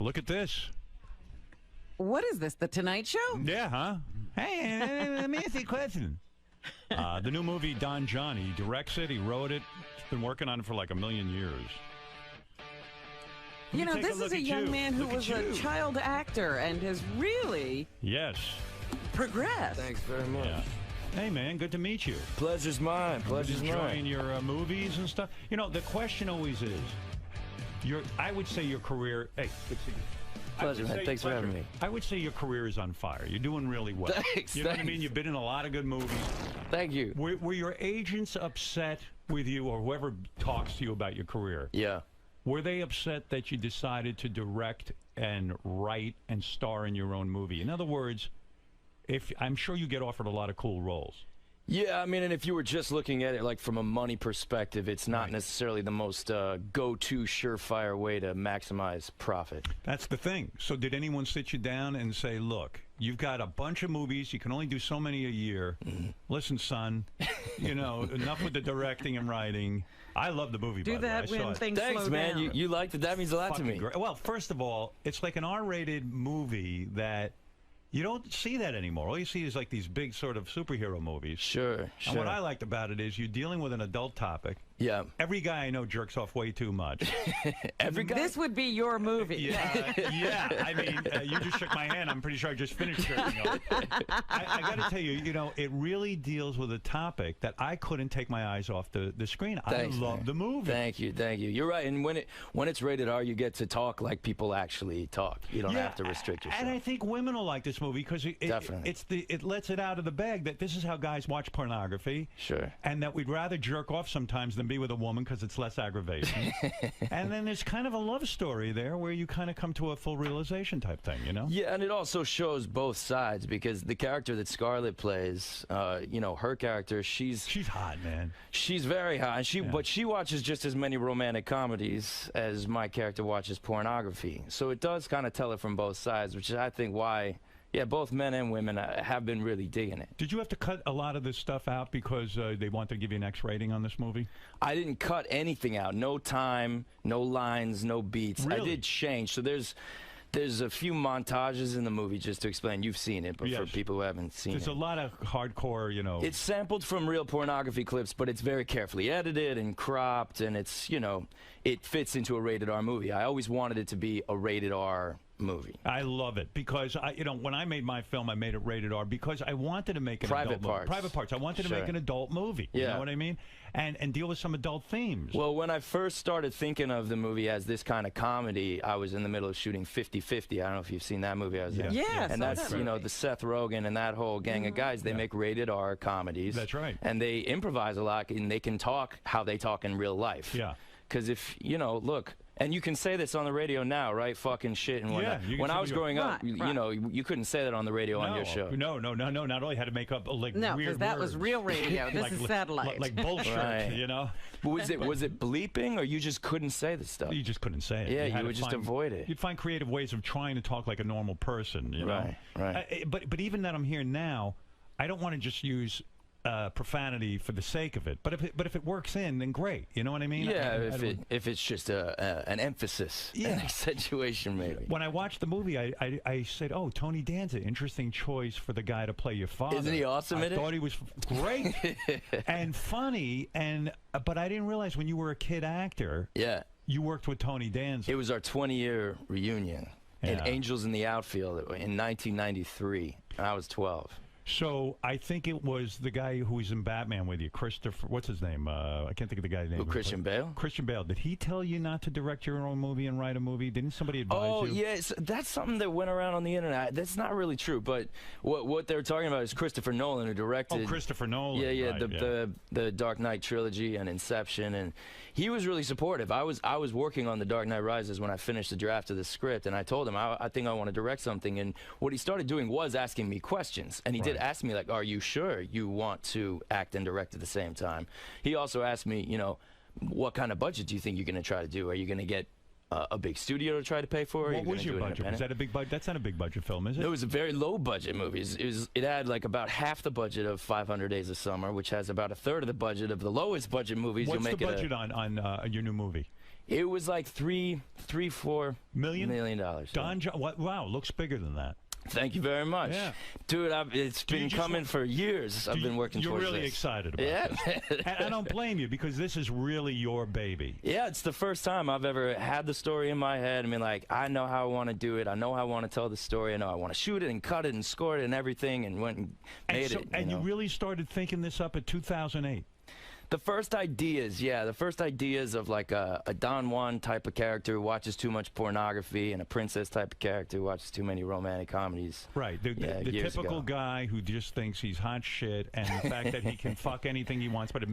Look at this. What is this, The Tonight Show? Yeah, huh? Hey, let me ask you a question. The new movie, Don John, he directs it, he wrote it. He's been working on it for like a million years. You know, this is a young man who was a child actor and has really progressed. Thanks very much. Yeah. Hey, man, good to meet you. Pleasure's mine. Pleasure's mine. Enjoying your movies and stuff. You know, the question always is, I would say your career. Hey, good to see you. Pleasure, man. Thanks for having me. I would say your career is on fire. You're doing really well. Thanks. You know what I mean? You've been in a lot of good movies. Thank you. Were your agents upset with you, or whoever talks to you about your career? Yeah. Were they upset that you decided to direct and write and star in your own movie? In other words, I'm sure you get offered a lot of cool roles. Yeah, I mean, and if you were just looking at it like from a money perspective, it's not necessarily the most go-to surefire way to maximize profit. That's the thing. So did anyone sit you down and say, look, you've got a bunch of movies, you can only do so many a year. Listen, son, you know, enough with the directing and writing. I love the movie, Do by the way. that when things Thanks, slow man. down. You liked it. That means a lot to me. Great. Well, first of all, it's like an R-rated movie that you don't see that anymore. All you see is like these big sort of superhero movies. Sure. And what I liked about it is you're dealing with an adult topic. Yeah. Every guy I know jerks off way too much. Every guy? This would be your movie. Yeah. I mean, you just shook my hand. I'm pretty sure I just finished jerking off. I got to tell you, you know, it really deals with a topic that I couldn't take my eyes off the screen. Thanks, I love the movie. Thank you. You're right. And when it's rated R, you get to talk like people actually talk. You don't have to restrict yourself. And I think women will like this movie because Definitely. it lets it out of the bag that this is how guys watch pornography. Sure. And that we'd rather jerk off sometimes than be with a woman because it's less aggravation. And then there's kind of a love story there where you kind of come to a full realization type thing, you know? Yeah, and it also shows both sides because the character that Scarlett plays, you know, her character, she's hot, man. She's very hot, and but she watches just as many romantic comedies as my character watches pornography. So it does kind of tell it from both sides, which is, I think, why. Yeah, both men and women have been really digging it. Did you have to cut a lot of this stuff out because they wanted to give you an X rating on this movie? I didn't cut anything out. No time, no lines, no beats. Really? I did change. So there's a few montages in the movie, just to explain. You've seen it, but for people who haven't seen There's a lot of hardcore, you know. It's sampled from real pornography clips, but it's very carefully edited and cropped, and it's, you know, it fits into a rated R movie. I always wanted it to be a rated R movie. I love it because you know, when I made my film, I made it rated R because I wanted to make an Private adult parts. Private parts. I wanted to make an adult movie. Yeah. You know what I mean? And deal with some adult themes. Well, when I first started thinking of the movie as this kind of comedy, I was in the middle of shooting 50-50. I don't know if you've seen that movie. I was in. Yes, and that's, you know, the Seth Rogen and that whole gang of guys. They make rated R comedies. That's right. And they improvise a lot, and they can talk how they talk in real life. Yeah. Because if, you know, look, and you can say this on the radio now, right? Fucking shit and whatnot. Yeah, when I was growing up, you know, you couldn't say that on the radio on your show. No. Not only had to make up like No, weird because that words. was real radio. This is satellite. Like bullshit, Right. you know? But was it bleeping, or you just couldn't say the stuff? You just couldn't say it. Yeah, had you to would just avoid it. You'd find creative ways of trying to talk like a normal person, you know? Right. But even that I'm here now, I don't want to just use profanity for the sake of it. But if it works in, then great. You know what I mean? Yeah, if it's just an emphasis, an accentuation, maybe. When I watched the movie, I said, "Oh, Tony Danza, interesting choice for the guy to play your father." Isn't he awesome in it? I thought he was great and funny, but I didn't realize when you were a kid actor, you worked with Tony Danza. It was our 20-year reunion in Angels in the Outfield in 1993, and I was 12. So I think it was the guy who was in Batman with you, Christopher. What's his name? I can't think of the guy's name. Who, Christian Bale? Christian Bale. Did he tell you not to direct your own movie and write a movie? Didn't somebody advise you? Oh, yes. That's something that went around on the internet. That's not really true. But what they're talking about is Christopher Nolan, who directed. Oh, Christopher Nolan. Yeah, right, the Dark Knight trilogy and Inception, and he was really supportive. I was working on The Dark Knight Rises when I finished the draft of the script, and I told him I think I want to direct something. And what he started doing was asking me questions, and he did ask me, like, are you sure you want to act and direct at the same time? He also asked me, you know, what kind of budget do you think you're going to try to do? Are you going to get a big studio to try to pay for? What was your budget? Was that a big budget? That's not a big budget film, is it? No, it was a very low budget movie. It had like about half the budget of 500 Days of Summer, which has about a third of the budget of the lowest budget movies. What's the budget on your new movie? It was like $4 million. Don John, wow, looks bigger than that. Thank you very much. Yeah. Dude, it's been coming for years. I've been working towards this. You're really excited about this. And I don't blame you, because this is really your baby. Yeah, it's the first time I've ever had the story in my head. I mean, like, I know how I want to do it. I know how I want to tell the story. I know I want to shoot it and cut it and score it and everything, and went and made it. And you really started thinking this up at 2008? The first ideas, yeah, the first ideas of like a Don Juan type of character who watches too much pornography, and a princess type of character who watches too many romantic comedies. Right, the typical guy who just thinks he's hot shit, and the fact that he can fuck anything he wants, but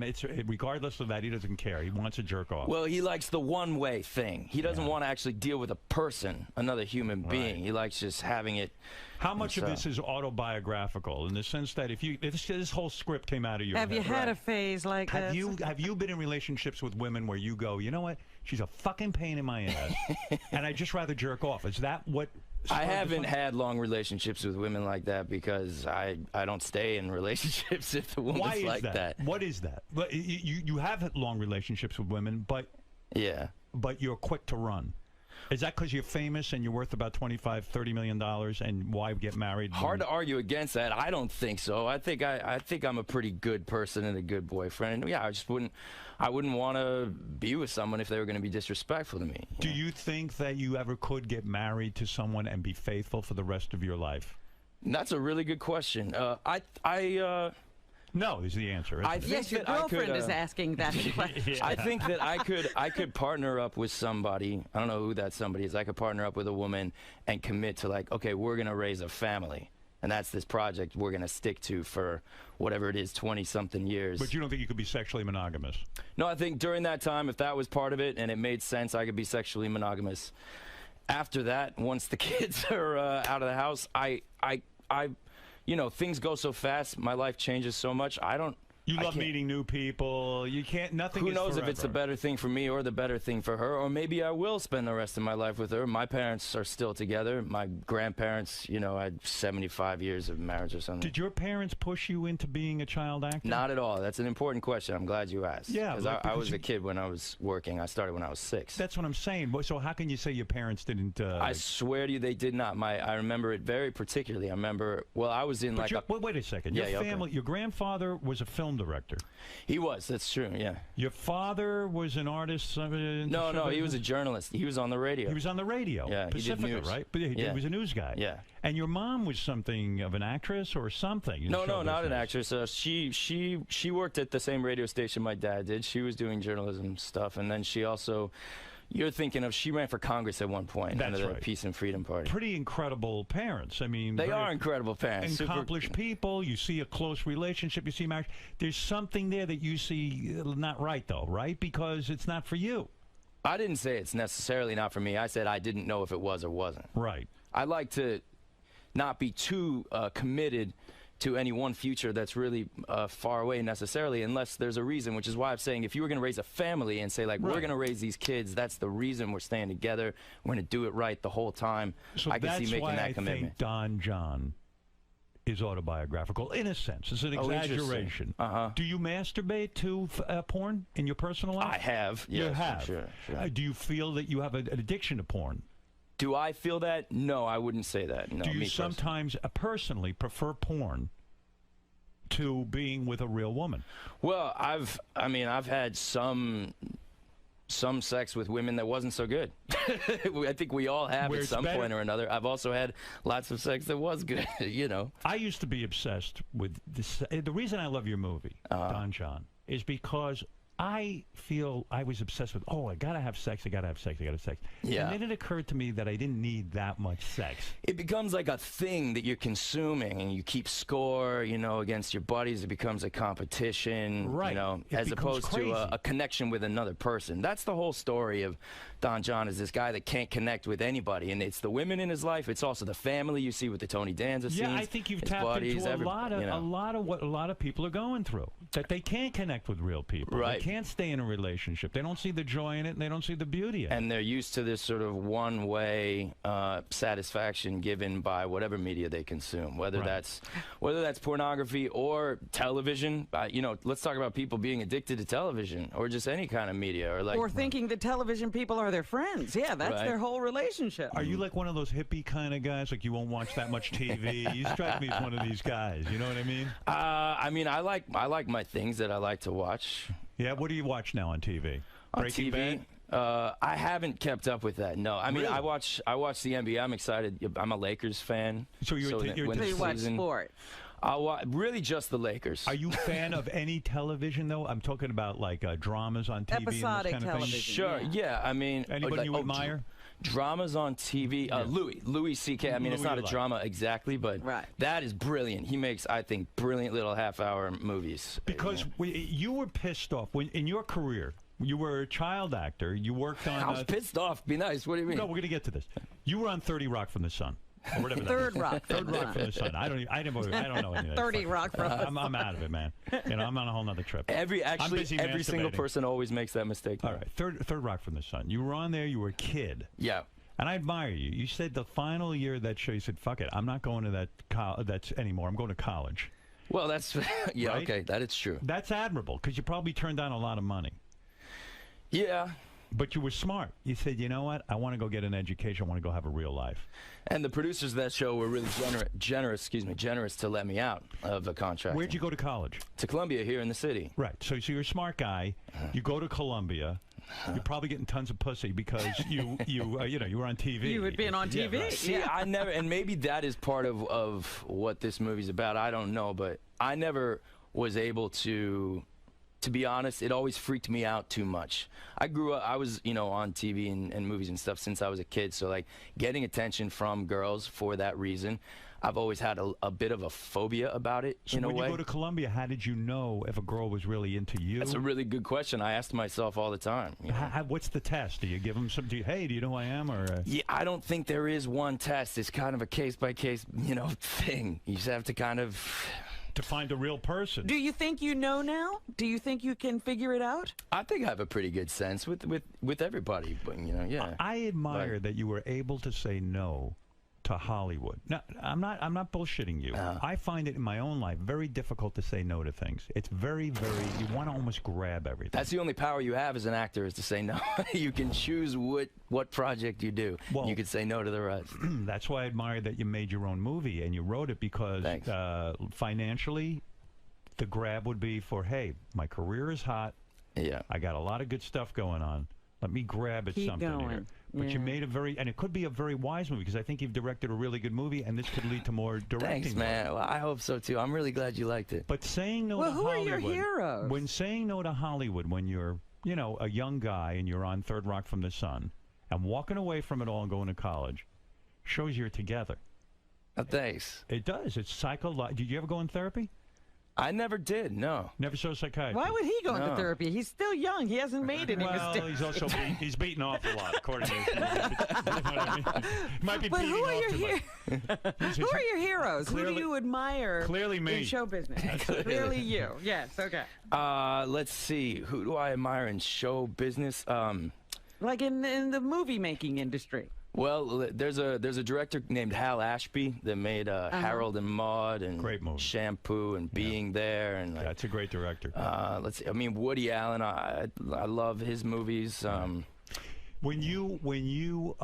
regardless of that, he doesn't care. He wants to jerk off. Well, he likes the one-way thing. He doesn't want to actually deal with a person, another human being. He likes just having it. How much of this is autobiographical, in the sense that if this whole script came out of your head? Have you had a phase like that? Have you been in relationships with women where you go, you know what, she's a fucking pain in my ass, and I'd just rather jerk off? Is that what? I haven't had long relationships with women like that, because I don't stay in relationships if the woman's like that. What is that? You have had long relationships with women, but but you're quick to run. Is that because you're famous and you're worth about $25–30 million, and why get married? Hard to argue against that. I don't think so. I think I'm a pretty good person and a good boyfriend. Yeah, I wouldn't want to be with someone if they were going to be disrespectful to me. Do you think that you ever could get married to someone and be faithful for the rest of your life? That's a really good question. No is the answer. Yes, your girlfriend is asking that question. I think that I could partner up with somebody. I don't know who that somebody is. I could partner up with a woman and commit to, like, okay, we're going to raise a family, and that's this project we're going to stick to for whatever it is, 20-something years. But you don't think you could be sexually monogamous? No, I think during that time, if that was part of it and it made sense, I could be sexually monogamous. After that, once the kids are out of the house, you know, things go so fast. My life changes so much. You love meeting new people. You can't. Nothing. Who knows if it's the better thing for me or the better thing for her? Or maybe I will spend the rest of my life with her. My parents are still together. My grandparents, you know, I had 75 years of marriage or something. Did your parents push you into being a child actor? Not at all. That's an important question. I'm glad you asked. Yeah, because I was a kid when I was working. I started when I was 6. That's what I'm saying. So how can you say your parents didn't? I swear to you, they did not. I remember it very particularly. I remember. Well, I was in wait a second. Your family. Your grandfather was a film director. He was. That's true. Yeah. Your father was an artist. No, he was a journalist. He was on the radio. He was on the radio. Yeah, Pacifica, he did news. Right? But he was a news guy. Yeah. And your mom was something of an actress or something. No, not an actress. She worked at the same radio station my dad did. She was doing journalism stuff, and then she also. You're thinking of, she ran for Congress at one point under the Peace and Freedom Party. Pretty incredible parents. I mean, they are incredible parents. Accomplished people. You see a close relationship. You see marriage. There's something there that you see not right, though, right? Because it's not for you. I didn't say it's necessarily not for me. I said I didn't know if it was or wasn't. Right. I like to not be too committed to any one future that's really far away necessarily, unless there's a reason, which is why I'm saying if you were going to raise a family and say, like, we're going to raise these kids, that's the reason we're staying together, we're going to do it right the whole time. So I can see making that commitment. That's why I think Don John is autobiographical, in a sense. It's an exaggeration. Do you masturbate to porn in your personal life? I have. Yes, you have? Sure. Do you feel that you have an addiction to porn? Do I feel that? No, I wouldn't say that. No, do you sometimes personally prefer porn to being with a real woman? Well, I've had some sex with women that wasn't so good. I think we all have at some point or another. I've also had lots of sex that was good, you know. I used to be obsessed with this. The reason I love your movie, Don John, is because I feel I was obsessed with, I gotta have sex, I gotta have sex, I gotta have sex. Yeah. And then it occurred to me that I didn't need that much sex. It becomes like a thing that you're consuming, and you keep score, you know, against your buddies. It becomes a competition, right? You know, as opposed to a connection with another person. That's the whole story of Don John, is this guy that can't connect with anybody, and it's the women in his life. It's also the family you see with the Tony Danza scenes. Yeah, I think you've tapped into a lot of what a lot of people are going through. That they can't connect with real people. Right. can't stay in a relationship. They don't see the joy in it, and they don't see the beauty in it. And they're used to this sort of one-way satisfaction given by whatever media they consume, whether that's pornography or television. You know, let's talk about people being addicted to television or just any kind of media, or thinking that television people are their friends. Yeah, that's their whole relationship. Are you like one of those hippie kind of guys? Like you won't watch that much TV? You strike me as one of these guys. You know what I mean? I mean, I like my things that I like to watch. Yeah, what do you watch now on TV? Breaking Bad? I haven't kept up with that. No, I mean, really? I watch the NBA. I'm excited. I'm a Lakers fan. So you watch sport? Really just the Lakers. Are you a fan of any television, though? I'm talking about, like, dramas on TV. Episodic and this kind television. Of thing? Sure, yeah. I mean... Anybody you admire? Dramas on TV. Louis C.K. I mean, it's not a drama exactly, but that is brilliant. He makes, I think, brilliant little half-hour movies. Because you were pissed off when in your career. You were a child actor. You worked on... I was pissed off. Be nice. What do you mean? No, we're going to get to this. You were on 30 Rock from the Sun. Or whatever Third Rock. Third Rock from the Sun. I don't know any of that. 30 Rock from the Sun. I'm out of it, man. You know, I'm on a whole nother trip. Every single person always makes that mistake. All right, Third Rock from the Sun. You were on there. You were a kid. Yeah. And I admire you. You said the final year of that show, you said, "Fuck it, I'm not going to that anymore. I'm going to college." Well, that's yeah, right? Okay, that is true. That's admirable because you probably turned down a lot of money. Yeah. But you were smart. You said, you know what? I want to go get an education. I want to go have a real life. And the producers of that show were really generous to let me out of a contract. Where'd you go to college? To Columbia here in the city. Right. So you're a smart guy. You go to Columbia. You're probably getting tons of pussy because you were on TV. You had been on TV. Yeah, right. See, I never, and maybe that is part of what this movie's about. I don't know, but I never was able to be honest, it always freaked me out too much. I grew up, I was, on TV and movies and stuff since I was a kid, so like getting attention from girls for that reason, I've always had a bit of a phobia about it in a way. So when you go to Columbia, how did you know if a girl was really into you? That's a really good question. I ask myself all the time. What's the test? Do you give them some, hey, do you know who I am? Or Yeah, I don't think there is one test. It's kind of a case-by-case, thing. You just have to kind of... to find a real person. Do you think you know now? Do you think you can figure it out? I think I have a pretty good sense with everybody, but yeah. I admire that you were able to say no to Hollywood. Now, I'm not bullshitting you. I find it in my own life very difficult to say no to things. It's very, you want to almost grab everything. That's the only power you have as an actor is to say no. You can choose what project you do. Well, you can say no to the rest. That's why I admire that you made your own movie and you wrote it because financially, the grab would be for, hey, my career is hot. Yeah. I got a lot of good stuff going on. Let me grab at something here. But you made and it could be a very wise movie because I think you've directed a really good movie and this could lead to more directing. Thanks, man. Well, I hope so too. I'm really glad you liked it. But saying no to Hollywood. Well, who are your heroes? When saying no to Hollywood, when you're, a young guy and you're on Third Rock from the Sun and walking away from it all and going to college, shows you're together. Thanks. It does. It's psychological. Did you ever go in therapy? I never did, no. Never saw a psychiatrist? Why would he go into therapy? He's still young. He hasn't made any mistakes. He's also he's beaten off a lot, according to you know what I mean? Might be but beating who are off your who are your heroes? Who do you admire in show business? Clearly you. Yes, okay. Let's see. Who do I admire in show business? Like in the movie-making industry. Well, there's a director named Hal Ashby that made Harold and Maude and great movie. Shampoo and Being There and that's a great director. Let's see. I mean, Woody Allen. I love his movies. When you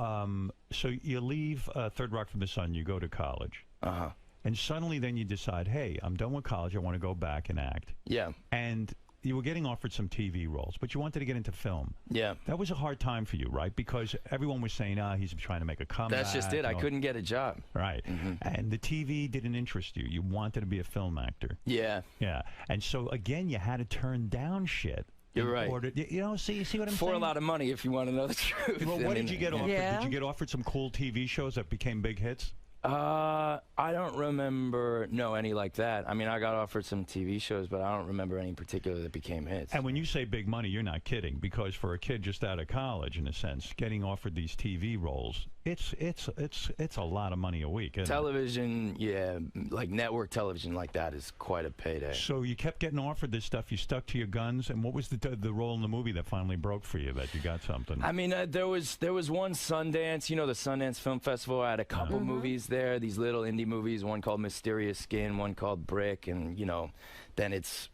so you leave Third Rock from the Sun, you go to college. And suddenly then you decide, hey, I'm done with college. I want to go back and act. Yeah. And you were getting offered some TV roles, but you wanted to get into film. Yeah. That was a hard time for you, right? Because everyone was saying, he's trying to make a comeback. That's just it. I couldn't get a job. Right. And the TV didn't interest you. You wanted to be a film actor. Yeah. Yeah. And so, again, you had to turn down shit. You're right. See what I'm saying? For a lot of money, if you want to know the truth. Well, what did you get offered? Did you get offered some cool TV shows that became big hits? I don't remember, any like that. I mean, I got offered some TV shows, but I don't remember any particular that became hits. And when you say big money, you're not kidding, because for a kid just out of college, in a sense, getting offered these TV roles, it's a lot of money a week. Isn't Television, yeah, like network television like that is quite a payday. So you kept getting offered this stuff. You stuck to your guns. And what was the role in the movie that finally broke for you, that you got something? I mean, there was one Sundance, you know, the Sundance Film Festival. I had a couple movies there, these little indie movies, one called Mysterious Skin, one called Brick, and, you know, then it's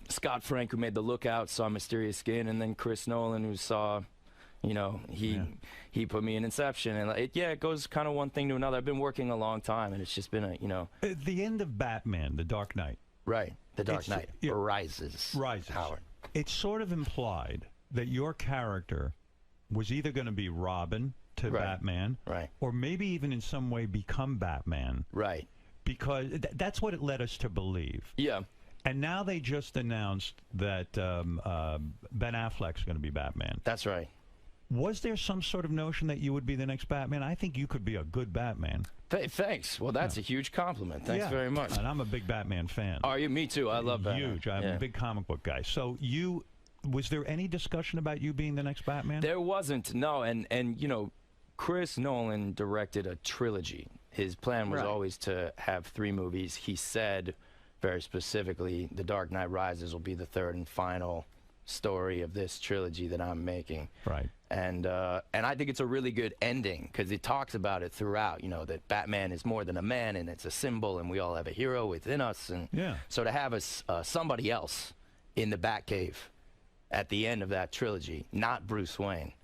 Scott Frank, who made The Lookout, saw Mysterious Skin, and then Chris Nolan, who saw, you know, he put me in Inception, and it goes kind of one thing to another. I've been working a long time, and it's just been you know. At the end of Batman, The Dark Knight. Right, The Dark Knight rises. Howard. It's sort of implied that your character was either going to be Robin to Batman, or maybe even in some way become Batman. Right. Because that's what it led us to believe. Yeah. And now they just announced that Ben Affleck's going to be Batman. That's right. Was there some sort of notion that you would be the next Batman? I think you could be a good Batman. Thanks. Well, that's a huge compliment. Thanks very much. And I'm a big Batman fan. Are you? Me too. I love Batman. Huge. I'm a big comic book guy. So was there any discussion about you being the next Batman? There wasn't, no. And you know, Chris Nolan directed a trilogy. His plan was always to have 3 movies. He said very specifically, The Dark Knight Rises will be the 3rd and final story of this trilogy that I'm making. Right. And I think it's a really good ending, because it talks about it throughout, you know, that Batman is more than a man, and it's a symbol, and we all have a hero within us. And so to have somebody else in the Batcave at the end of that trilogy, not Bruce Wayne,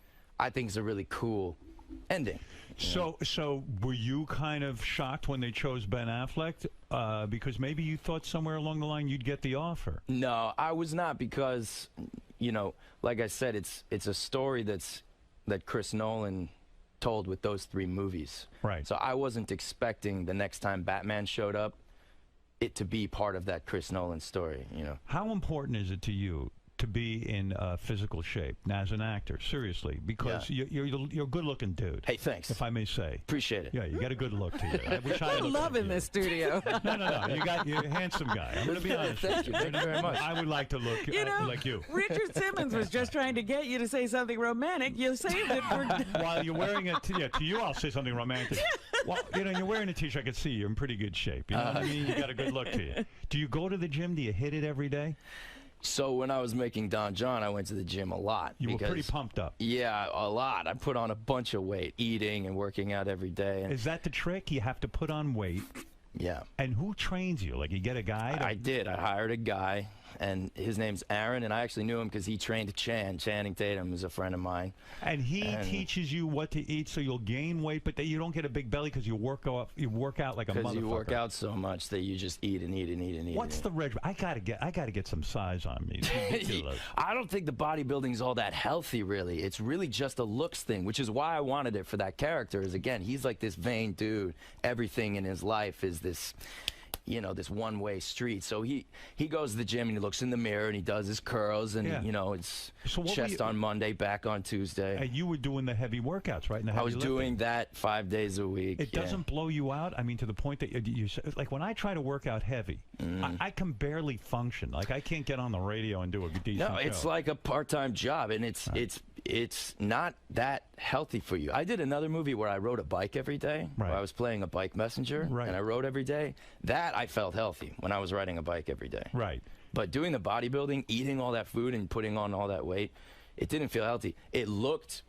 I think is a really cool ending. So were you kind of shocked when they chose Ben Affleck? Because maybe you thought somewhere along the line you'd get the offer. No, I was not, because, you know, like I said, it's a story that Chris Nolan told with those 3 movies. Right. So I wasn't expecting the next time Batman showed up, it to be part of that Chris Nolan story, you know. How important is it to you to be in physical shape now as an actor? Seriously, because you're a good-looking dude. Hey, thanks. If I may say. Appreciate it. Yeah, you got a good look to you. I wish I love in this studio. No. You're a handsome guy. I'm going to be honest. Thank you. Thank you very much. I would like to look like you. Richard Simmons was just trying to get you to say something romantic. You saved it for. While you're wearing a to you, I'll say something romantic. Well, you know, you're wearing a T-shirt. I can see you're in pretty good shape. You know what I mean? You got a good look to you. Do you go to the gym? Do you hit it every day? So when I was making Don John, I went to the gym a lot. You were pretty pumped up. Yeah, a lot. I put on a bunch of weight, eating and working out every day. Is that the trick? You have to put on weight. Yeah. And who trains you? Like, you get a guy? I did. I hired a guy, and his name's Aaron, and I actually knew him because he trained Channing Tatum is a friend of mine. And he teaches you what to eat so you'll gain weight, but that you don't get a big belly because you work out like a motherfucker. Because you work out so much that you just eat and eat and eat and eat. What's the regimen? I gotta get some size on me. I don't think the bodybuilding's all that healthy, really. It's really just a looks thing, which is why I wanted it for that character. Is again, he's like this vain dude. Everything in his life is this, you know, this one-way street. So he goes to the gym and he looks in the mirror and he does his curls and you know, it's chest on Monday, back on Tuesday. And you were doing the heavy workouts, right? I was doing that 5 days a week. It doesn't blow you out? I mean, to the point that you like, when I try to work out heavy, I can barely function. Like, I can't get on the radio and do a decent show. It's like a part-time job, and it's not that healthy for you. I did another movie where I rode a bike every day. Where I was playing a bike messenger, and I rode every day. That I felt healthy when I was riding a bike every day. Right. But doing the bodybuilding, eating all that food and putting on all that weight, it didn't feel healthy. It looked,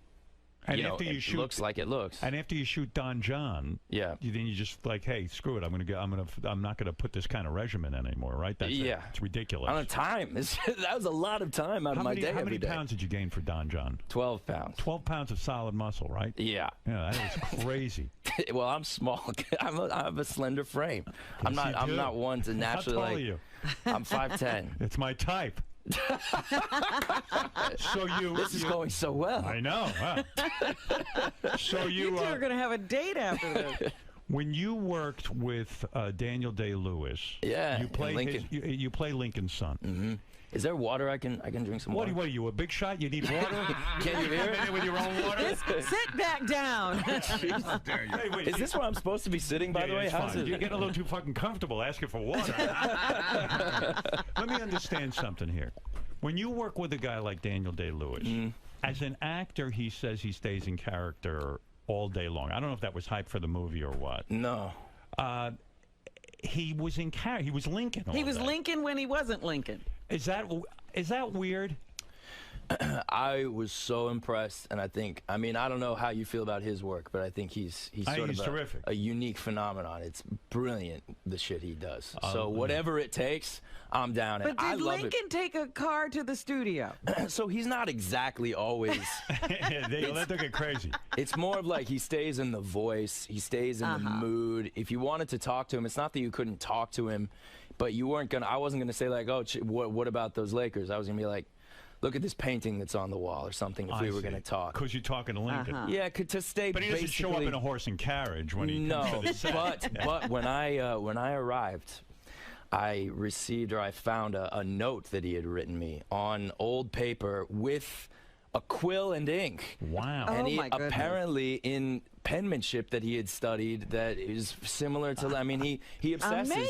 and it looks like it looks. And after you shoot Don John, then you just like, hey, screw it. I'm not gonna put this kind of regimen in anymore, right? That's it. It's ridiculous. On time, that was a lot of time out of my day. How many pounds did you gain for Don John? 12 pounds. 12 pounds of solid muscle, right? Yeah. Yeah, that is crazy. Well, I'm small. I have a slender frame. I'm not one to naturally. How tall are you? I'm 5'10". It's my type. This is going so well. I know. Huh? So you two are going to have a date after this. When you worked with Daniel Day-Lewis, you play Lincoln's son. Mm-hmm. Is there water I can drink some water? What are you, a big shot? You need water? Can you hear it? With your own water? Sit back down. Hey, wait, is this where I'm supposed to be sitting, by the way? How's it? You're getting a little too fucking comfortable asking for water. Let me understand something here. When you work with a guy like Daniel Day-Lewis, as an actor, he says he stays in character all day long. I don't know if that was hype for the movie or what. No. He was in He was Lincoln. He was Lincoln when he wasn't Lincoln. Is that weird? I was so impressed, and I mean, I don't know how you feel about his work, but I think he's sort of terrific. A unique phenomenon. It's brilliant, the shit he does. So whatever it takes, I'm down. But did Lincoln take a car to the studio? So he's not exactly always. Let them get crazy. It's more of like he stays in the voice, he stays in the mood. If you wanted to talk to him, it's not that you couldn't talk to him, but you weren't gonna. I wasn't gonna say like, oh, what about those Lakers? I was gonna be like, look at this painting that's on the wall or something if we were going to talk. Because you're talking to Lincoln. Yeah, to stay. But he doesn't show up in a horse and carriage when he comes to the set. but when I arrived, I received, or I found a note that he had written me on old paper with a quill and ink. Wow. And he apparently in penmanship that he had studied that is similar to, I mean, he obsesses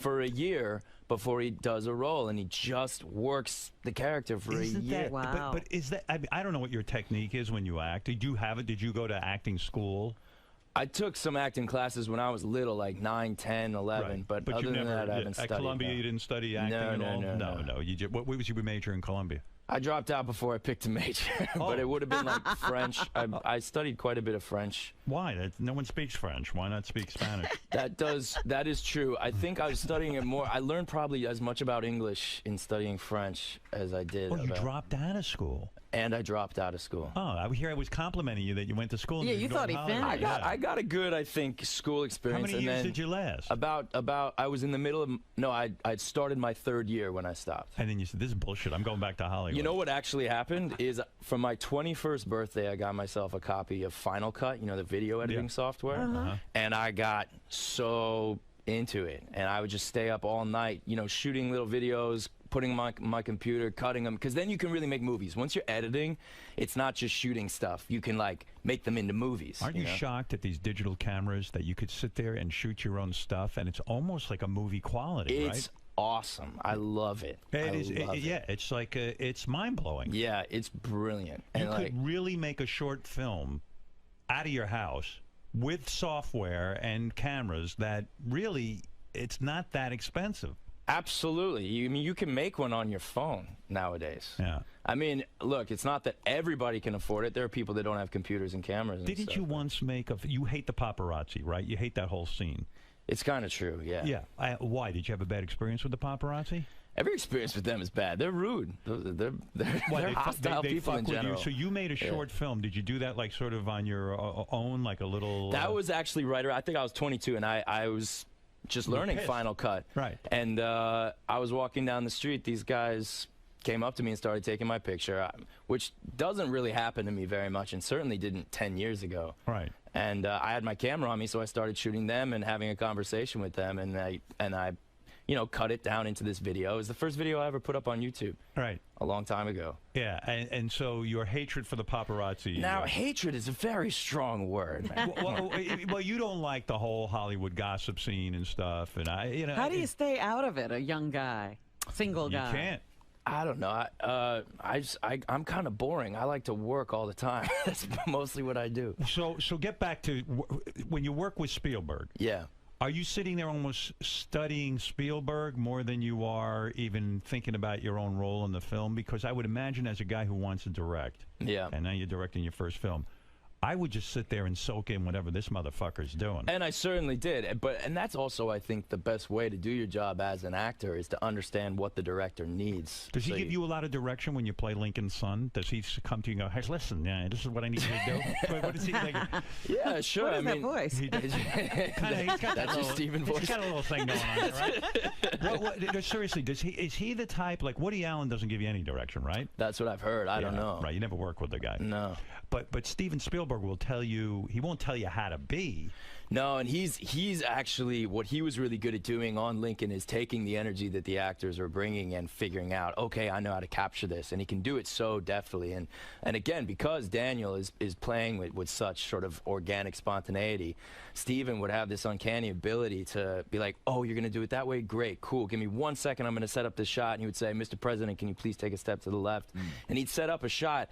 for a year before he does a role, and he just works the character for a year. Wow. But is that, I don't know what your technique is when you act. Did you have it? Did you go to acting school? I took some acting classes when I was little, like 9, 10, 11, right. but other than that, I haven't studied. At Columbia, you didn't study acting at all? No. You just, what was your major in Columbia? I dropped out before I picked a major, but it would have been like French. I studied quite a bit of French. Why? No one speaks French. Why not speak Spanish? That is true. I think I was studying it more. I learned probably as much about English in studying French as I did. Oh, you dropped out of school. And I dropped out of school. Oh, I was complimenting you that you went to school. And you thought he finished. I got a good, I think, school experience. How many years did you last? About. I was in the middle of. No, I'd started my 3rd year when I stopped. And then you said, "This is bullshit. I'm going back to Hollywood." You know what actually happened is, for my 21st birthday, I got myself a copy of Final Cut. You know, the video editing software. And I got so into it, and I would just stay up all night, you know, shooting little videos, putting my computer, cutting them, because then you can really make movies. Once you're editing, it's not just shooting stuff. You can like make them into movies. Aren't you shocked at these digital cameras that you could sit there and shoot your own stuff, and it's almost like a movie quality, right? It's awesome. I love it. Yeah, it's like it's mind blowing. Yeah, it's brilliant. You could really make a short film out of your house with software and cameras that really, it's not that expensive. Absolutely. I mean, you can make one on your phone nowadays. Yeah. I mean, look, it's not that everybody can afford it. There are people that don't have computers and cameras and Didn't you once make you hate the paparazzi, right? You hate that whole scene. It's kind of true, yeah. Yeah. Why? Did you have a bad experience with the paparazzi? Every experience with them is bad. They're rude. They're hostile people in general. So you made a short film. Did you do that like sort of on your own, like a little? That was actually right around, I think I was 22, and I was just learning Final Cut. Right. And I was walking down the street. These guys came up to me and started taking my picture, which doesn't really happen to me very much, and certainly didn't 10 years ago. Right. And I had my camera on me, so I started shooting them and having a conversation with them, and I you know, cut it down into this video. It was the first video I ever put up on YouTube. Right. A long time ago. Yeah, and so your hatred for the paparazzi. Now, hatred is a very strong word. well, you don't like the whole Hollywood gossip scene and stuff, and How do you stay out of it, a young guy, single guy? You can't. I don't know. I'm kind of boring. I like to work all the time. That's mostly what I do. So get back to when you work with Spielberg. Yeah. Are you sitting there almost studying Spielberg more than you are even thinking about your own role in the film? Because I would imagine as a guy who wants to direct, and now you're directing your first film, I would just sit there and soak in whatever this motherfucker's doing. And I certainly did. And that's also, I think, the best way to do your job as an actor is to understand what the director needs. Does he give you a lot of direction when you play Lincoln's son? Does he come to you and go, hey, listen, this is what I need you to do? What is he like? Yeah, sure. What is that voice? That's your Steven voice. He's got a little thing going on there, right? Seriously, is he the type, like Woody Allen doesn't give you any direction, right? That's what I've heard. I don't know. Right, you never work with the guy. No. But Steven Spielberg will tell you, he won't tell you how to be. No, and he's actually, what he was really good at doing on Lincoln is taking the energy that the actors are bringing and figuring out, okay, I know how to capture this, and he can do it so deftly. And again, because Daniel is playing with such sort of organic spontaneity, Steven would have this uncanny ability to be like, oh, you're going to do it that way? Great, cool. Give me 1 second, I'm going to set up this shot. And he would say, Mr. President, can you please take a step to the left? And he'd set up a shot.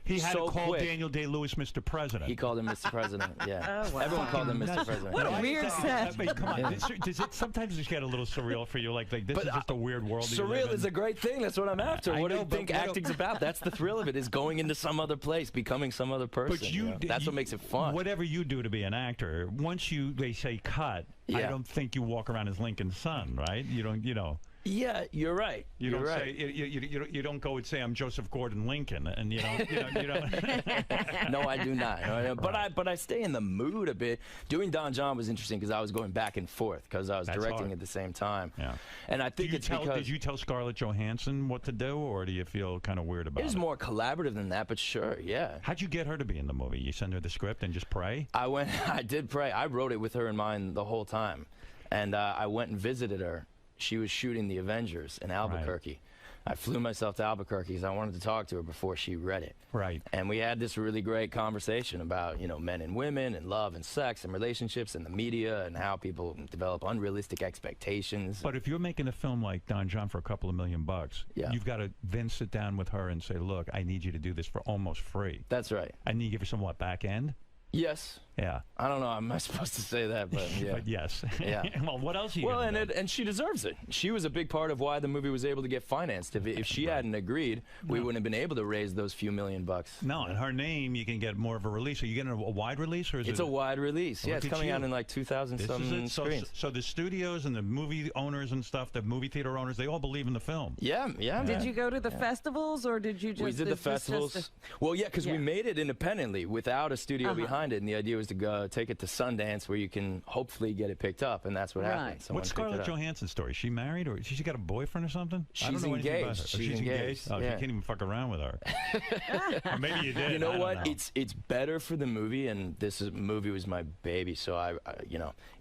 He had so to call quick. Daniel Day-Lewis Mr. President. He called him Mr. President. Yeah. Oh, wow. Everyone called him Mr. President. What a weird set. I mean, come on. Does it sometimes just get a little surreal for you? Like this is just a weird world. that you live Surreal in? is a great thing. That's what I'm after. I What do know, you think but acting's about? That's the thrill of it, is going into some other place, becoming some other person. But That's what makes it fun. Whatever you do to be an actor, once they say cut, I Yeah. don't think you walk around as Lincoln's son, right? You don't, Yeah, you're right. You You're don't right. say you don't go and say I'm Joseph Gordon Lincoln, and you don't. No, I do not. No, but I stay in the mood a bit. Doing Don John was interesting because I was going back and forth because I was That's directing hard. at the same time. Yeah. And I think it's because did you tell Scarlett Johansson what to do, or do you feel kind of weird about it it? was more collaborative than that, but sure, yeah. How'd you get her to be in the movie? You send her the script and just pray? I did pray. I wrote it with her in mind the whole time. And I went and visited her. She was shooting The Avengers in Albuquerque. Right. I flew myself to Albuquerque because I wanted to talk to her before she read it. Right. And we had this really great conversation about, men and women and love and sex and relationships and the media and how people develop unrealistic expectations. But if you're making a film like Don John for a couple of $1 million, Yeah. you've got to then sit down with her and say, look, I need you to do this for almost free. That's right. I need to give her some, back end? Yes. Yeah. I don't know. I'm not supposed to say that, but yeah. But yes. Yeah. Well, what else are you Well, gonna do? and she deserves it. She was a big part of why the movie was able to get financed. If she hadn't agreed, we wouldn't have been able to raise those few $1 million. No, and her name, you can get more of a release. Are you getting a wide release, or is It's a wide release. Yeah, Look it's at coming out you. in like 2,000 This is some it. screens. So the studios and the movie owners and stuff, the movie theater owners, they all believe in the film. Yeah. Did you go to the festivals, or did you just? We did the festivals. Well, yeah, because we made it independently without a studio behind it, and the idea was to go take it to Sundance, where you can hopefully get it picked up, and that's what happened. Someone What's picked it Scarlett up. Johansson's story? Is she married, or she got a boyfriend or something? I don't She's know anything about her. engaged. Oh, She's she's engaged. Oh, Yeah. you can't even fuck around with her. Or maybe you did. You know I don't what? know. It's better for the movie, and movie was my baby, so I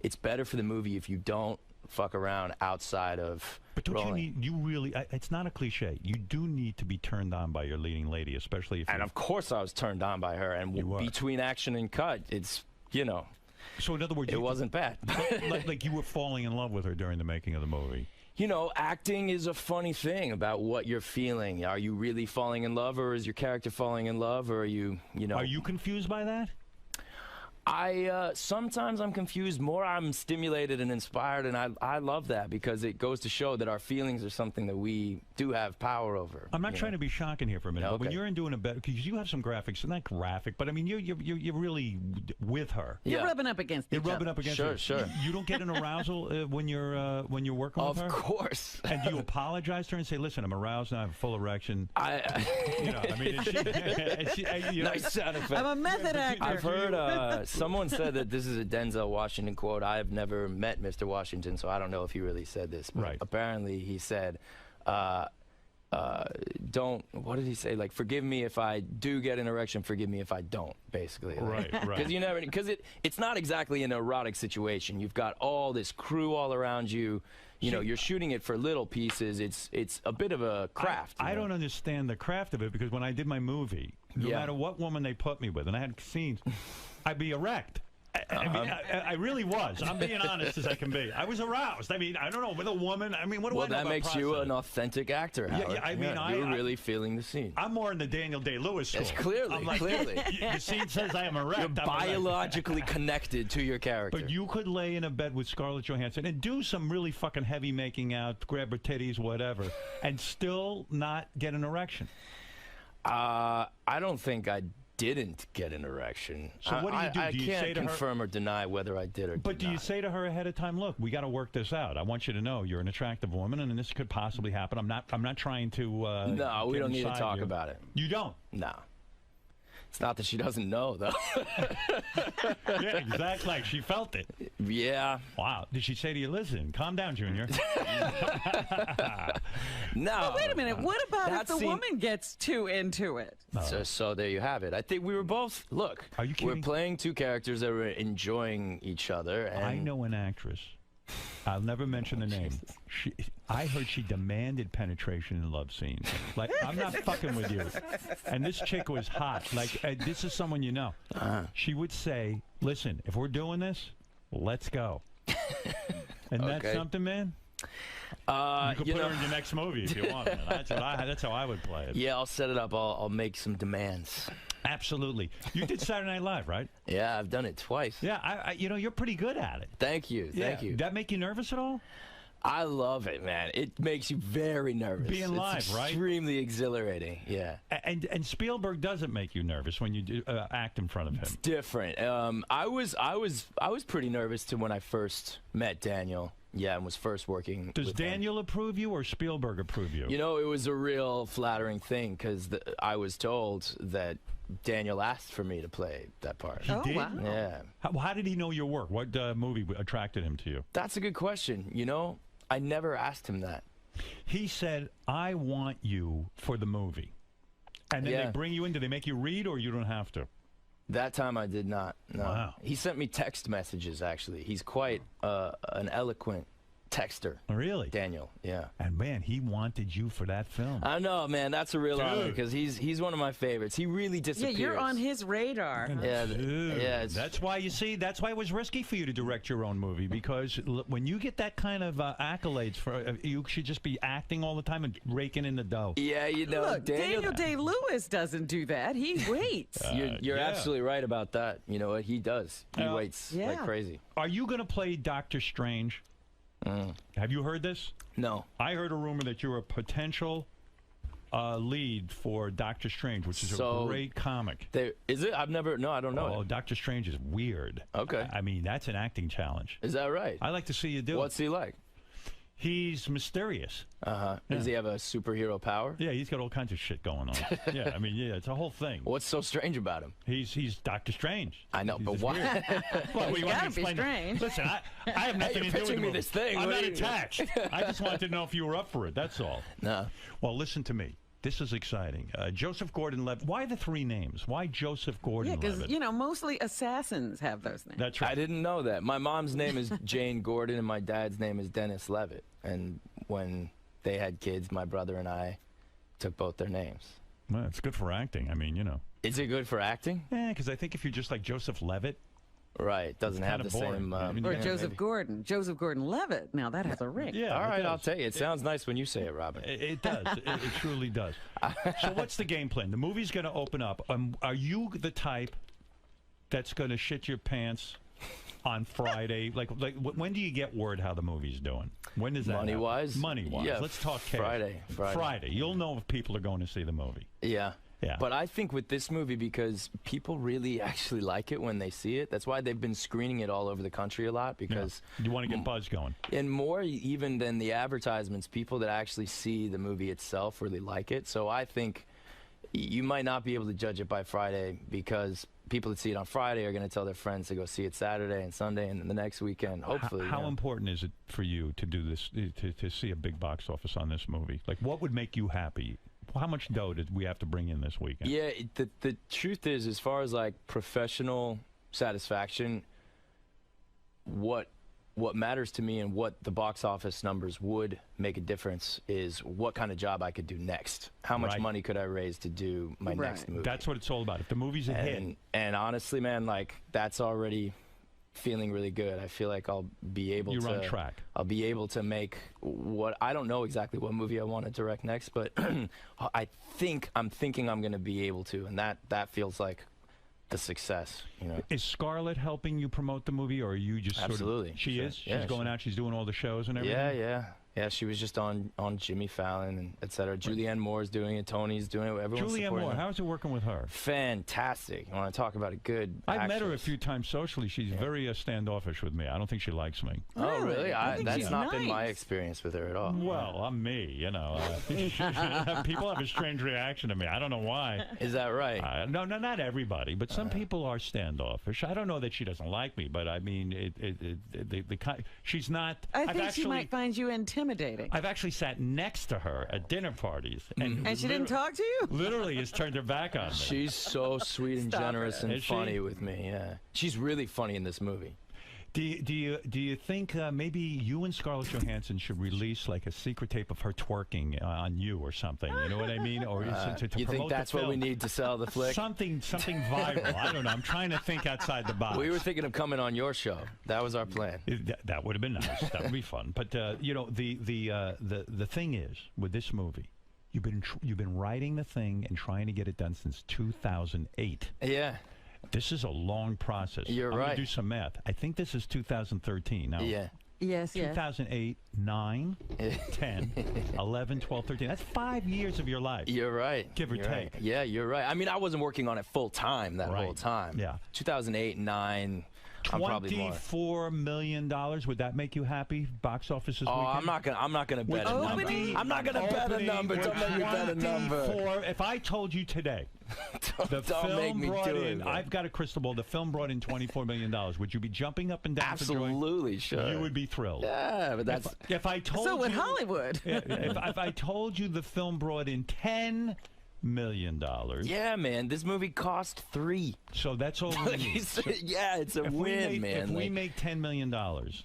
it's better for the movie if you don't fuck around outside of. But don't rolling. you really? It's not a cliche. You do need to be turned on by your leading lady, especially if. And of course, I was turned on by her, and You were. between action and cut, it's So in other words, it wasn't bad. like you were falling in love with her during the making of the movie. Acting is a funny thing about what you're feeling. Are you really falling in love, or is your character falling in love, or are you Are you confused by that? Sometimes I'm confused. More I'm stimulated and inspired, and I love that because it goes to show that our feelings are something that we do have power over. I'm not trying to be shocking here for a minute, but when you're in doing a bet, because you have some graphics, not graphic, but I mean you're really with her. You're rubbing up against. You're rubbing up against her. Sure. You don't get an arousal when you're working with her. Of course. And do you apologize to her and say, "Listen, I'm aroused now. I have a full erection." I mean, is she, nice sound effect. I'm a method actor. I've heard someone said that this is a Denzel Washington quote. I have never met Mr. Washington, so I don't know if he really said this. But Right. apparently he said, what did he say? Like, forgive me if I do get an erection, forgive me if I don't, basically. Right. Because it's not exactly an erotic situation. You've got all this crew all around you. You're shooting it for little pieces. It's a bit of a craft. I don't understand the craft of it, because when I did my movie, no matter what woman they put me with, and I had scenes, I'd be erect. I mean, I really was. I'm being honest as I can be. I was aroused. I mean, I don't know, with a woman. I mean, what do I know that about makes you process? an authentic actor, Howard. Yeah, I mean, you're really feeling the scene. I'm more in the Daniel Day-Lewis school. It's clearly, I'm like, clearly. The scene says I am erect. You're I'm erect. biologically connected to your character. But you could lay in a bed with Scarlett Johansson and do some really fucking heavy making out, grab her titties, whatever, and still not get an erection. I don't think I didn't get an erection. So what do you do? I Do you can't say to her- confirm or deny whether I did or But did do you not. say to her ahead of time, look, we got to work this out. I want you to know you're an attractive woman, and this could possibly happen. I'm not trying to. No, we get don't need to inside talk you. about it. You don't. No. It's not that she doesn't know, though. Yeah, exactly. Like she felt it. Yeah. Wow. Did she say to you, listen, calm down, Junior? No. Wait a minute. What about if That the scene- woman gets too into it? So there you have it. I think we were both. Look, Are you we're kidding? playing two characters that were enjoying each other. And I know an actress. I'll never mention the name. I heard she demanded penetration in love scenes. Like, I'm not fucking with you. And this chick was hot. Like, this is someone you know. She would say, listen, if we're doing this, let's go. And that's Okay. something, man? You could put her in your next movie if you want. That's how I would play it. Yeah, I'll set it up. I'll make some demands. Absolutely. You did Saturday Night Live, right? Yeah, I've done it twice. Yeah, you're pretty good at it. Thank you. Thank you. Did that make you nervous at all? I love it, man. It makes you very nervous. Being live, it's right? Extremely exhilarating. Yeah. And Spielberg doesn't make you nervous when you do, act in front of him. It's different. I was pretty nervous when I first met Daniel. Yeah, and was first working. Does with Daniel approve you or Spielberg approve you? You know, it was a real flattering thing because I was told that Daniel asked for me to play that part. He did? Wow. Yeah. How did he know your work? What movie attracted him to you? That's a good question. You know, I never asked him that. He said, I want you for the movie. And then they bring you in. Do they make you read or you don't have to? That time I did not. No. Wow. He sent me text messages, actually. He's quite an eloquent texter. Really? Daniel, yeah. And man, he wanted you for that film. I know, man. That's a real honor because he's one of my favorites. He really disappears. Yeah, you're on his radar. Yeah, yeah. That's why it was risky for you to direct your own movie because when you get that kind of accolades, you should just be acting all the time and raking in the dough. Yeah, you know, Look, Daniel Day-Lewis doesn't do that. He waits. You're absolutely right about that. You know what he does? He waits like crazy. Are you going to play Doctor Strange? Have you heard this? No. I heard a rumor that you're a potential lead for Doctor Strange, which is a great comic. Is it? I don't know. Oh, Doctor Strange is weird. Okay. I mean, that's an acting challenge. Is that right? I like to see you do it. What's he like? He's mysterious. Yeah. Does he have a superhero power? Yeah, he's got all kinds of shit going on. Yeah, I mean, it's a whole thing. What's so strange about him? He's Doctor Strange. I know, but why? Well, you gotta be strange. Listen, I have nothing to do with pitching me this thing. I'm not attached. I just wanted to know if you were up for it. That's all. No. Well, listen to me. This is exciting. Joseph Gordon-Levitt. Why the three names? Why Joseph Gordon-Levitt? Yeah, because, mostly assassins have those names. That's right. I didn't know that. My mom's name is Jane Gordon, and my dad's name is Dennis Levitt. And when they had kids, my brother and I took both their names. Well, it's good for acting. I mean, Is it good for acting? Yeah, because I think if you're just like Joseph Levitt. Right, doesn't have the boring. same... or Joseph Gordon. Joseph Gordon-Levitt. Now, that has a ring. Yeah, all right, I'll tell you. It sounds nice when you say it, Robin. It does. It truly does. So what's the game plan? The movie's going to open up. Are you the type that's going to shit your pants on Friday? like when do you get word how the movie's doing? When does that happen? Money-wise? Money-wise. Yeah, Let's talk cash. Friday. You'll know if people are going to see the movie. Yeah. Yeah. But I think with this movie, because people really actually like it when they see it, that's why they've been screening it all over the country a lot, because... You want to get buzz going. And more even than the advertisements, people that actually see the movie itself really like it. So I think you might not be able to judge it by Friday, because people that see it on Friday are going to tell their friends to go see it Saturday and Sunday and the next weekend, hopefully. How important is it for you to do this, to see a big box office on this movie? Like, what would make you happy? How much dough did we have to bring in this weekend? Yeah, the truth is, as far as like professional satisfaction, what matters to me and what the box office numbers would make a difference is what kind of job I could do next. How much money could I raise to do my next movie? That's what it's all about. If the movie's a hit. And honestly, man, like that's already feeling really good. I feel like I'll be able to... You're on track. I'll be able to make what... I don't know exactly what movie I want to direct next, but I'm thinking I'm going to be able to, and that feels like the success, Is Scarlett helping you promote the movie, or are you just Absolutely. Sort of... She is? Yeah, she's going out, she's doing all the shows and everything? Yeah, she was just on Jimmy Fallon and etc. Julianne Moore's doing it. Tony's doing it. Everyone's Julianne supporting Moore, her. how's it working with her? Fantastic. You want to talk about a good I've met her a few times socially. She's very standoffish with me. I don't think she likes me. Oh, really? That's not been my nice. experience with her at all. Well, I'm me, People have a strange reaction to me. I don't know why. Is that right? No, not everybody, but some people are standoffish. I don't know that she doesn't like me, but I mean, she's not... I think she might find you intimidating. I've actually sat next to her at dinner parties. And she didn't talk to you? Literally has turned her back on me. She's so sweet and generous and funny with me, yeah. She's really funny in this movie. Do you think maybe you and Scarlett Johansson should release like a secret tape of her twerking on you or something? You know what I mean? Or to you promote think that's the film. what we need to sell the flick? Something viral. I don't know. I'm trying to think outside the box. We were thinking of coming on your show. That was our plan. That would have been nice. That would be fun. But you know, the thing is with this movie, you've been writing the thing and trying to get it done since 2008. Yeah. This is a long process. You're I'm right. gonna do some math. I think this is 2013 now. Yeah. Yes, 2008, 9, 10, 11, 12, 13. That's 5 years of your life. You're right. Give or You're take. Right. Yeah, you're right. I mean, I wasn't working on it full time that whole time. Yeah. 2008, 9. I'm probably more. $24 million. Would that make you happy? Box office this weekend? I'm not gonna bet a number. I'm not gonna bet a number. Don't make me bet a number. If I told you today, the don't make film me brought do in. it, I've got a crystal ball. The film brought in $24 million. Would you be jumping up and down? Absolutely, sure. You would be thrilled. Yeah, but that's. If I told so would you, Hollywood. if I told you the film brought in $10 million. Yeah, man. This movie cost $3. So that's all we need. Yeah, it's a win, man. If we make $10 million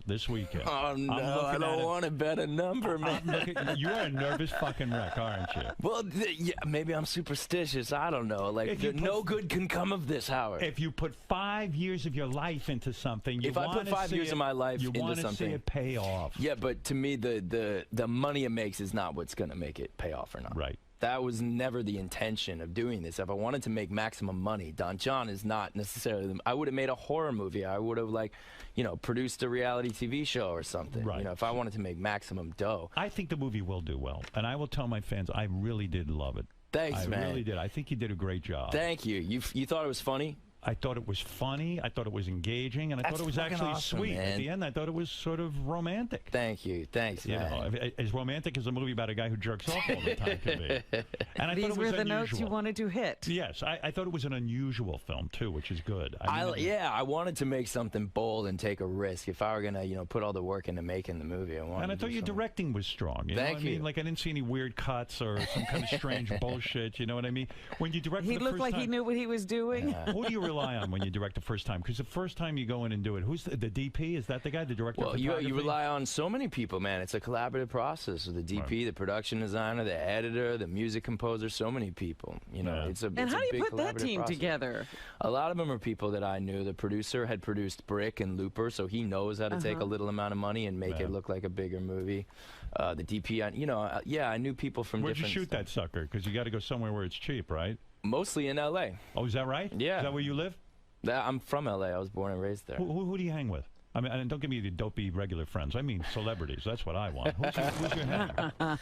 this weekend. Oh, no, I don't want to bet a number, man. You're a nervous fucking wreck, aren't you? Well, yeah, maybe I'm superstitious. I don't know. Like, no good can come of this, Howard. If you put 5 years of your life into something, if I put 5 years of my life into something, you want to see it pay off. Yeah, but to me, the money it makes is not what's going to make it pay off or not. Right. That was never the intention of doing this. If I wanted to make maximum money, Don John is not necessarily. I would have made a horror movie. I would have, like, you know, produced a reality TV show or something. Right. You know, if I wanted to make maximum dough. I think the movie will do well, and I will tell my fans I really did love it. Thanks, man. I really did. I think you did a great job. Thank you. You thought it was funny? I thought it was funny. I thought it was engaging, and I thought it was fucking actually awesome, sweet. man. At the end, I thought it was sort of romantic. Thank you. Thanks, You man. know, as romantic as a movie about a guy who jerks off all the time can be. And I These thought it were was the unusual. notes you wanted to hit. Yes, I thought it was an unusual film too, which is good. Yeah, I wanted to make something bold and take a risk. If I were gonna, you know, put all the work into making the movie, I wanted. And I thought your directing was strong. You know what I mean? Like I didn't see any weird cuts or some kind of strange bullshit. You know what I mean? When you direct, he for the looked first like time, he knew what he was doing. Who do you rely on when you direct the first time? Because the first time you go in and do it, who's the DP? Is that the guy, the director? Well, of photography? you rely on so many people, man. It's a collaborative process. The DP, the production designer, the editor, the music composer, so many people. You know, it's a And how do you big put that collaborative team process. together? A lot of them are people that I knew. The producer had produced Brick and Looper, so he knows how to take a little amount of money and make it look like a bigger movie. The DP, I knew people from Where'd different. you shoot that sucker? Because you got to go somewhere where it's cheap, right? Mostly in L.A. Oh, is that right? Yeah. Is that where you live? I'm from L.A. I was born and raised there. Who do you hang with? I mean, and don't give me the dopey regular friends. I mean celebrities. That's what I want. Who's your hang?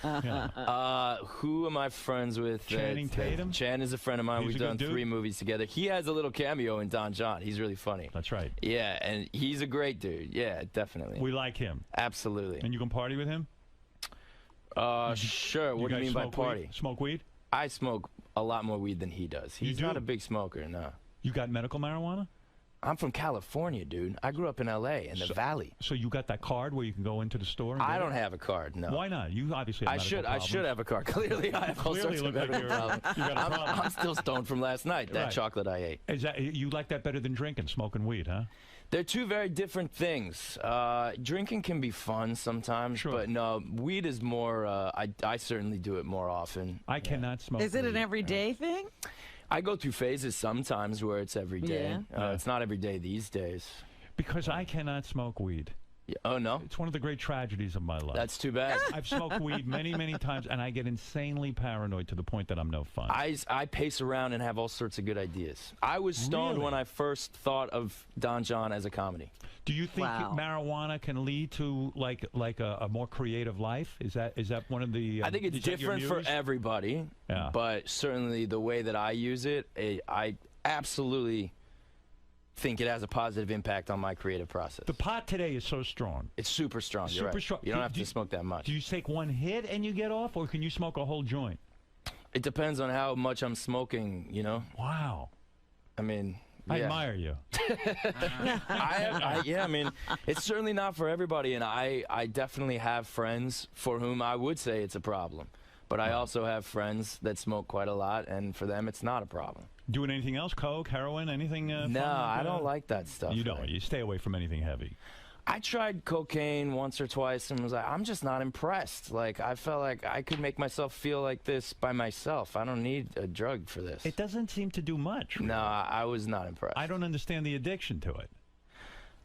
Yeah. Who am I friends with? Channing Tatum? Chan is a friend of mine. He's We've a good done dude? 3 movies together. He has a little cameo in Don John. He's really funny. That's right. Yeah, and he's a great dude. Yeah, definitely. We like him. Absolutely. And you can party with him? Sure. What do you mean by party? Weed? Smoke weed? I smoke a lot more weed than he does. He's not a big smoker, no. You got medical marijuana? I'm from California, dude. I grew up in L.A. in the Valley. So you got that card where you can go into the store? And I don't have a card, no. Why not? You obviously have medical I should have a card. Clearly, I have all sorts of medical problems. I'm still stoned from last night, that chocolate I ate. Is that, you like that better than drinking, smoking weed, huh? They're two very different things. Drinking can be fun sometimes, but no, weed is more, I certainly do it more often. I cannot smoke Is it weed. an everyday thing? I go through phases sometimes where it's every day. It's not every day these days. Because I cannot smoke weed. Yeah. Oh, no? It's one of the great tragedies of my life. That's too bad. I've smoked weed many, many times, and I get insanely paranoid to the point that I'm no fun. I pace around and have all sorts of good ideas. I was stoned when I first thought of Don John as a comedy. Do you think marijuana can lead to like a more creative life? Is that one of the? I think it's different for everybody. Yeah. But certainly the way that I use it, I absolutely think it has a positive impact on my creative process. The pot today is so strong. It's super strong. You're right. Strong. You don't have to smoke that much. Do you take one hit and you get off, or can you smoke a whole joint? It depends on how much I'm smoking, you know? Wow. I mean, I admire you. Yeah, I mean, it's certainly not for everybody, and I definitely have friends for whom I would say it's a problem. But I also have friends that smoke quite a lot, and for them, it's not a problem. Doing anything else? Coke, heroin, anything? No, I don't like that stuff. You don't? You stay away from anything heavy. I tried cocaine once or twice and was like, I'm just not impressed. Like, I felt like I could make myself feel like this by myself. I don't need a drug for this. It doesn't seem to do much. Really. No, I was not impressed. I don't understand the addiction to it.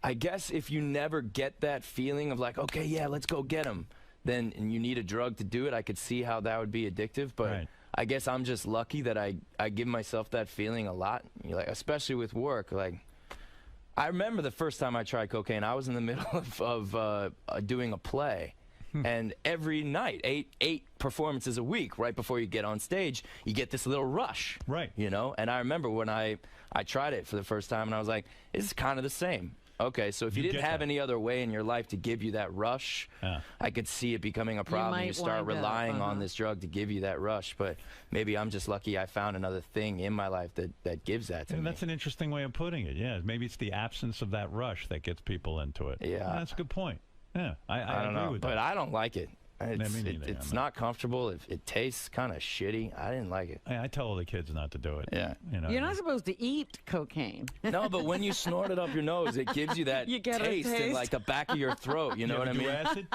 I guess if you never get that feeling of like, okay, yeah, let's go get him, then and you need a drug to do it, I could see how that would be addictive. But right. I guess I'm just lucky that I give myself that feeling a lot, like especially with work. Like, I remember the first time I tried cocaine, I was in the middle of doing a play. And every night, eight performances a week, right before you get on stage, you get this little rush. Right. You know? And I remember when I tried it for the first time, and I was like, it's kind of the same. Okay, so if you didn't have any other way in your life to give you that rush, I could see it becoming a problem. You start relying on this drug to give you that rush. But maybe I'm just lucky I found another thing in my life that gives that to me. That's an interesting way of putting it, yeah. Maybe it's the absence of that rush that gets people into it. Yeah. That's a good point. Yeah, I don't agree know, with that. but I don't like it. It's I'm not comfortable. It tastes kind of shitty. I didn't like it. I tell all the kids not to do it. Yeah. You know, You're not supposed to eat cocaine. No, but when you snort it up your nose, it gives you that taste in like the back of your throat. You know what I mean? Acid?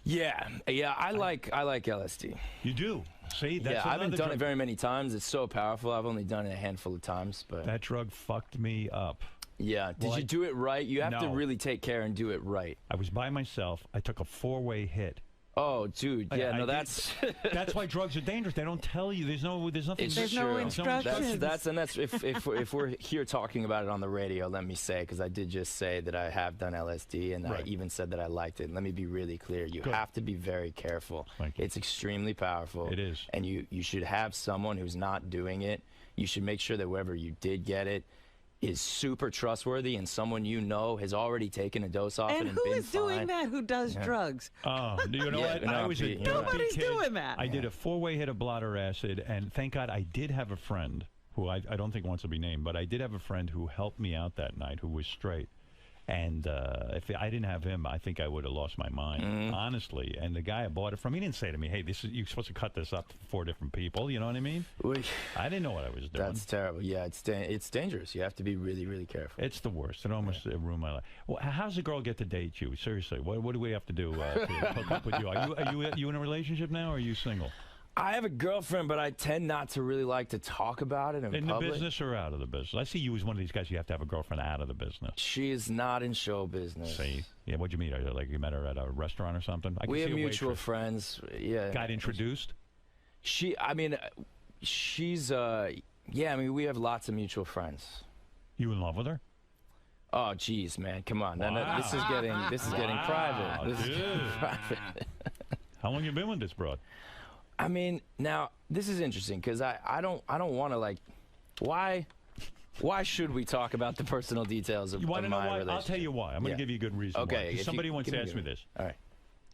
Yeah. I like LSD. You do? See, that's I haven't done it very many times. It's so powerful. I've only done it a handful of times. But that drug fucked me up. Yeah. Did you do it right? You have to really take care and do it right. I was by myself. I took a 4-way hit. Oh, dude. Yeah, that's that's why drugs are dangerous. They don't tell you. There's nothing. There's no instructions. That's if we're here talking about it on the radio, let me say, because I did just say that I have done LSD, and I even said that I liked it. Let me be really clear. You have to be very careful. It's extremely powerful. It is. And you should have someone who's not doing it. You should make sure that wherever you did get it is super trustworthy and someone you know has already taken a dose off it and been fine. And who is doing that? Who does drugs? Oh, you know what? No, I was a Nobody's kid. doing that. I did a 4-way hit of blotter acid, and thank God I did have a friend who I don't think wants to be named, but I did have a friend who helped me out that night who was straight. And if I didn't have him, I think I would have lost my mind, honestly. And the guy I bought it from, he didn't say to me, hey, you're supposed to cut this up to 4 different people. You know what I mean? I didn't know what I was doing. That's terrible. Yeah, it's dangerous. You have to be really, really careful. It's the worst. It almost ruined my life. Well, how's a girl get to date you? Seriously, what do we have to do to hook up with you? Are you in a relationship now, or are you single? I have a girlfriend, but I tend not to really like to talk about it in public. In the business or out of the business? I see you as one of these guys. You have to have a girlfriend out of the business. She is not in show business. See? Yeah, what'd you meet her? Like you met her at a restaurant or something? We have mutual friends. Yeah. Got introduced? She's yeah, I mean, we have lots of mutual friends. You in love with her? Oh, geez, man, come on. Wow. This is getting private. This is getting private. How long you been with this broad? I mean, now this is interesting because I don't want to like, why should we talk about the personal details of my relationship? I'll tell you why. I'm going to give you a good reason. Okay. Why. Somebody once asked me this. All right.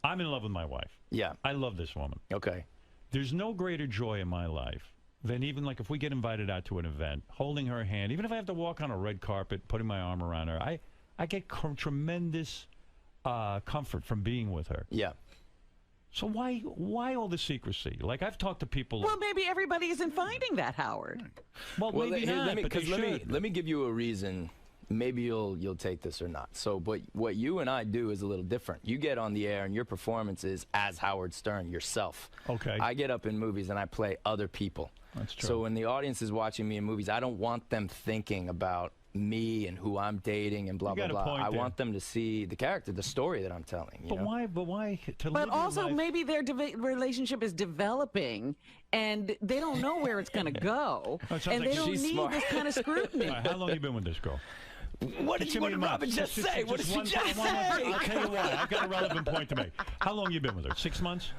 I'm in love with my wife. Yeah. I love this woman. Okay. There's no greater joy in my life than even like if we get invited out to an event, holding her hand, even if I have to walk on a red carpet, putting my arm around her, I get tremendous comfort from being with her. Yeah. So why all the secrecy? Like I've talked to people. Well, maybe everybody isn't finding that, Howard. Well, maybe not. Let me give you a reason. Maybe you'll take this or not. So, but what you and I do is a little different. You get on the air and your performance is as Howard Stern yourself. Okay. I get up in movies and I play other people. That's true. So when the audience is watching me in movies, I don't want them thinking about me and who I'm dating and blah blah blah. I want them to see the character, the story that I'm telling. But why? But also maybe their relationship is developing, and they don't know where it's going to go, and they don't need this kind of scrutiny. How long have you been with this girl? What did Robin just say? What did she just say? I'll tell you what. I've got a relevant point to make. How long have you been with her? 6 months?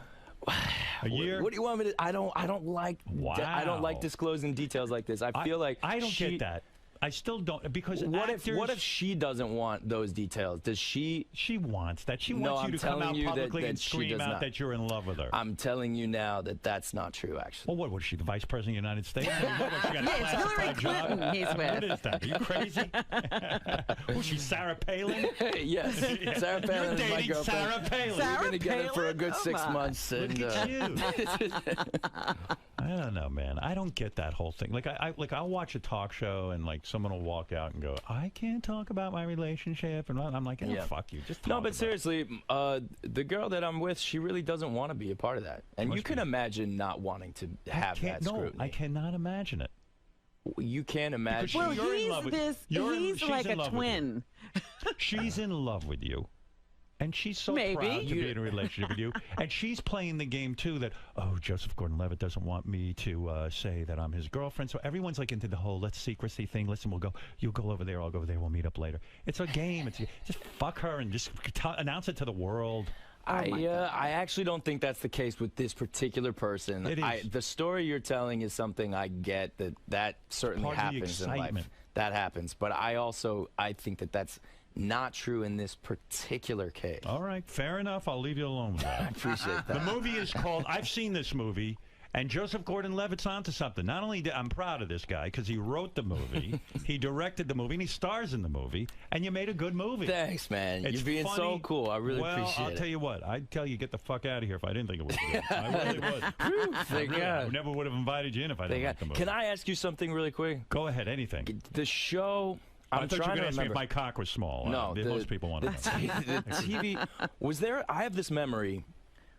A year? What do you want me to? I don't like. Wow. I don't like disclosing details like this. I feel like I don't get that. I still don't, because what if she doesn't want those details? Does she? She wants that. She No, wants I'm you to come telling out you publicly that and she scream does out not. that you're in love with her. I'm telling you now that that's not true, actually. Well, what was she, the vice president of the United States? I mean, what, she got a It's Hillary classified job? Clinton he's with. What is that? Are you crazy? Was she Sarah Palin? Yes, Sarah Palin You're is my dating girlfriend. Sarah Palin. We've Sarah been together for a good Palin? 6 Oh, my. months. Look And, at you. I don't know, man. I don't get that whole thing. Like, I'll watch a talk show and like someone will walk out and go, "I can't talk about my relationship," and I'm like, Yeah. "Fuck you." Just No, talk but about it. seriously, the girl that I'm with, she really doesn't want to be a part of that. And you Must can be. imagine not wanting to have that No, scrutiny. I cannot imagine it. You can't imagine. Well, You're in he's love with- this. she's He's like in a love with you. twin. She's in love with you. And she's so Maybe. proud to be in a relationship with you. And she's playing the game, too, that, oh, Joseph Gordon-Levitt doesn't want me to say that I'm his girlfriend. So everyone's like into the whole let's secrecy thing. Listen, you'll go over there, I'll go over there, we'll meet up later. It's a game. Just fuck her and just announce it to the world. I actually don't think that's the case with this particular person. It is. The story you're telling is something I get that certainly Part of the happens in life. excitement. That happens. But I think that that's not true in this particular case. All right, fair enough. I'll leave you alone with I that. appreciate The that. movie is called, I've seen this movie, and Joseph Gordon-Levitt's onto something. Not only I'm proud of this guy because he wrote the movie, he directed the movie, and he stars in the movie, and you made a good movie. Thanks, man. It's You're being so funny. cool. I really well, appreciate I'll it. tell you what. I'd tell you get the fuck out of here if I didn't think it was good. I really would. Thank I God. never would have invited you in if I didn't like the movie. Can I ask you something really quick? Go ahead, anything. The show. I I'm thought you were trying going to to ask me if remember. my cock was small. No, most people want to know. The TV was there. I have this memory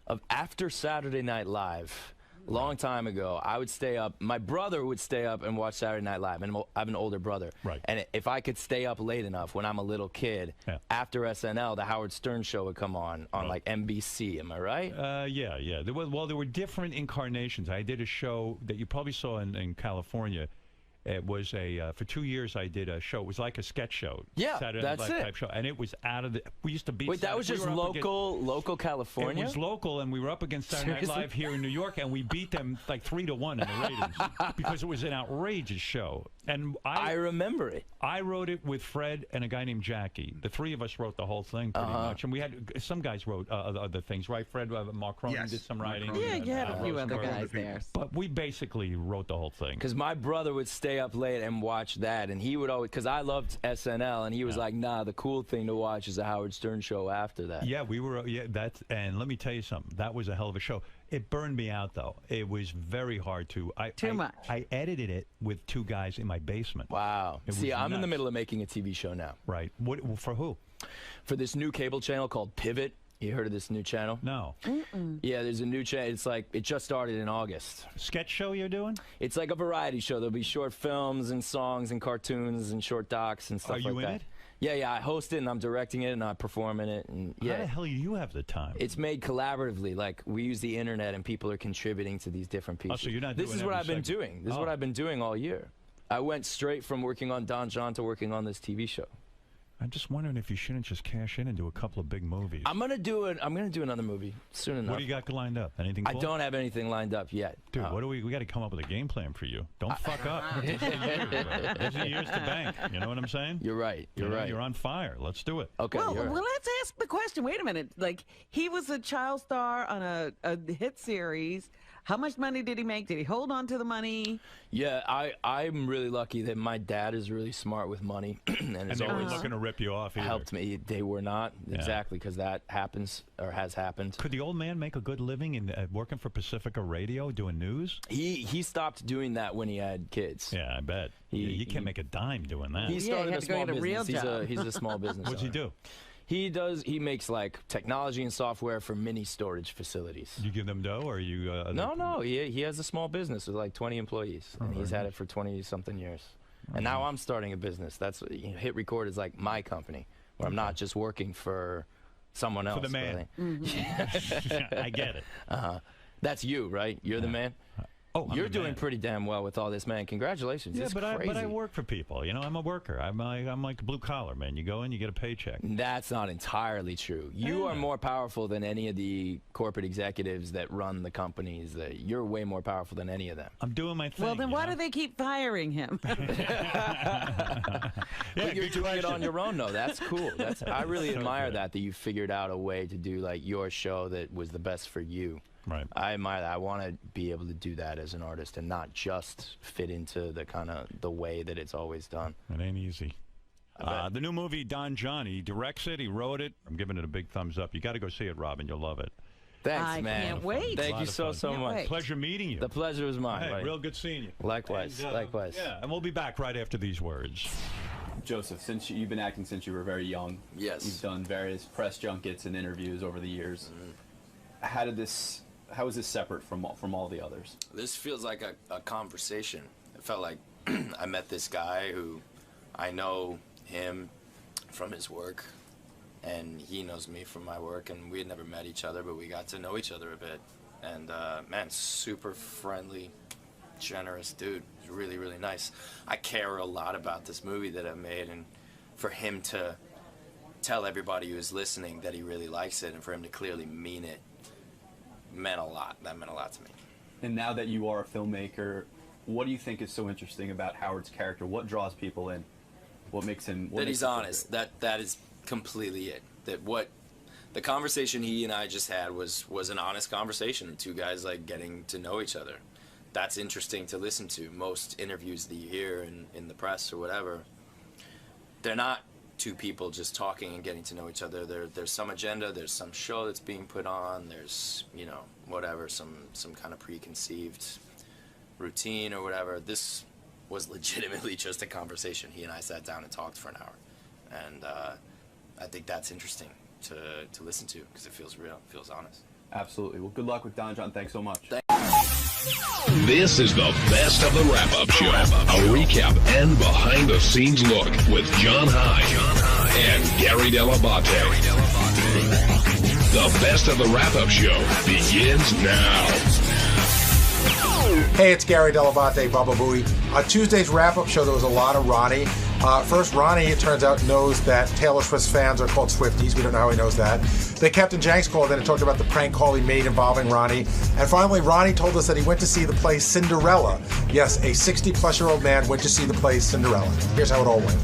of after Saturday Night Live. Long time ago, I would stay up. My brother would stay up and watch Saturday Night Live, and I have an older brother. Right. And if I could stay up late enough when I'm a little kid, Yeah. after SNL, the Howard Stern show would come on like NBC. Am I right? Yeah. There were different incarnations. I did a show that you probably saw in California. It was for 2 years I did a show. It was like a sketch show. Yeah, Saturday that's Night Live it. type show. And it was out of the, we used to beat. Wait, that was we just were up against- local California? It was local, and we were up against Saturday Night Seriously? Live here in New York, and we beat them like 3-1 in the ratings because it was an outrageous show. And I remember it. I wrote it with Fred and a guy named Jackie. The three of us wrote the whole thing pretty much, and we had some guys wrote other things, right? Fred, Mark Cronin Yes, did some Mark writing. Cronin. Yeah, and, you had a few other Rosenberg. guys there. But we basically wrote the whole thing. Because my brother would stay up late and watch that, and he would always, because I loved SNL, and he was like, nah, the cool thing to watch is the Howard Stern show after that. Yeah, we were. Yeah, that's. And let me tell you something. That was a hell of a show. It burned me out though. It was very hard to. Too much. I edited it with two guys in my basement. Wow. It See, was I'm in the nuts. middle of making a TV show now Right. What for? Who? for this new cable channel called Pivot. You heard of this new channel? No. Yeah, there's a new channel. It's like, it just started in August. Sketch show you're doing? It's like a variety show. There'll be short films and songs and cartoons and short docs and stuff Are you like in that. it? Yeah, I host it and I'm directing it and I perform in it. And How the yeah, hell do you have the time? it's made collaboratively. Like, we use the internet and people are contributing to these different pieces. so you're not This doing is what every I've been segment. doing. This is what Oh. I've been doing all year. I went straight from working on Don John to working on this TV show. I'm just wondering if you shouldn't just cash in and do a couple of big movies. I'm gonna do another movie soon enough. What do you got lined up? Anything I cool? don't have anything lined up yet. Dude, what do we got to come up with a game plan for you. Don't fuck up. This is years, bro. This is years to bank. You know what I'm saying? You're right. You're You know, right. You're on fire. Let's do it. Okay. Well, you're right. let's ask the question. Wait a minute. Like, he was a child star on a hit series. How much money did he make? Did he hold on to the money? Yeah, I'm really lucky that my dad is really smart with money and And has they weren't always looking to rip you off either. helped me. They were not exactly, because that happens or has happened. Could the old man make a good living in working for Pacifica Radio doing news? He stopped doing that when he had kids. Yeah, I bet. You can't make a dime doing that. He he started had a to go small get a real business. job. He's a small business. What's he owner. do? He makes like technology and software for mini storage facilities. You give them dough, or you? No. He has a small business with like 20 employees, and he's had it for 20-something years. And now I'm starting a business. That's Hit Record is like my company, where I'm not just working for someone else. For the man. really. I get it. That's you, right? You're the man. Oh, you're doing pretty damn well with all this, man. Congratulations. Yeah, it's but crazy. I work for people. You know, I'm a worker. I'm like a blue collar man. You go in, you get a paycheck. That's not entirely true. You are more powerful than any of the corporate executives that run the companies. You're way more powerful than any of them. I'm doing my thing. Well, then why do they keep firing him? But you're doing it on your own, though. That's cool. I really admire that you figured out a way to do like your show that was the best for you. Right. I admire that. I want to be able to do that as an artist and not just fit into the way that it's always done. It ain't easy. The new movie, Don John, he directs it, he wrote it. I'm giving it a big thumbs up. You got to go see it, Robin. You'll love it. Thanks, man. I can't wait. Thank you so much. Wait. Pleasure meeting you. The pleasure was mine. Hey, right. real good seeing you. Likewise. And, likewise. Yeah, and we'll be back right after these words. Joseph, since you've been acting since you were very young, yes, you've done various press junkets and interviews over the years. How is this separate from all the others? This feels like a conversation. It felt like I met this guy who I know him from his work, and he knows me from my work, and we had never met each other, but we got to know each other a bit. And man, super friendly, generous dude. He's really, really nice. I care a lot about this movie that I made, and for him to tell everybody who's listening that he really likes it, and for him to clearly mean it, meant a lot. That meant a lot to me. And now that you are a filmmaker, what do you think is so interesting about Howard's character? What draws people in? What makes him? That he's honest. That is completely it. That what the conversation he and I just had was an honest conversation. Two guys like getting to know each other. That's interesting to listen to. Most interviews that you hear in the press or whatever, they're not two people just talking and getting to know each other. There's some agenda, there's some show that's being put on, there's, you know, whatever, some kind of preconceived routine or whatever. This was legitimately just a conversation. He and I sat down and talked for an hour. And I think that's interesting to listen to because it feels real, it feels honest. Absolutely. Well, good luck with Don John. Thanks so much. This is the best of the wrap-up show. A recap and behind-the-scenes look with John High and Gary Dell'Abate. The best of the wrap-up show begins now. Hey, it's Gary Dell'Abate, Baba Booey. On Tuesday's wrap-up show, there was a lot of Ronnie. First, Ronnie, it turns out, knows that Taylor Swift's fans are called Swifties. We don't know how he knows that. Then Captain Jenks called in and talked about the prank call he made involving Ronnie. And finally, Ronnie told us that he went to see the play Cinderella. Yes, a 60-plus-year-old man went to see the play Cinderella. Here's how it all went.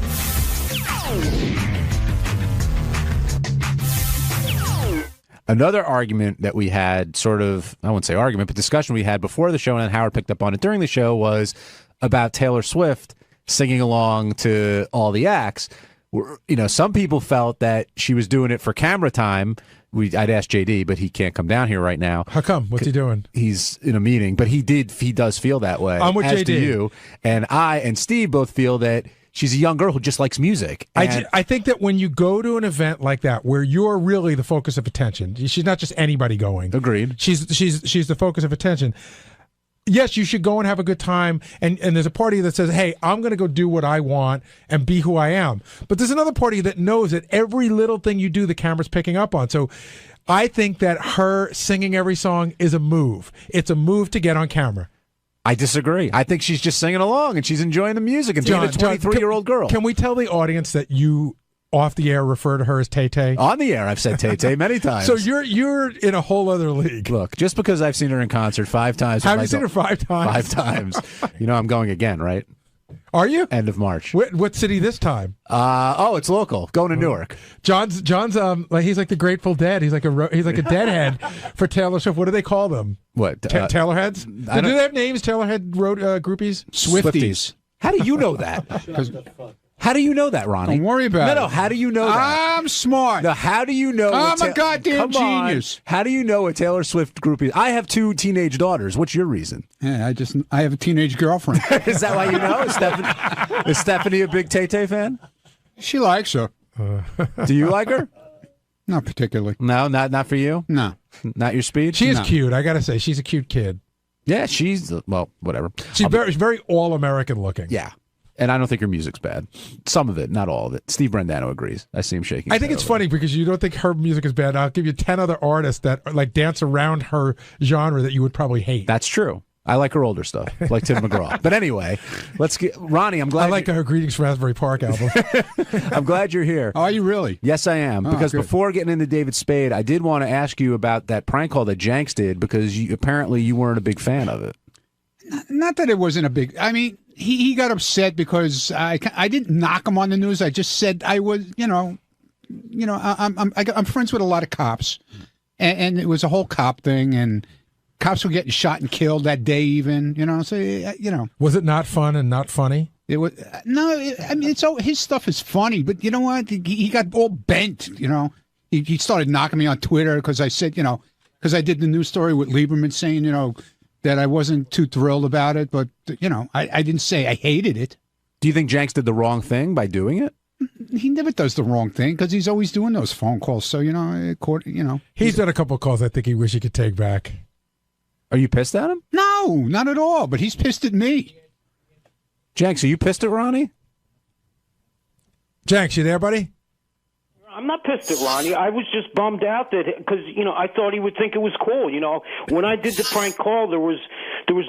Another argument that we had, sort of, I wouldn't say argument, but discussion we had before the show, and Howard picked up on it during the show, was about Taylor Swift singing along to all the acts. You know, some people felt that she was doing it for camera time. I'd asked JD, but he can't come down here right now. How come? What's he doing? He's in a meeting, but he does feel that way. I'm with as JD. Do you. And I and Steve both feel that she's a young girl who just likes music. I think that when you go to an event like that, where you're really the focus of attention, she's not just anybody going. Agreed. She's the focus of attention. Yes, you should go and have a good time, and there's a party that says, hey, I'm going to go do what I want and be who I am. But there's another party that knows that every little thing you do, the camera's picking up on. So I think that her singing every song is a move. It's a move to get on camera. I disagrray. I think she's just singing along, and she's enjoying the music and being a 23-year-old girl. Can we tell the audience that you, off the air, refer to her as Tay-Tay? On the air, I've said Tay-Tay many times. So you're in a whole other league. Look, just because I've seen her in concert 5 times. Have you seen her 5 times? 5 times. You know I'm going again, right? Are you? End of March. What city this time? It's local. Going to Newark. John's like he's like the Grateful Dead. He's like a deadhead for Taylor Swift. What do they call them? What? Taylorheads? Do they have names? Taylorhead road groupies? Swifties. How do you know that? How do you know that, Ronnie? Don't worry about it. No, how do you know that? I'm smart. No, how do you know? I'm a goddamn genius. How do you know a Taylor Swift groupie? I have 2 teenage daughters. What's your reason? Yeah, I have a teenage girlfriend. Is that why you know? Is Stephanie a big Tay-Tay fan? She likes her. Do you like her? Not particularly. No, not for you? No. Not your speed? She is cute. I got to say, she's a cute kid. Yeah, she's, well, whatever. She's very all-American looking. Yeah. And I don't think her music's bad. Some of it, not all of it. Steve Brandano agrees. I see him shaking. I think it's funny because you don't think her music is bad. I'll give you 10 other artists that like dance around her genre that you would probably hate. That's true. I like her older stuff, like Tim McGraw. But anyway, let's get Ronnie. I'm glad. I like her Greetings from Asbury Park album. I'm glad you're here. Oh, are you really? Yes, I am. Because before getting into David Spade, I did want to ask you about that prank call that Jenks did, because apparently you weren't a big fan of it. Not that it wasn't a big. I mean, he got upset because I didn't knock him on the news. I just said I was, I'm friends with a lot of cops, and it was a whole cop thing, and cops were getting shot and killed that day, even. So Was it not fun and not funny? It was his stuff is funny, but you know what? He got all bent. He started knocking me on Twitter because I said, because I did the news story with Lieberman saying, that I wasn't too thrilled about it, but I didn't say I hated it. Do you think Jenks did the wrong thing by doing it? He never does the wrong thing because he's always doing those phone calls. So he's done a couple of calls I think he wish he could take back. Are you pissed at him? No, not at all. But he's pissed at me. Jenks, are you pissed at Ronnie? Jenks, you there, buddy? I'm not pissed at Ronnie. I was just bummed out that because I thought he would think it was cool. When I did the prank call, there was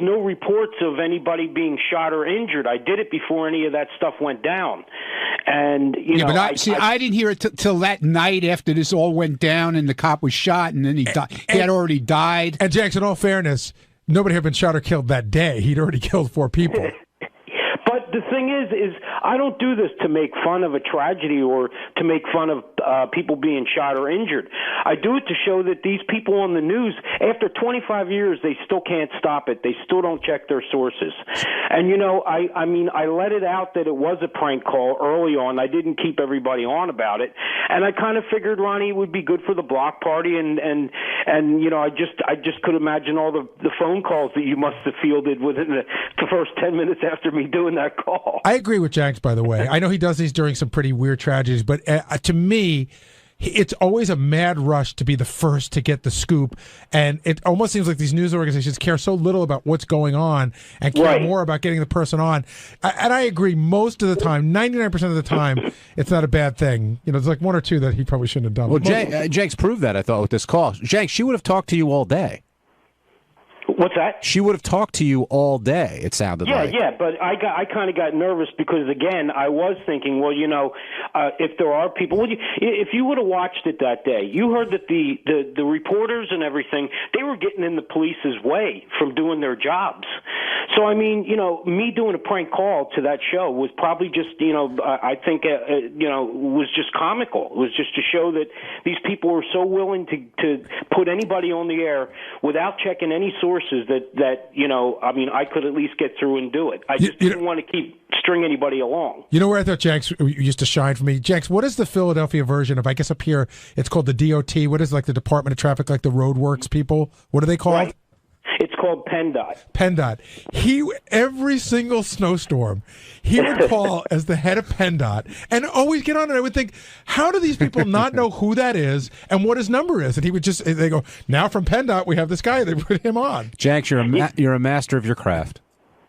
no reports of anybody being shot or injured. I did it before any of that stuff went down, and but I didn't hear it till that night after this all went down and the cop was shot and then he died. He had already died. And Jenks, in all fairness, nobody had been shot or killed that day. He'd already killed 4 people. But the thing is I don't do this to make fun of a tragedy or to make fun of people being shot or injured. I do it to show that these people on the news, after 25 years, they still can't stop it. They still don't check their sources. And, I let it out that it was a prank call early on. I didn't keep everybody on about it. And I kind of figured, Ronnie, it would be good for the block party. And I just could imagine all the phone calls that you must have fielded within the first 10 minutes after me doing that call. I agree with Jenks, by the way. I know he does these during some pretty weird tragedies, but to me, it's always a mad rush to be the first to get the scoop, and it almost seems like these news organizations care so little about what's going on and care more about getting the person on. And I agree, most of the time, 99% of the time, it's not a bad thing. There's like 1 or 2 that he probably shouldn't have done. Well, Jenks proved that, I thought, with this call. Jenks, she would have talked to you all day. What's that? She would have talked to you all day, it sounded like. Yeah, but I kind of got nervous because, again, I was thinking, well, if there are people, if you would have watched it that day, you heard that the reporters and everything, they were getting in the police's way from doing their jobs. So, I mean, me doing a prank call to that show was probably just, I think, was just comical. It was just to show that these people were so willing to put anybody on the air without checking any sources that I could at least get through and do it. I just didn't want to string anybody along. You know where I thought Jenks used to shine for me? Jenks, what is the Philadelphia version of, I guess up here, it's called the DOT. What is like the Department of Traffic, like the roadworks people? What are they called? Right. It's called PennDOT. PennDOT. Every single snowstorm, he would call as the head of PennDOT and always get on it. I would think, how do these people not know who that is and what his number is? And he would they go, now from PennDOT, we have this guy. They put him on. Jenks, you're a master of your craft.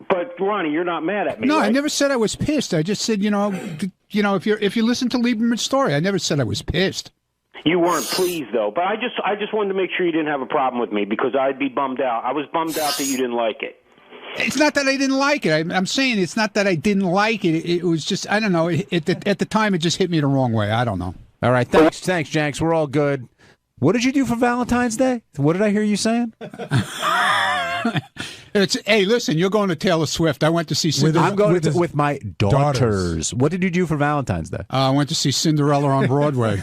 But Ronnie, you're not mad at me. No, right? I never said I was pissed. I just said, if you listen to Lieberman's story, I never said I was pissed. You weren't pleased, though. But I just wanted to make sure you didn't have a problem with me because I'd be bummed out. I was bummed out that you didn't like it. It's not that I didn't like it. I'm saying it's not that I didn't like it. It was just, I don't know. At the time, it just hit me the wrong way. I don't know. All right. Thanks, Jenks. We're all good. What did you do for Valentine's Day? What did I hear you saying? Hey, listen, you're going to Taylor Swift. I went to see Cinderella. I'm going with my daughters. What did you do for Valentine's Day? I went to see Cinderella on Broadway.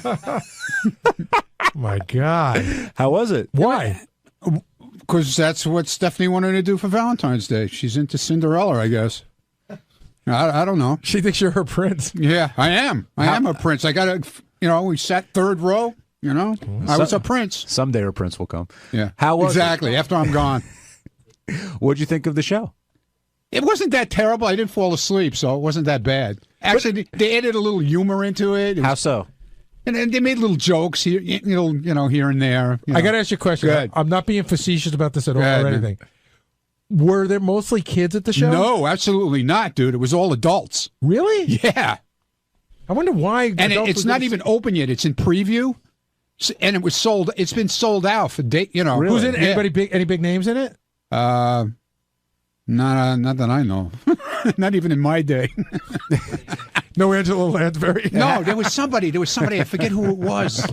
My God. How was it? Why? Because that's what Stephanie wanted to do for Valentine's Day. She's into Cinderella, I guess. I don't know. She thinks you're her prince. Yeah, I am. I am a prince. I got we sat third row, I was a prince. Someday her prince will come. Yeah. How was exactly, it? After I'm gone. What'd you think of the show? It wasn't that terrible. I didn't fall asleep, so it wasn't that bad. Actually, they added a little humor into it. How so? And they made little jokes here, here and there. I got to ask you a question. I'm not being facetious about this at all or anything. Were there mostly kids at the show? No, absolutely not, dude. It was all adults. Really? Yeah. I wonder why. And it's not even open yet. It's in preview, and it was sold. It's been sold out for date. Really? Who's in it? Anybody big? Any big names in it? Not that I know. Not even in my day. No Angela Lansbury? No, there was somebody. I forget who it was.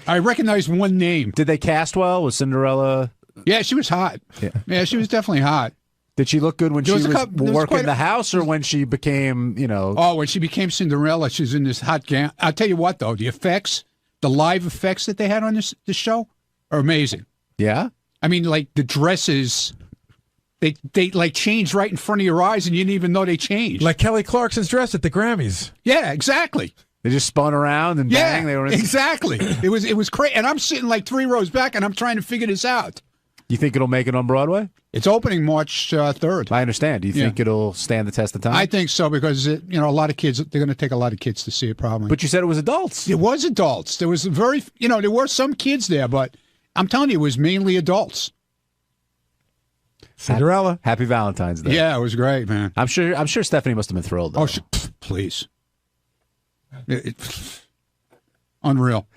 I recognized one name. Did they cast well? Was Cinderella? Yeah, she was hot. Yeah, she was definitely hot. Did she look good when she was working the house, or when she became, Oh, when she became Cinderella, she's in this hot gown. I'll tell you what, though, the live effects that they had on this show are amazing. Yeah? I mean, like, the dresses, they like changed right in front of your eyes, and you didn't even know they changed. Like Kelly Clarkson's dress at the Grammys. Yeah, exactly. They just spun around and bang. They were exactly. It was crazy. And I'm sitting like 3 rows back, and I'm trying to figure this out. You think it'll make it on Broadway? It's opening March 3rd. I understand. Do you think it'll stand the test of time? I think so, because a lot of kids, they're going to take a lot of kids to see it probably. But you said it was adults. It was adults. There was there were some kids there, but I'm telling you, it was mainly adults. Cinderella. Happy Valentine's Day. Yeah, it was great, man. I'm sure Stephanie must have been thrilled, though. Oh, please. Unreal.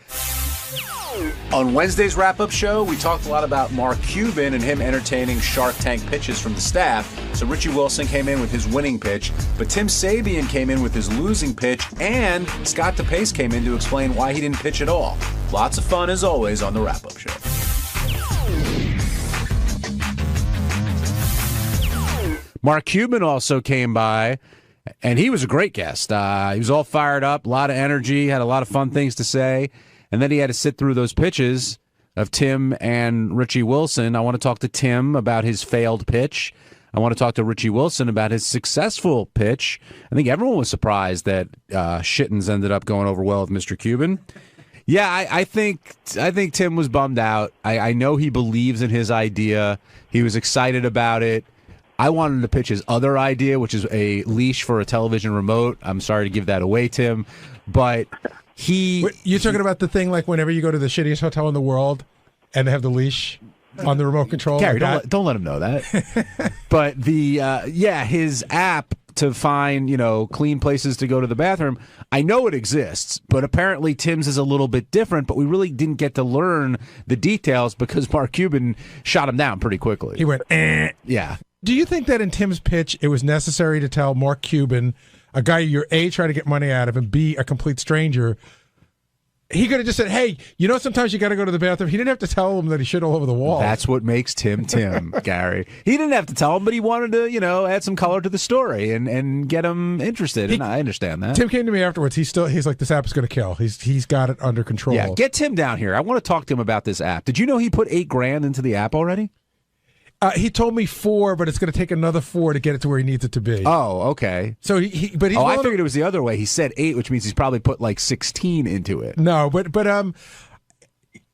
On Wednesday's wrap-up show, we talked a lot about Mark Cuban and him entertaining Shark Tank pitches from the staff. So Richie Wilson came in with his winning pitch, but Tim Sabean came in with his losing pitch, and Scott DePace came in to explain why he didn't pitch at all. Lots of fun, as always, on the wrap-up show. Mark Cuban also came by, and he was a great guest. He was all fired up, a lot of energy, had a lot of fun things to say. And then he had to sit through those pitches of Tim and Richie Wilson. I want to talk to Tim about his failed pitch. I want to talk to Richie Wilson about his successful pitch. I think everyone was surprised that Shittens ended up going over well with Mr. Cuban. Yeah, I think Tim was bummed out. I know he believes in his idea. He was excited about it. I wanted to pitch his other idea, which is a leash for a television remote. I'm sorry to give that away, Tim, but... You're talking about the thing like whenever you go to the shittiest hotel in the world and they have the leash on the remote control? Gary, like don't let him know that. But his app to find, clean places to go to the bathroom, I know it exists, but apparently Tim's is a little bit different, but we really didn't get to learn the details because Mark Cuban shot him down pretty quickly. He went, eh. Yeah. Do you think that in Tim's pitch it was necessary to tell Mark Cuban, a guy you're A, trying to get money out of, and B, a complete stranger, he could have just said, hey, sometimes you got to go to the bathroom. He didn't have to tell him that he shit all over the wall. That's what makes Tim, Gary. He didn't have to tell him, but he wanted to, add some color to the story and get him interested, and I understand that. Tim came to me afterwards. He's like, this app is going to kill. He's got it under control. Yeah, get Tim down here. I want to talk to him about this app. Did you know he put $8,000 into the app already? He told me 4, but it's going to take another 4 to get it to where he needs it to be. Oh, okay. So I figured it was the other way. He said 8, which means he's probably put like 16 into it. No, but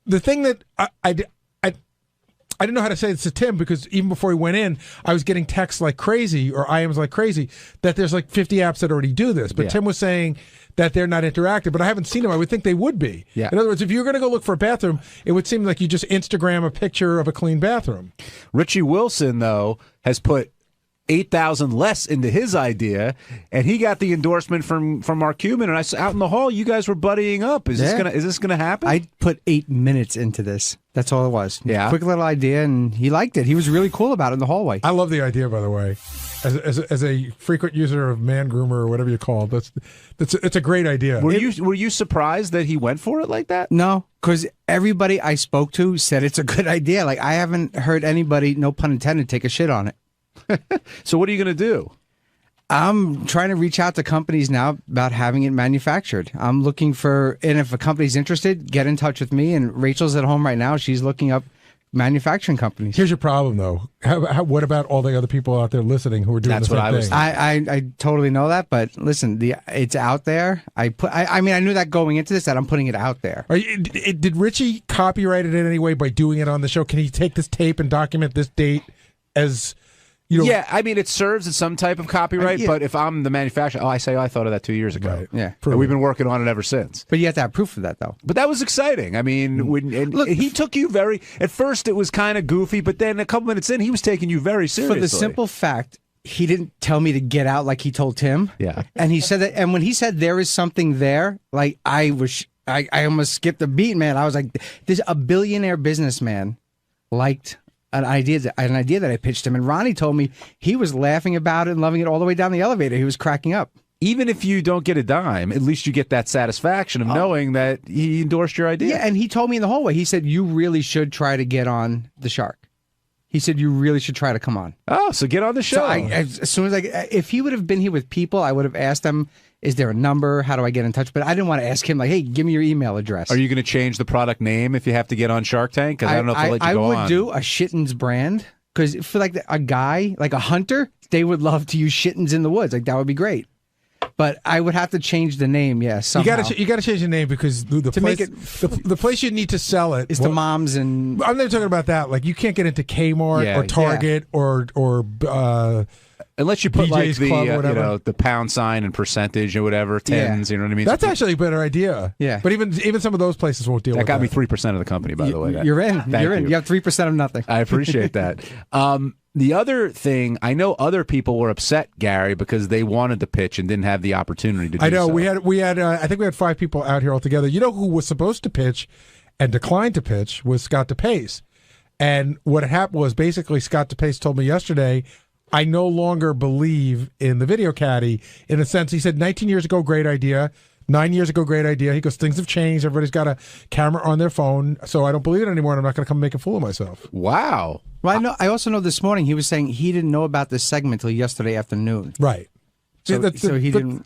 the thing that I didn't know how to say this to Tim, because even before he went in, I was getting texts like crazy or IMs like crazy that there's like 50 apps that already do this. But Tim was saying that they're not interactive, but I haven't seen them. I would think they would be. Yeah. In other words, if you're going to go look for a bathroom, it would seem like you just Instagram a picture of a clean bathroom. Richie Wilson, though, has put $8,000 less into his idea, and he got the endorsement from Mark Cuban. And I saw out in the hall, you guys were buddying up. Is this gonna happen? I put 8 minutes into this. That's all it was. Yeah, quick little idea, and he liked it. He was really cool about it in the hallway. I love the idea, by the way. As a frequent user of Man Groomer or whatever you call it, it's a great idea. Were you surprised that he went for it like that? No, because everybody I spoke to said it's a good idea. Like, I haven't heard anybody, no pun intended, take a shit on it. So what are you going to do? I'm trying to reach out to companies now about having it manufactured. I'm looking for, and if a company's interested, get in touch with me. And Rachel's at home right now. She's looking up manufacturing companies. Here's your problem, though. What about all the other people out there listening who are doing the same thing? I totally know that, but listen, it's out there. I mean, I knew that going into this, that I'm putting it out there. Did Richie copyright it in any way by doing it on the show? Can he take this tape and document this date as... Yeah, I mean, it serves as some type of copyright, but if I'm the manufacturer, I thought of that 2 years ago. Right. Yeah. And we've been working on it ever since. But you have to have proof of that, though. But that was exciting. I mean, look, he took you at first it was kind of goofy, but then a couple minutes in, he was taking you very seriously. For the simple fact, he didn't tell me to get out like he told Tim. Yeah. And he said that, and when he said there is something there, like I almost skipped a beat, man. I was like, this a billionaire businessman liked an idea that I pitched him, and Ronnie told me he was laughing about it and loving it all the way down the elevator. He was cracking up. Even if you don't get a dime, at least you get that satisfaction of knowing that he endorsed your idea. Yeah, and he told me in the hallway, he said, you really should try to get on the Shark. He said, you really should try to come on. Oh, so get on the show. So as soon as if he would have been here with people, I would have asked him, is there a number? How do I get in touch? But I didn't want to ask him, like, hey, give me your email address. Are you going to change the product name if you have to get on Shark Tank? Because I don't know if they'll let you go on. I would do a Shittens brand, because for like a guy, like a hunter, they would love to use Shittens in the woods. Like, that would be great. But I would have to change the name, somehow. You got to change the name because the place you need to sell it is the moms and. I'm not talking about that. Like, you can't get into Kmart or Target or unless you put BJ's like the pound sign and percentage or whatever, tens. You know what I mean? That's actually a better idea. Yeah, but even some of those places won't deal with that. That got me 3% of the company, by the way. You're in. You're in. You have 3% of nothing. I appreciate that. The other thing, I know other people were upset, Gary, because they wanted to pitch and didn't have the opportunity to do so. I know. We had I think we had 5 people out here altogether. You know who was supposed to pitch and declined to pitch was Scott DePace. And what happened was basically Scott DePace told me yesterday, I no longer believe in the video caddy in a sense. He said 19 years ago, great idea. 9 years ago, great idea. He goes, things have changed. Everybody's got a camera on their phone, so I don't believe it anymore, and I'm not going to come make a fool of myself. Wow. Well, I also know this morning he was saying he didn't know about this segment until yesterday afternoon. Right. So he didn't.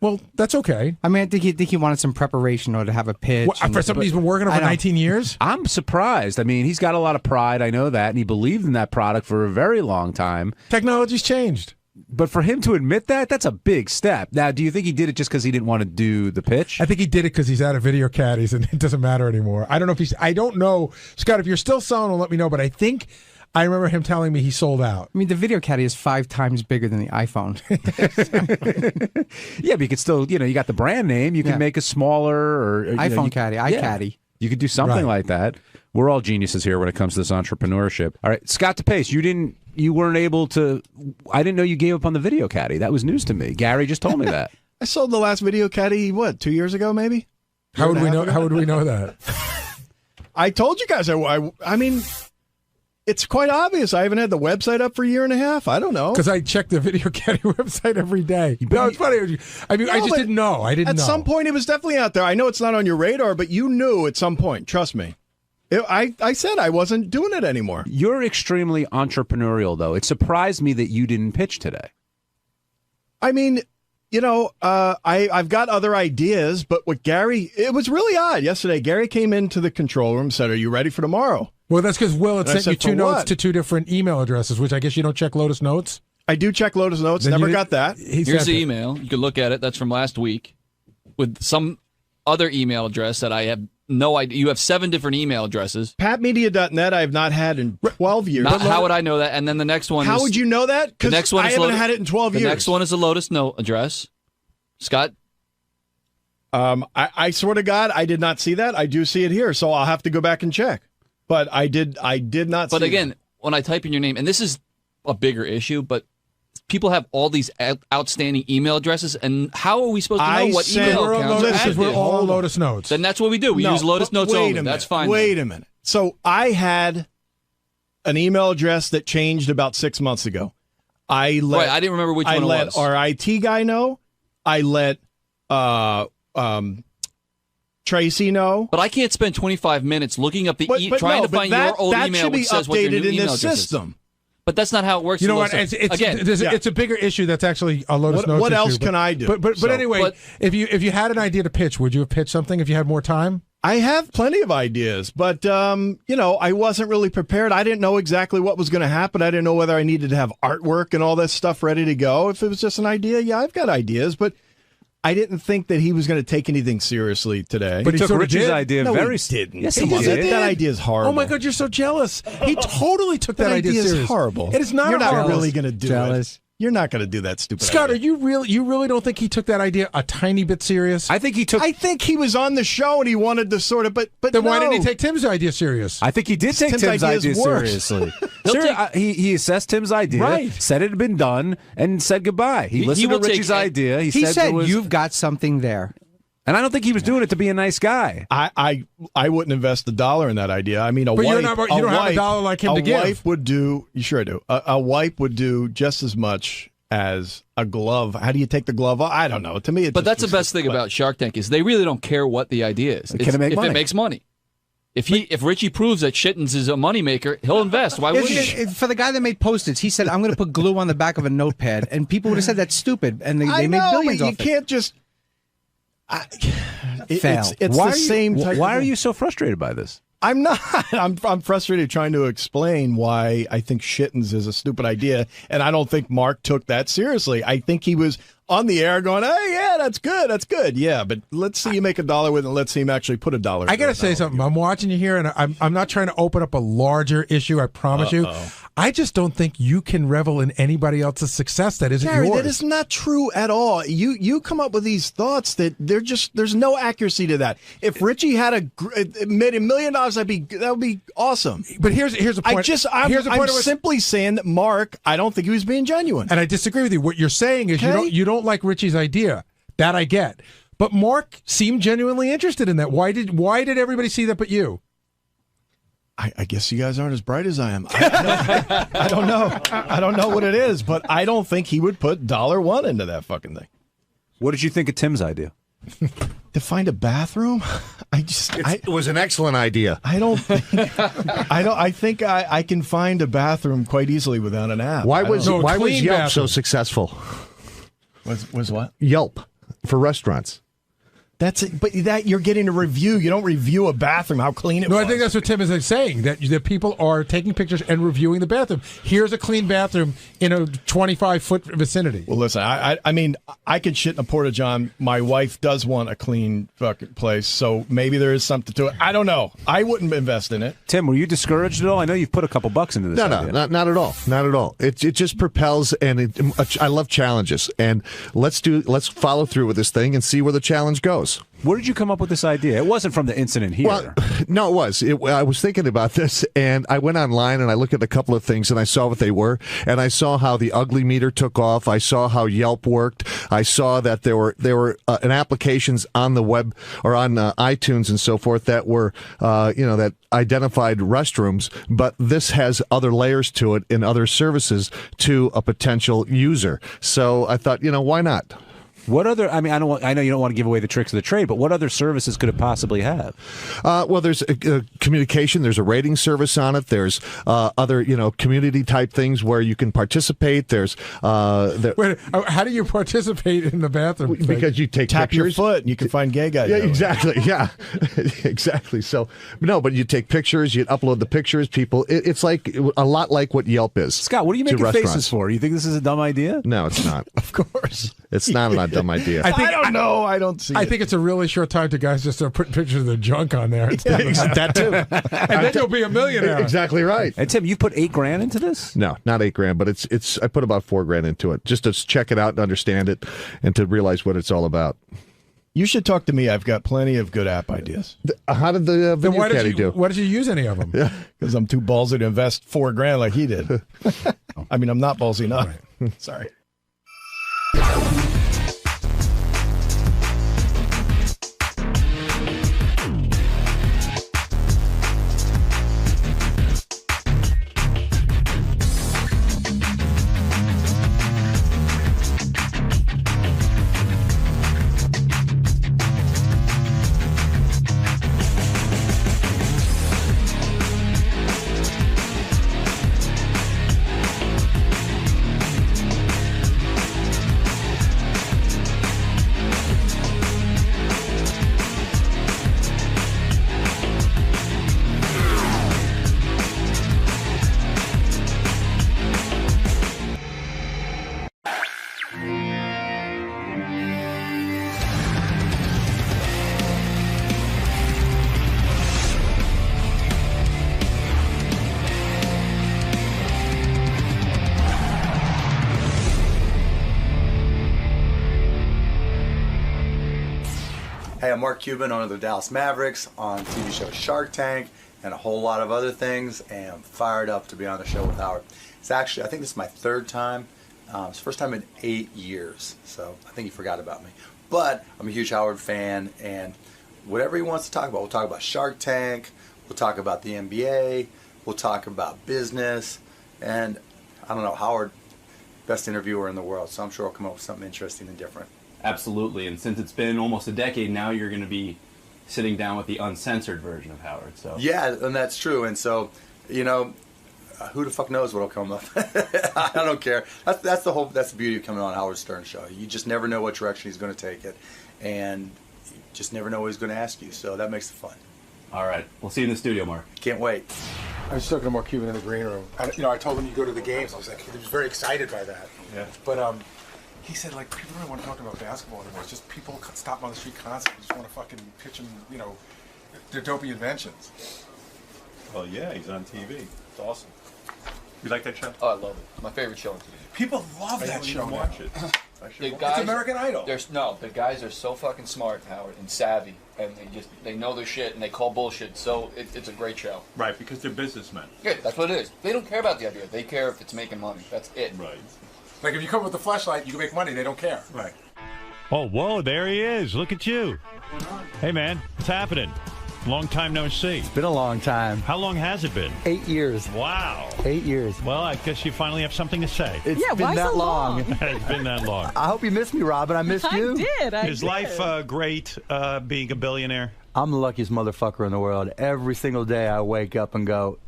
Well, that's okay. I mean, I think he wanted some preparation or to have a pitch. For somebody who's been working over 19 years? I'm surprised. I mean, he's got a lot of pride. I know that, and he believed in that product for a very long time. Technology's changed. But for him to admit that, that's a big step. Now, do you think he did it just because he didn't want to do the pitch? I think he did it because he's out of video caddies and it doesn't matter anymore. I don't know. Scott, if you're still selling, let me know. But I remember him telling me he sold out. I mean, the video caddy is 5 times bigger than the iPhone. Yeah, but you could still, you got the brand name. You can make a smaller or iPhone caddy, iCaddy. You could do something like that. We're all geniuses here when it comes to this entrepreneurship. All right, Scott DePace, you weren't able to. I didn't know you gave up on the video caddy. That was news to me. Gary just told me that. I sold the last video caddy 2 years ago, maybe. How would we know? How would we know that? I told you guys. I mean, it's quite obvious. I haven't had the website up for a year and a half. I don't know because I check the video caddy website every day. No, it's funny. I mean, I just didn't know. I didn't know. At some point, it was definitely out there. I know it's not on your radar, but you knew at some point. Trust me. I said I wasn't doing it anymore. You're extremely entrepreneurial, though. It surprised me that you didn't pitch today. I mean, I've got other ideas, but it was really odd yesterday. Gary came into the control room and said, are you ready for tomorrow? Well, that's because Will had sent you 2 notes to 2 different email addresses, which I guess you don't check Lotus Notes. I do check Lotus Notes. Never got that. Here's the email. You can look at it. That's from last week with some other email address that I have no idea. You have 7 different email addresses. PatMedia.net I have not had in 12 years. How would I know that? And then the next one How would you know that? Because I haven't had it in 12 years. The next one is a Lotus Note address. Scott? I swear to God, I did not see that. I do see it here, so I'll have to go back and check. But I did not see it. But again, when I type in your name, and this is a bigger issue, but people have all these outstanding email addresses, and how are we supposed to know what email accounts are active? We're all on Lotus Notes. Then that's what we do. We use Lotus Notes only. That's fine. Wait a minute. So I had an email address that changed about 6 months ago. I didn't remember which one it was. I let our IT guy know. I let Tracy know. But I can't spend 25 minutes looking up trying to find your old email which says what your new email address is. But that's not how it works. You know what? It's a bigger issue. That's actually a Lotus Notes. What else issue, can I do? But anyway, if you had an idea to pitch, would you have pitched something if you had more time? I have plenty of ideas, but I wasn't really prepared. I didn't know exactly what was going to happen. I didn't know whether I needed to have artwork and all this stuff ready to go. If it was just an idea, yeah, I've got ideas, but I didn't think that he was going to take anything seriously today. But he took Rich's idea very seriously. Yes, he did. That idea is horrible. Oh my God, you're so jealous. He totally took that idea seriously. Is horrible. It is not. You're not horrible. really going to do it. You're not going to do that stupid Scott, idea. are you really don't think he took that idea a tiny bit serious? I think he was on the show and he wanted to sort of, but then why didn't he take Tim's idea serious? I think he did take Tim's idea seriously. He assessed Tim's idea, right. Said it had been done, and said goodbye. He listened to Richie's idea. He said you've got something there. And I don't think he was doing it to be a nice guy. I wouldn't invest $1 in that idea. I mean, but wife, you don't have $1 like him to give. A wife would do. You sure I do. A wife would do just as much as a glove. How do you take the glove off? I don't know. To me, but that's the best thing about Shark Tank is they really don't care what the idea is. Can it make money? If it makes money. If Richie proves that Shittens is a moneymaker, he'll invest. Why wouldn't he? For the guy that made Post-its, he said, "I'm going to put glue on the back of a notepad," and people would have said that's stupid, and they made billions off it. You can't just. Fail. It's the same type. Why are you so frustrated by this? I'm not. I'm frustrated trying to explain why I think Shittens is a stupid idea, and I don't think Mark took that seriously. I think he was on the air going, "Hey, yeah, that's good, yeah." But let's see you make $1 with it. And let's see him actually put $1. I gotta say something. I'm watching you here, and I'm not trying to open up a larger issue. I promise you. I just don't think you can revel in anybody else's success that isn't Gary, yours. that is not true at all. You come up with these thoughts that there's no accuracy to that. If Richie had made $1 million, that would be awesome. But here's a point. I'm simply saying that Mark, I don't think he was being genuine. And I disagree with you. What you're saying is you don't like Richie's idea. That I get. But Mark seemed genuinely interested in that. Why did everybody see that but you? I guess you guys aren't as bright as I am. I don't know. I don't know what it is, but I don't think he would put $1 into that fucking thing. What did you think of Tim's idea? To find a bathroom? It was an excellent idea. I don't think I think I can find a bathroom quite easily without an app. Why was Yelp so successful? Was what? Yelp for restaurants. That's it. But that you're getting a review. You don't review a bathroom, how clean it was. No, I think that's what Tim is saying, that people are taking pictures and reviewing the bathroom. Here's a clean bathroom in a 25-foot vicinity. Well, listen, I mean, I could shit in a porta-john. My wife does want a clean fucking place, so maybe there is something to it. I don't know. I wouldn't invest in it. Tim, were you discouraged at all? I know you've put a couple bucks into this. No, not at all. Not at all. It just propels, and I love challenges. And let's follow through with this thing and see where the challenge goes. Where did you come up with this idea? It wasn't from the incident here. Well, no, it was. I was thinking about this, and I went online and I looked at a couple of things, and I saw what they were, and I saw how the ugly meter took off. I saw how Yelp worked. I saw that there were applications on the web or on iTunes and so forth that were that identified restrooms, but this has other layers to it in other services to a potential user. So I thought, why not? What other? I mean, I know you don't want to give away the tricks of the trade, but what other services could it possibly have? Well, there's communication. There's a rating service on it. There's other, community type things where you can participate. There's Wait, how do you participate in the bathroom? Because you tap pictures. Your foot and you can find gay guys. Yeah, exactly. Yeah, exactly. So but you take pictures. You upload the pictures. People, it's like a lot like what Yelp is. Scott, what are you making faces for? You think this is a dumb idea? No, it's not. Of course, it's not a dumb idea. I don't know. I don't see. I think it's a really short time to guys just start putting pictures of their junk on there. That too. And then you'll be a millionaire. Exactly right. And Tim, you put $8,000 into this? No, not $8,000, but it's. I put about $4,000 into it just to check it out and understand it, and to realize what it's all about. You should talk to me. I've got plenty of good app ideas. How did the video caddy do? Why did you use any of them? Yeah, because I'm too ballsy to invest $4,000 like he did. I mean, I'm not ballsy enough. Right. Sorry. Hey, I'm Mark Cuban, owner of the Dallas Mavericks, on TV show Shark Tank, and a whole lot of other things, and I'm fired up to be on the show with Howard. It's actually, I think this is my third time. It's the first time in 8 years, so I think he forgot about me. But I'm a huge Howard fan, and whatever he wants to talk about, we'll talk about Shark Tank, we'll talk about the NBA, we'll talk about business, and I don't know, Howard, best interviewer in the world, so I'm sure he'll come up with something interesting and different. Absolutely, and since it's been almost a decade now, you're going to be sitting down with the uncensored version of Howard. So yeah, and that's true, and so, you know, who the fuck knows what'll come up? I don't care. That's the beauty of coming on Howard Stern show. You just never know what direction he's going to take it, and you just never know what he's going to ask you. So that makes it fun. All right, we'll see you in the studio, Mark. Can't wait. I was talking to Mark Cuban in the green room. I told him you go to the games. I was like, he was very excited by that. Yeah. But he said, like, people don't want to talk about basketball anymore. It's just people stop on the street constantly. Just want to fucking pitch them, their dopey inventions. Well, yeah, he's on TV. It's awesome. You like that show? Oh, I love it. My favorite show on TV. People love that show. Watch it. It's American Idol. The guys are so fucking smart, Howard, and savvy, and they know their shit, and they call bullshit. So it's a great show. Right, because they're businessmen. Yeah, that's what it is. They don't care about the idea. They care if it's making money. That's it. Right. Like if you come up with a flashlight, you can make money. They don't care. Right. Oh, whoa! There he is. Look at you. Hey, man, what's happening? Long time no see. It's been a long time. How long has it been? 8 years. Wow. 8 years. Well, I guess you finally have something to say. It's been that long. It's been that long. I hope you missed me, Robin. I missed you. I did. Is life great being a billionaire? I'm the luckiest motherfucker in the world. Every single day I wake up and go,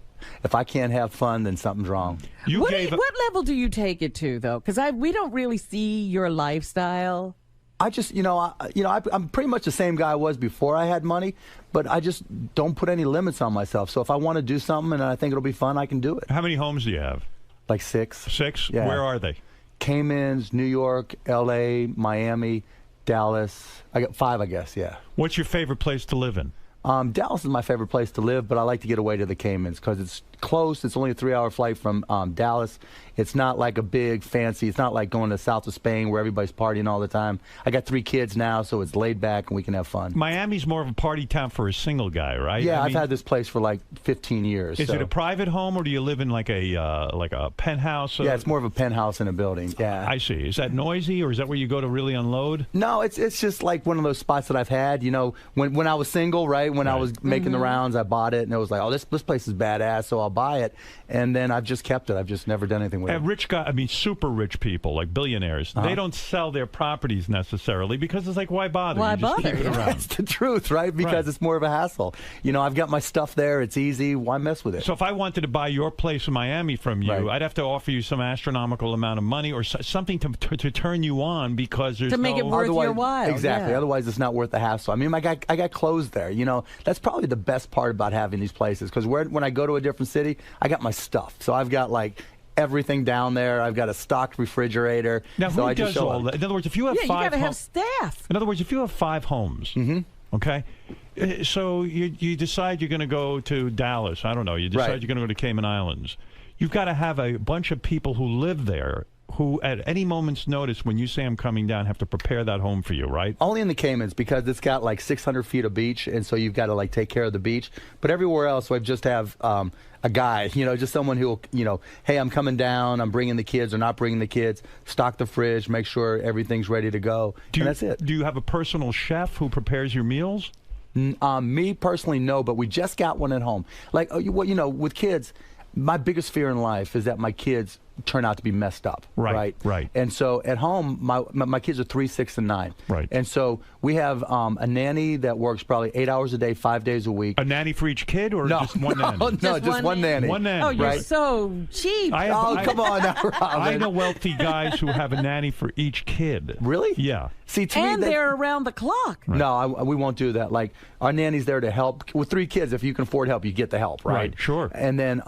if I can't have fun, then something's wrong. What level do you take it to, though? Because we don't really see your lifestyle. I just, I'm pretty much the same guy I was before I had money, but I just don't put any limits on myself. So if I want to do something and I think it'll be fun, I can do it. How many homes do you have? Like 6. 6? Yeah. Where are they? Caymans, New York, L.A., Miami, Dallas. I got 5, I guess, yeah. What's your favorite place to live in? Dallas is my favorite place to live, but I like to get away to the Caymans because it's close. It's only a 3-hour flight from Dallas. It's not like a big fancy. It's not like going to south of Spain where everybody's partying all the time. I got 3 kids now, so it's laid back and we can have fun. Miami's more of a party town for a single guy, right? Yeah, I've had this place for like 15 years. Is it a private home or do you live in like a penthouse? Yeah, it's more of a penthouse in a building. Yeah. I see. Is that noisy or is that where you go to really unload? No, it's just like one of those spots that I've had. When I was single, right? When I was making the rounds, I bought it and it was like, oh, this place is badass, so I'll buy it. And then I've just kept it. I've just never done anything with it. Rich guy, super rich people, like billionaires, they don't sell their properties necessarily because it's like, why bother? Why you just bother? keep it around. That's the truth, right? Because it's more of a hassle. I've got my stuff there. It's easy. Why mess with it? So if I wanted to buy your place in Miami from you, I'd have to offer you some astronomical amount of money or something to turn you on because there's to make it worth your while. Exactly. Yeah. Otherwise, it's not worth the hassle. I mean, I got clothes there. That's probably the best part about having these places because when I go to a different city, I got my stuff. So I've got like everything down there. I've got a stocked refrigerator. Now, so who I does just show all that? In other words, if you have 5 you got to have homes, staff. in other words, if you have 5 homes, okay, so you decide you're going to go to Dallas. I don't know. You decide you're going to go to Cayman Islands. You've got to have a bunch of people who live there who at any moment's notice when you say I'm coming down have to prepare that home for you, right? Only in the Caymans because it's got like 600 feet of beach, and so you've got to like take care of the beach. But everywhere else, I just have a guy, just someone who will, hey, I'm coming down, I'm bringing the kids or not bringing the kids, stock the fridge, make sure everything's ready to go, and that's it. Do you have a personal chef who prepares your meals? Me personally, no, but we just got one at home. Like, with kids, my biggest fear in life is that my kids turn out to be messed up. Right. And so at home, my kids are 3, 6, and 9. Right. And so we have a nanny that works probably 8 hours a day, 5 days a week. A nanny for each kid, or just one nanny? No, just one nanny. One nanny. Oh, you're so cheap. Come on now, Robin. I know wealthy guys who have a nanny for each kid. Really? Yeah. See, to and me, they're around the clock. Right. No, we won't do that. Like, our nanny's there to help. With 3 kids, if you can afford help, you get the help, right? Right, sure. And then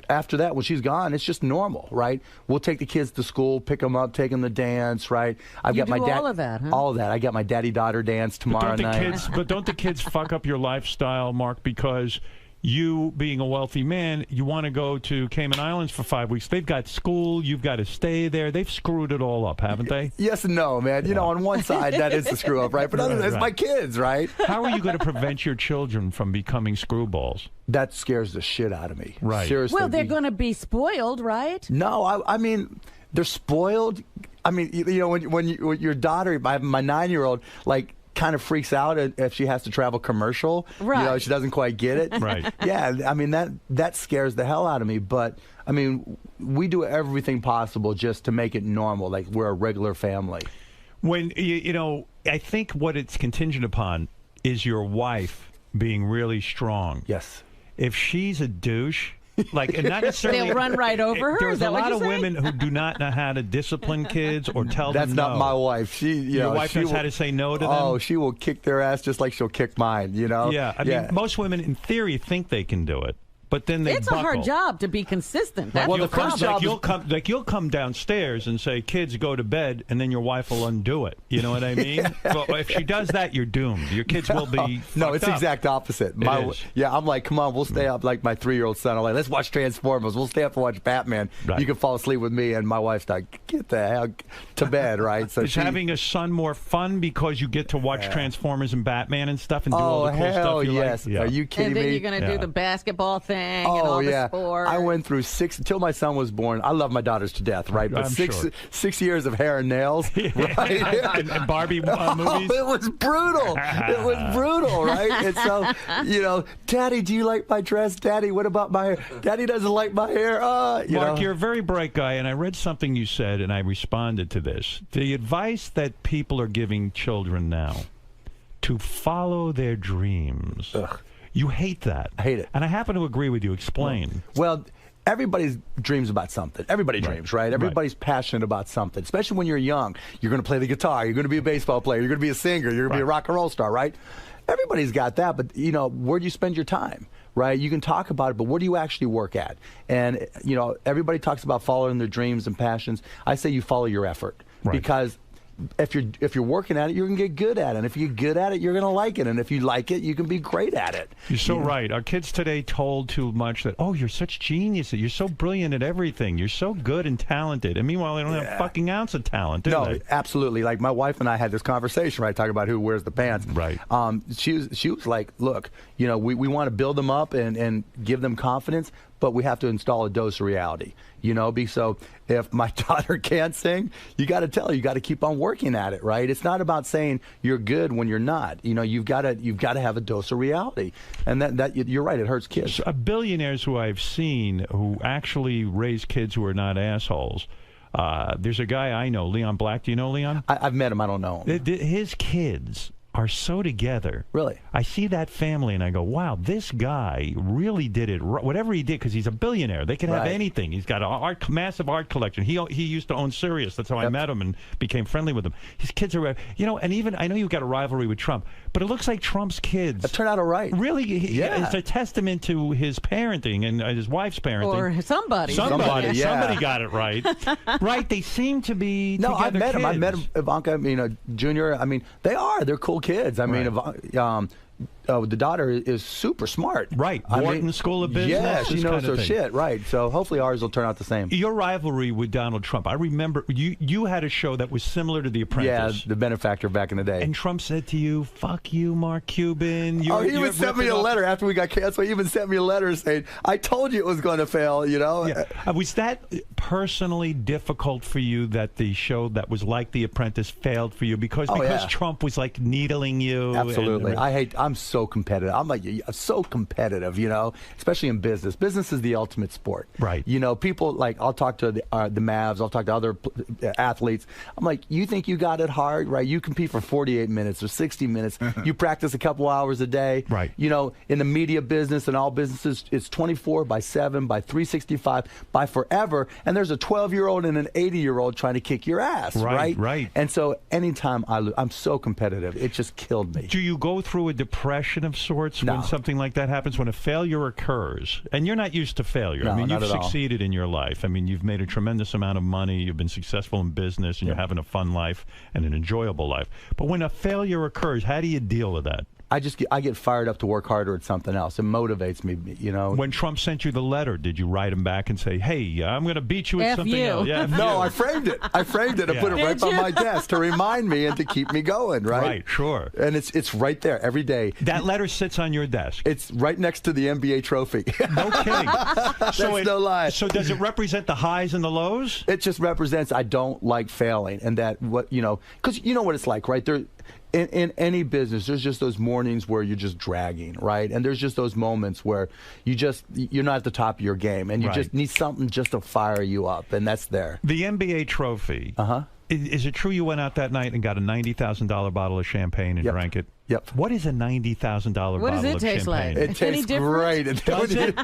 after that, when she's gone, it's just normal, right? We'll take the kids to school, pick them up, take them to dance, right? I've got my all of that, huh? All of that. I got my daddy-daughter dance tomorrow night. But don't the kids fuck up your lifestyle, Mark, because you, being a wealthy man, you want to go to Cayman Islands for 5 weeks. They've got school. You've got to stay there. They've screwed it all up, haven't they? Yes and no, man. On one side, that is the screw up, right? But other than it's my kids, right? How are you going to prevent your children from becoming screwballs? That scares the shit out of me. Right. Seriously. Well, they're going to be spoiled, right? No, I mean, they're spoiled. I mean, you know, when your daughter, my 9-year-old, like, kind of freaks out if she has to travel commercial. Right. You know, she doesn't quite get it. Right. Yeah, I mean, that scares the hell out of me. But, I mean, we do everything possible just to make it normal, like we're a regular family. When, you know, I think what it's contingent upon is your wife being really strong. Yes. If she's a douche, like, and not necessarily. They'll run right over her. There's Is that a what lot you're of saying? women who do not know how to discipline kids or tell That's them no. not my wife. Your wife knows how to say no to them? Oh, she will kick their ass just like she'll kick mine, you know? Yeah, I mean, most women, in theory, think they can do it. But then they It's buckle. a hard job to be consistent. That's Well, the problem. you'll come downstairs and say, "Kids, go to bed," and then your wife will undo it. You know what I mean? Well, if she does that, you're doomed. Your kids will be. No, it's fucked up. exact opposite. is. Yeah, I'm like, come on, we'll stay up. Like my 3-year-old son, I'm like, let's watch Transformers. We'll stay up and watch Batman. Right. You can fall asleep with me, and my wife's like, get the hell to bed, right? So Is having a son more fun because you get to watch Transformers and Batman and stuff and do all the cool hell stuff you yes. like? Yeah. Are you kidding me? And then you're going to do the basketball thing and Oh all yeah, the sport. I went through 6 until my son was born. I love my daughters to death, right? But I'm six sure. 6 years of hair and nails, right? and Barbie movies. It was brutal. It was brutal, right? And so, you know, Daddy, do you like my dress? Daddy, what about my hair? Daddy doesn't like my hair. Mark, you're a very bright guy, and I read something you said, and I responded to this. The advice that people are giving children now to follow their dreams. Ugh. You hate that. I hate it. And I happen to agree with you. Explain. Well, everybody dreams about something. Everybody dreams, right? Everybody's passionate about something, especially when you're young. You're going to play the guitar. You're going to be a baseball player. You're going to be a singer. You're going to be a rock and roll star, right? Everybody's got that, but, you know, where do you spend your time? Right? You can talk about it, but where do you actually work at? And, you know, everybody talks about following their dreams and passions. I say you follow your effort. Right. Because if you're working at it, you're going to get good at it. And if you get good at it, you're going to like it. And if you like it, you can be great at it. You're so right. Our kids today told too much that, oh, you're such geniuses. You're so brilliant at everything. You're so good and talented. And meanwhile, they don't have a fucking ounce of talent, do they? Absolutely. Like my wife and I had this conversation, right, talking about who wears the pants. Right. She was like, look, you know, we want to build them up and give them confidence, but we have to install a dose of reality. You know, so if my daughter can't sing, you got to tell her, you got to keep on working at it, right? It's not about saying you're good when you're not. You know, you've got to have a dose of reality, and that you're right, it hurts kids. So, billionaires who I've seen who actually raise kids who are not assholes. There's a guy I know, Leon Black. Do you know Leon? I've met him. I don't know him. His kids are so together. Really? I see that family and I go, wow, this guy really did it. Whatever he did, because he's a billionaire. They can have anything. He's got a massive art collection. He used to own Sirius. That's how I met him and became friendly with him. His kids are, you know, and even, I know you've got a rivalry with Trump, but it looks like Trump's kids. It turned out all right. Really, it's a testament to his parenting and his wife's parenting. Or somebody. Somebody got it right. Right, they seem to be No, I met him. I kids. met Ivanka, you know, Junior. I mean, they're cool kids. I mean, the daughter is super smart. Right. Wharton School of Business. Yeah, she knows her shit. Right. So hopefully ours will turn out the same. Your rivalry with Donald Trump. I remember you had a show that was similar to The Apprentice. Yeah, The Benefactor back in the day. And Trump said to you, "Fuck you, Mark Cuban." He even sent me a letter after we got canceled. He even sent me a letter saying, "I told you it was going to fail." You know. Yeah. Was that personally difficult for you that the show that was like The Apprentice failed for you because Trump was like needling you? Absolutely. I'm so competitive. I'm like so competitive, you know, especially in business. Business is the ultimate sport. Right. You know, people like, I'll talk to the Mavs, I'll talk to other athletes. I'm like, you think you got it hard, right? You compete for 48 minutes or 60 minutes. You practice a couple hours a day. Right. You know, in the media business and all businesses, it's 24/7, by 365, by forever. And there's a 12-year-old and an 80-year-old trying to kick your ass, right? Right. And so anytime I lose, I'm so competitive. It just killed me. Do you go through a depression of sorts when something like that happens, when a failure occurs? And you're not used to failure. No, I mean, not you've at all. succeeded in your life. I mean, you've made a tremendous amount of money. You've been successful in business, and you're having a fun life and an enjoyable life. But when a failure occurs, how do you deal with that? I get fired up to work harder at something else. It motivates me, you know. When Trump sent you the letter, did you write him back and say, "Hey, I'm going to beat you at something else"? Yeah, no, I framed it. I framed it and put it right by my desk to remind me and to keep me going. Right. Right. Sure. And it's right there every day. That letter sits on your desk. It's right next to the NBA trophy. No kidding. That's no lie. So does it represent the highs and the lows? It just represents I don't like failing, and that because you know what it's like, right? There, in any business, there's just those mornings where you're just dragging, right? And there's just those moments where you're not at the top of your game, and you just need something just to fire you up, and that's there. The NBA trophy. Is it true you went out that night and got a $90,000 bottle of champagne and drank it? Yep. What is a $90,000 bottle of champagne? What does it taste like? It tastes great. Does it?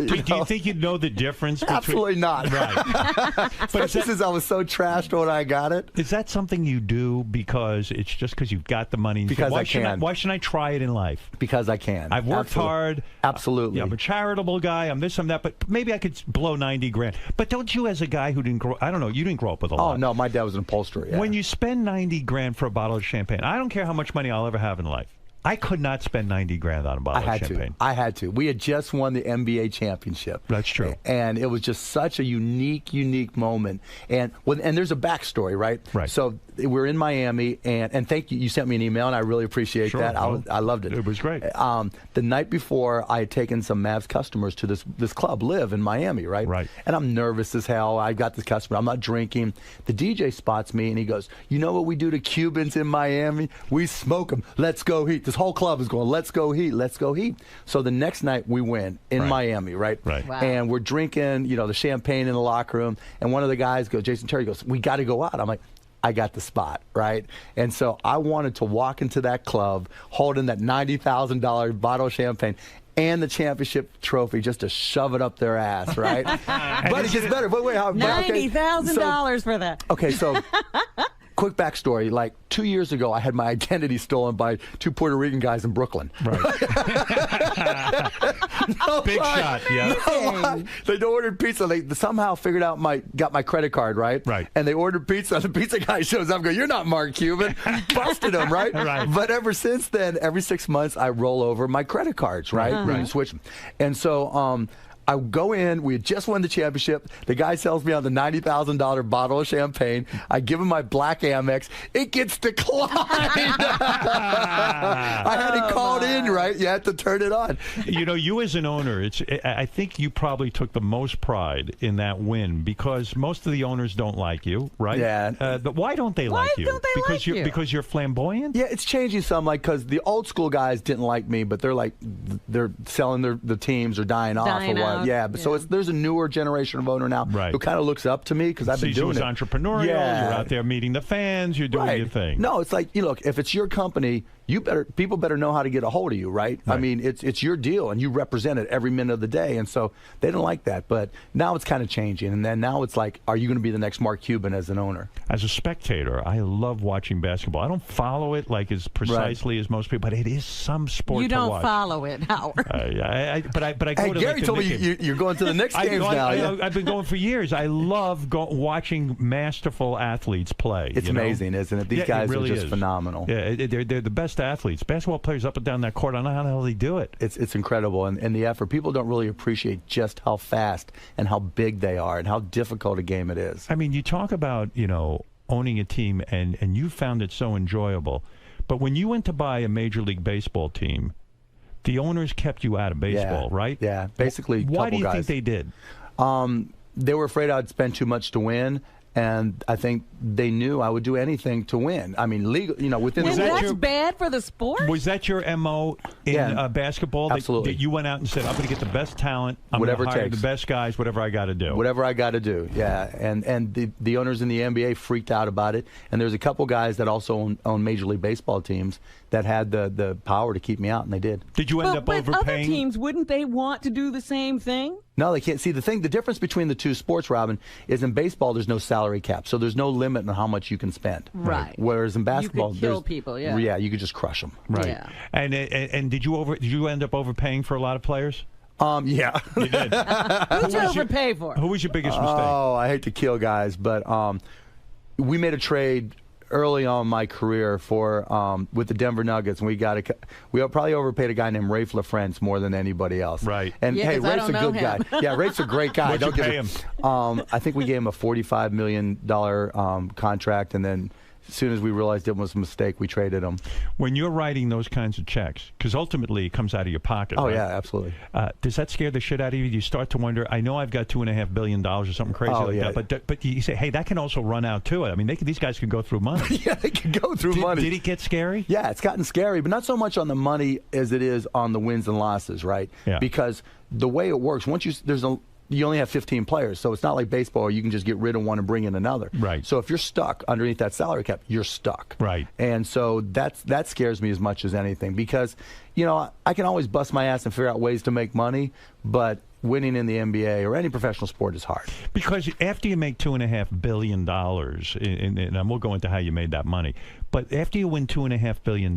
Do you think you'd know the difference? Absolutely not. Right. But since I was so trashed when I got it. Is that something you do because it's just because you've got the money? Because I can. Why shouldn't I try it in life? Because I can. I've worked hard. Absolutely. I'm a charitable guy. I'm this, I'm that. But maybe I could blow 90 grand. But don't you, as a guy who didn't grow, I don't know, you didn't grow up with a lot. Oh, no, my dad was an upholsterer. Yeah. When you spend 90 grand for a bottle of champagne, I don't care how much money I'll ever have in life. I could not spend 90 grand on a bottle of champagne. I had to. We had just won the NBA championship. That's true. And it was just such a unique moment. And there's a backstory, right? Right. So we're in Miami, and thank you. You sent me an email, and I really appreciate that. I loved it. It was great. The night before, I had taken some Mavs customers to this club, Live, in Miami, right? Right. And I'm nervous as hell. I got this customer. I'm not drinking. The DJ spots me, and he goes, "You know what we do to Cubans in Miami? We smoke them. Let's go Heat." This whole club is going, "Let's go Heat, let's go Heat." So the next night we win in Miami, right? Right. Wow. And we're drinking, the champagne in the locker room. And one of the guys goes, Jason Terry goes, "We got to go out." I'm like, I got the spot, right? And so I wanted to walk into that club holding that $90,000 bottle of champagne and the championship trophy just to shove it up their ass, right? But it gets better. But wait, $90,000 for that. Okay, so quick backstory. Like 2 years ago, I had my identity stolen by two Puerto Rican guys in Brooklyn. Right. Big shot, yeah. No, they ordered pizza. They somehow figured out got my credit card, right? Right. And they ordered pizza. The pizza guy shows up, "You're not Mark Cuban." Busted him, right? Right. But ever since then, every 6 months, I roll over my credit cards, right? And switch them. And so I go in. We had just won the championship. The guy sells me on the $90,000 bottle of champagne. I give him my black Amex. It gets declined. I had it called in, right? You had to turn it on. You as an owner, I think you probably took the most pride in that win because most of the owners don't like you, right? Yeah. But why don't they like you? Why don't they like you? Because you're flamboyant? Yeah, it's changing some. Because the old school guys didn't like me, but they're selling the teams or dying off or what. Yeah, but so there's a newer generation of owner now who kind of looks up to me because I've been doing it. Entrepreneurial. Yeah. You're out there meeting the fans. You're doing your thing. No, it's like look, if it's your company, people better know how to get a hold of you, right? I mean, it's your deal, and you represent it every minute of the day, and so they don't like that. But now it's kind of changing, and then now it's like, are you going to be the next Mark Cuban as an owner? As a spectator, I love watching basketball. I don't follow it like as precisely as most people, but it is some sport. You don't to watch. Follow it, Howard. But I go hey, to. Gary told me you're going to the Knicks games now. I've been going for years. I love watching masterful athletes play. It's amazing, isn't it? These guys are just phenomenal. Yeah, they're the best athletes. Basketball players up and down that court. I don't know how the hell they do it. It's incredible, and the effort. People don't really appreciate just how fast and how big they are and how difficult a game it is. I mean, you talk about owning a team, and you found it so enjoyable. But when you went to buy a Major League Baseball team, the owners kept you out of baseball, right? Yeah, basically. Why do you guys. think they did? They were afraid I'd spend too much to win. And I think they knew I would do anything to win. I mean, legal, within the rules. That's bad for the sport? Was that your MO in basketball? Absolutely. That you went out and said, I'm going to get the best talent. I'm going to hire the best guys, whatever I got to do. Whatever I got to do, yeah. And the owners in the NBA freaked out about it. And there's a couple guys that also own Major League Baseball teams that had the power to keep me out, and they did. Did you end up overpaying? Other teams, wouldn't they want to do the same thing? No, they can't. See, the difference between the two sports, Robin, is in baseball there's no salary cap, so there's no limit on how much you can spend. Right. Whereas in basketball, you could kill people. Yeah. Yeah, you could just crush them. Right. Yeah. And did you end up overpaying for a lot of players? Yeah. You did. Who'd you overpay for? Who was your biggest mistake? Oh, I hate to kill guys, but we made a trade early on in my career for with the Denver Nuggets, and we probably overpaid a guy named Rafe LaFrance more than anybody else. Right. And Yeah, hey, 'cause I Rafe's a don't good know him. guy. Yeah, Rafe's a great guy. What'd you pay him? I think we gave him a $45 million contract, and then as soon as we realized it was a mistake, we traded him. When you're writing those kinds of checks, because ultimately it comes out of your pocket. Oh, right? yeah, absolutely. Does that scare the shit out of you? You start to wonder, I know I've got $2.5 billion or something crazy like that, but you say, hey, that can also run out too. I mean, these guys can go through money. Yeah, they can go through money. Did it get scary? Yeah, it's gotten scary, but not so much on the money as it is on the wins and losses, right? Yeah. Because the way it works, you only have 15 players, so it's not like baseball where you can just get rid of one and bring in another. Right. So if you're stuck underneath that salary cap, you're stuck. Right. And so that scares me as much as anything because, I can always bust my ass and figure out ways to make money, but winning in the NBA or any professional sport is hard. Because after you make $2.5 billion, and we'll go into how you made that money, but after you win $2.5 billion,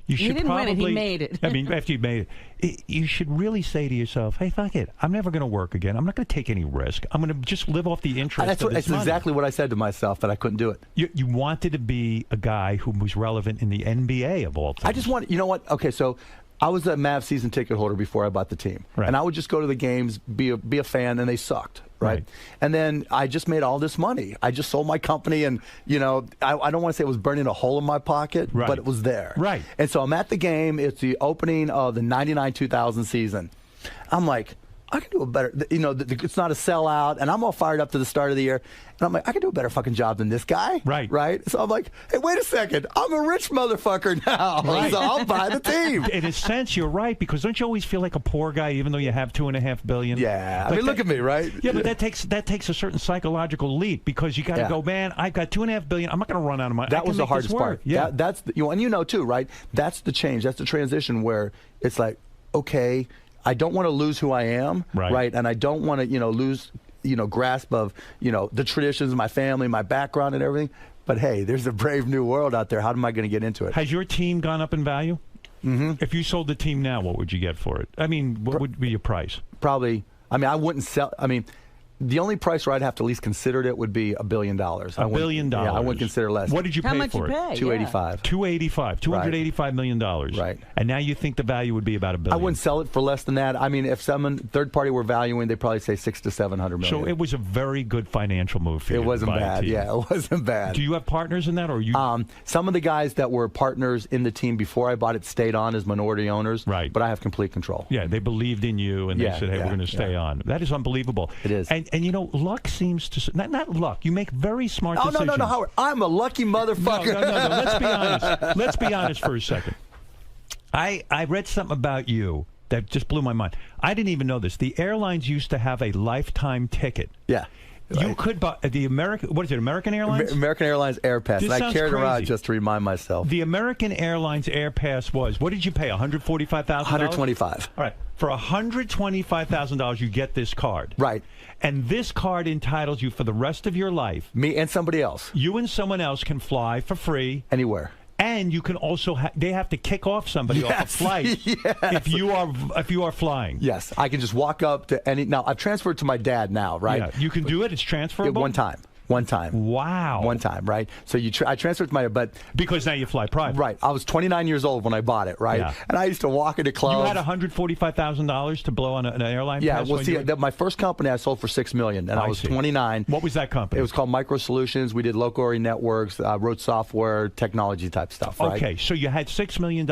you should didn't probably, win it, he made it. I mean, after you made it, you should really say to yourself, hey, fuck it. I'm never going to work again. I'm not going to take any risk. I'm going to just live off the interest of this money. Exactly what I said to myself, that I couldn't do it. You wanted to be a guy who was relevant in the NBA of all things. I just want, you know what? Okay, so I was a Mavs season ticket holder before I bought the team. Right. And I would just go to the games, be a fan, and they sucked. Right. And then I just made all this money. I just sold my company, and I don't want to say it was burning a hole in my pocket, but it was there. Right. And so I'm at the game. It's the opening of the 99-2000 season. I'm like, I can do a better, it's not a sellout, and I'm all fired up to the start of the year, and I'm like, I can do a better fucking job than this guy. Right. So I'm like, hey, wait a second, I'm a rich motherfucker now, so I'll buy the team. In a sense, you're right, because don't you always feel like a poor guy even though you have $2.5 billion? Yeah. Like I mean, look at me, right? Yeah, but that takes a certain psychological leap, because you got to go, man, I've got $2.5 billion, I'm not going to run out of money. That was the hardest part. Yeah. That's and too, right? That's the change. That's the transition where it's like, okay, I don't want to lose who I am, right? And I don't want to, lose, grasp of, the traditions of my family, my background, and everything. But hey, there's a brave new world out there. How am I going to get into it? Has your team gone up in value? Mm-hmm. If you sold the team now, what would you get for it? I mean, what would be your price? Probably. I mean, I wouldn't sell. I mean, the only price where I'd have to at least consider it would be $1 billion. $1 billion. Yeah, I wouldn't consider less. What did you pay for it? $285. $285 million. Right. And now you think the value would be about $1 billion. I wouldn't sell it for less than that. I mean, if someone third party were valuing, they'd probably say $600 to $700 million. So it was a very good financial move for you. It wasn't to buy bad. a team. Yeah, it wasn't bad. Do you have partners in that, or you? Some of the guys that were partners in the team before I bought it stayed on as minority owners. Right. But I have complete control. Yeah, they believed in you, and they said, "Hey, we're going to stay on." That is unbelievable. It is. And luck seems to not luck. You make very smart decisions. No, Howard. I'm a lucky motherfucker. No. Let's be honest. Let's be honest for a second. I read something about you that just blew my mind. I didn't even know this. The airlines used to have a lifetime ticket. Yeah. You could buy the American. What is it? American Airlines. American Airlines Air Pass. This And I sounds carried crazy. around just to remind myself. The American Airlines Air Pass was. What did you pay? $145,000. $125. All right. For $125,000, you get this card. Right. And this card entitles you for the rest of your life. Me and somebody else. You and someone else can fly for free anywhere. And you can also they have to kick off somebody off a flight if you are flying. Yes, I can just walk up to any. Now I've transferred to my dad now, right? Yeah, you can do it. It's transferable. One time. Wow. One time, right? So I transferred to my, but because now you fly private. Right. I was 29 years old when I bought it, right? Yeah. And I used to walk into clubs. You had $145,000 to blow on an airline. Yeah. pass Well, see, my first company I sold for $6 million, and I was 29. What was that company? It was called Micro Solutions. We did local area networks, wrote software, technology type stuff. Right? Okay, so you had $6 million,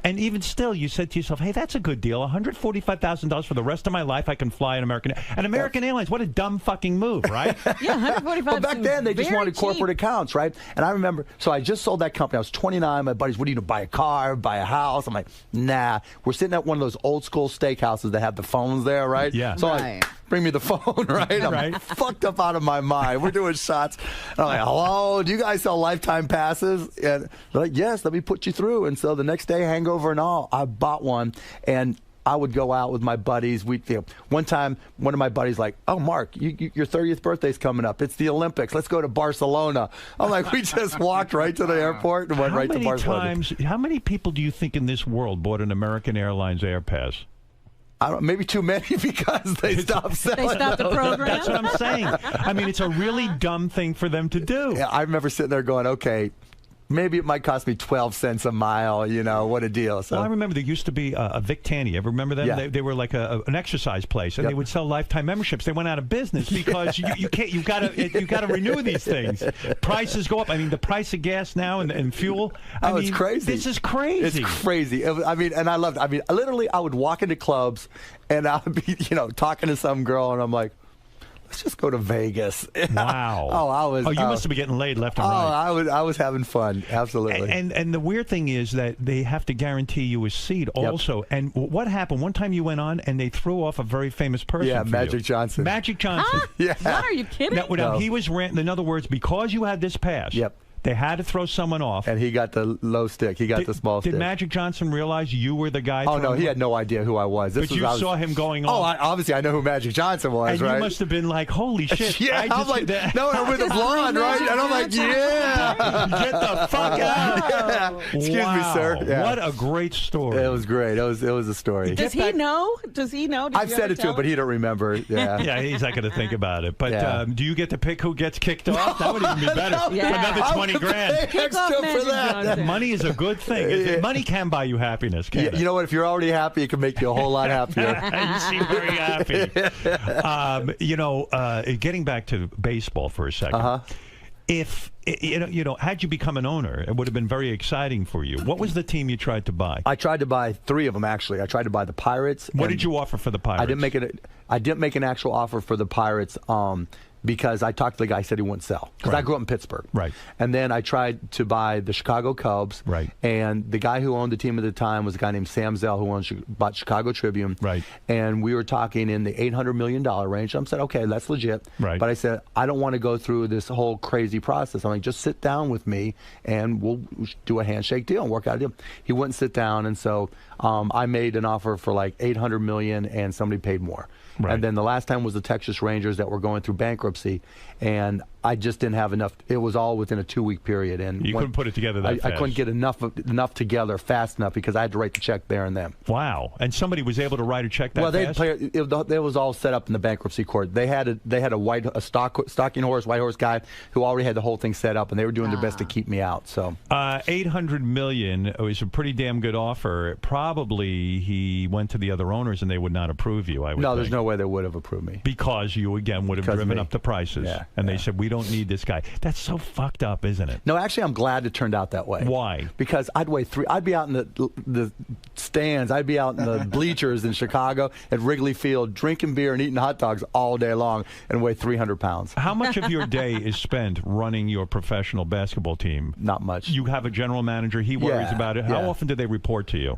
and even still, you said to yourself, "Hey, that's a good deal. $145,000 for the rest of my life. I can fly an American Airlines. What a dumb fucking move, right?" Yeah, $145,000. But back then, they just wanted corporate accounts, right? And I remember, so I just sold that company. I was 29. My buddies, what do you do? Buy a car, buy a house? I'm like, nah. We're sitting at one of those old school steakhouses that have the phones there, right? Yeah. So I bring me the phone, right? I'm fucked up out of my mind. We're doing shots. And I'm like, hello, do you guys sell lifetime passes? And they're like, yes, let me put you through. And so the next day, hangover and all, I bought one. And I would go out with my buddies. One time, one of my buddies like, "Oh, Mark, your 30th birthday's coming up. It's the Olympics. Let's go to Barcelona." I'm like, we just walked right to the airport and went right to Barcelona. How many people do you think in this world bought an American Airlines Air Pass? maybe too many because they stopped selling. They stopped the program. That's what I'm saying. I mean, it's a really dumb thing for them to do. Yeah, I remember sitting there going, okay, maybe it might cost me 12 cents a mile. What a deal. So well, I remember there used to be a Vic Tanny. Ever remember them? Yeah. They were like an exercise place, and they would sell lifetime memberships. They went out of business because you can't. You've got to renew these things. Prices go up. I mean, the price of gas now and fuel. I mean, it's crazy. This is crazy. It's crazy. And I loved it. I mean, literally, I would walk into clubs, and I would be, talking to some girl, and I'm like, let's just go to Vegas. Wow. You must have been getting laid left and right. I was having fun. Absolutely. And the weird thing is that they have to guarantee you a seat also. Yep. And what happened? One time you went on and they threw off a very famous person. Yeah, for Magic you. Johnson. Magic Johnson. Yeah. What, are you kidding? Now, he was in other words, because you had this pass. Yep. They had to throw someone off. And he got the low stick. He got the small stick. Did Magic Johnson realize you were the guy? Oh, no, he had no idea who I was. But you saw him going on. Oh, obviously I know who Magic Johnson was, and right? you must have been like, holy shit. Yeah, I was like, no, I'm with a blonde, right? And I'm like, yeah. Get the fuck out. Yeah. Excuse me, sir. Yeah. What a great story. It was great. It was a story. Does he know? Does he know? I've said it to him, but he don't remember. Yeah. Yeah, he's not going to think about it. But do you get to pick who gets kicked off? That would even be better. Another 20 grand. Extra for that. Money is a good thing. Money can buy you happiness, can't it? You know what? If you're already happy, it can make you a whole lot happier. You seem very happy. Getting back to baseball for a second. If had you become an owner, it would have been very exciting for you. What was the team you tried to buy? I tried to buy 3 of them, actually. I tried to buy the Pirates. What did you offer for the Pirates? I didn't make an actual offer for the Pirates. Because I talked to the guy, he said he wouldn't sell. Because I grew up in Pittsburgh. Right. And then I tried to buy the Chicago Cubs. Right. And the guy who owned the team at the time was a guy named Sam Zell, who bought Chicago Tribune. Right. And we were talking in the $800 million range. I said, okay, that's legit. Right. But I said, I don't want to go through this whole crazy process. I'm like, just sit down with me and we'll do a handshake deal and work out a deal. He wouldn't sit down. And so I made an offer for like $800 million and somebody paid more. Right. And then the last time was the Texas Rangers that were going through bankruptcy, and I just didn't have enough. It was all within a 2-week period, and you couldn't put it together that fast. I couldn't get enough together fast enough because I had to write the check there and then. Wow! And somebody was able to write a check that fast? Well, it was all set up in the bankruptcy court. They had a stalking horse, white horse guy who already had the whole thing set up, and they were doing their best to keep me out. So $800 million was a pretty damn good offer. Probably he went to the other owners and they would not approve you. No, there's no way they would have approved me because you again would have driven up the prices, and they said we don't need this guy. That's so fucked up, isn't it? No, actually, I'm glad it turned out that way. Why? Because I'd be out in the stands, I'd be out in the bleachers in Chicago at Wrigley Field drinking beer and eating hot dogs all day long and weigh 300 pounds. How much of your day is spent running your professional basketball team? Not much. You have a general manager. He worries about it. How often do they report to you?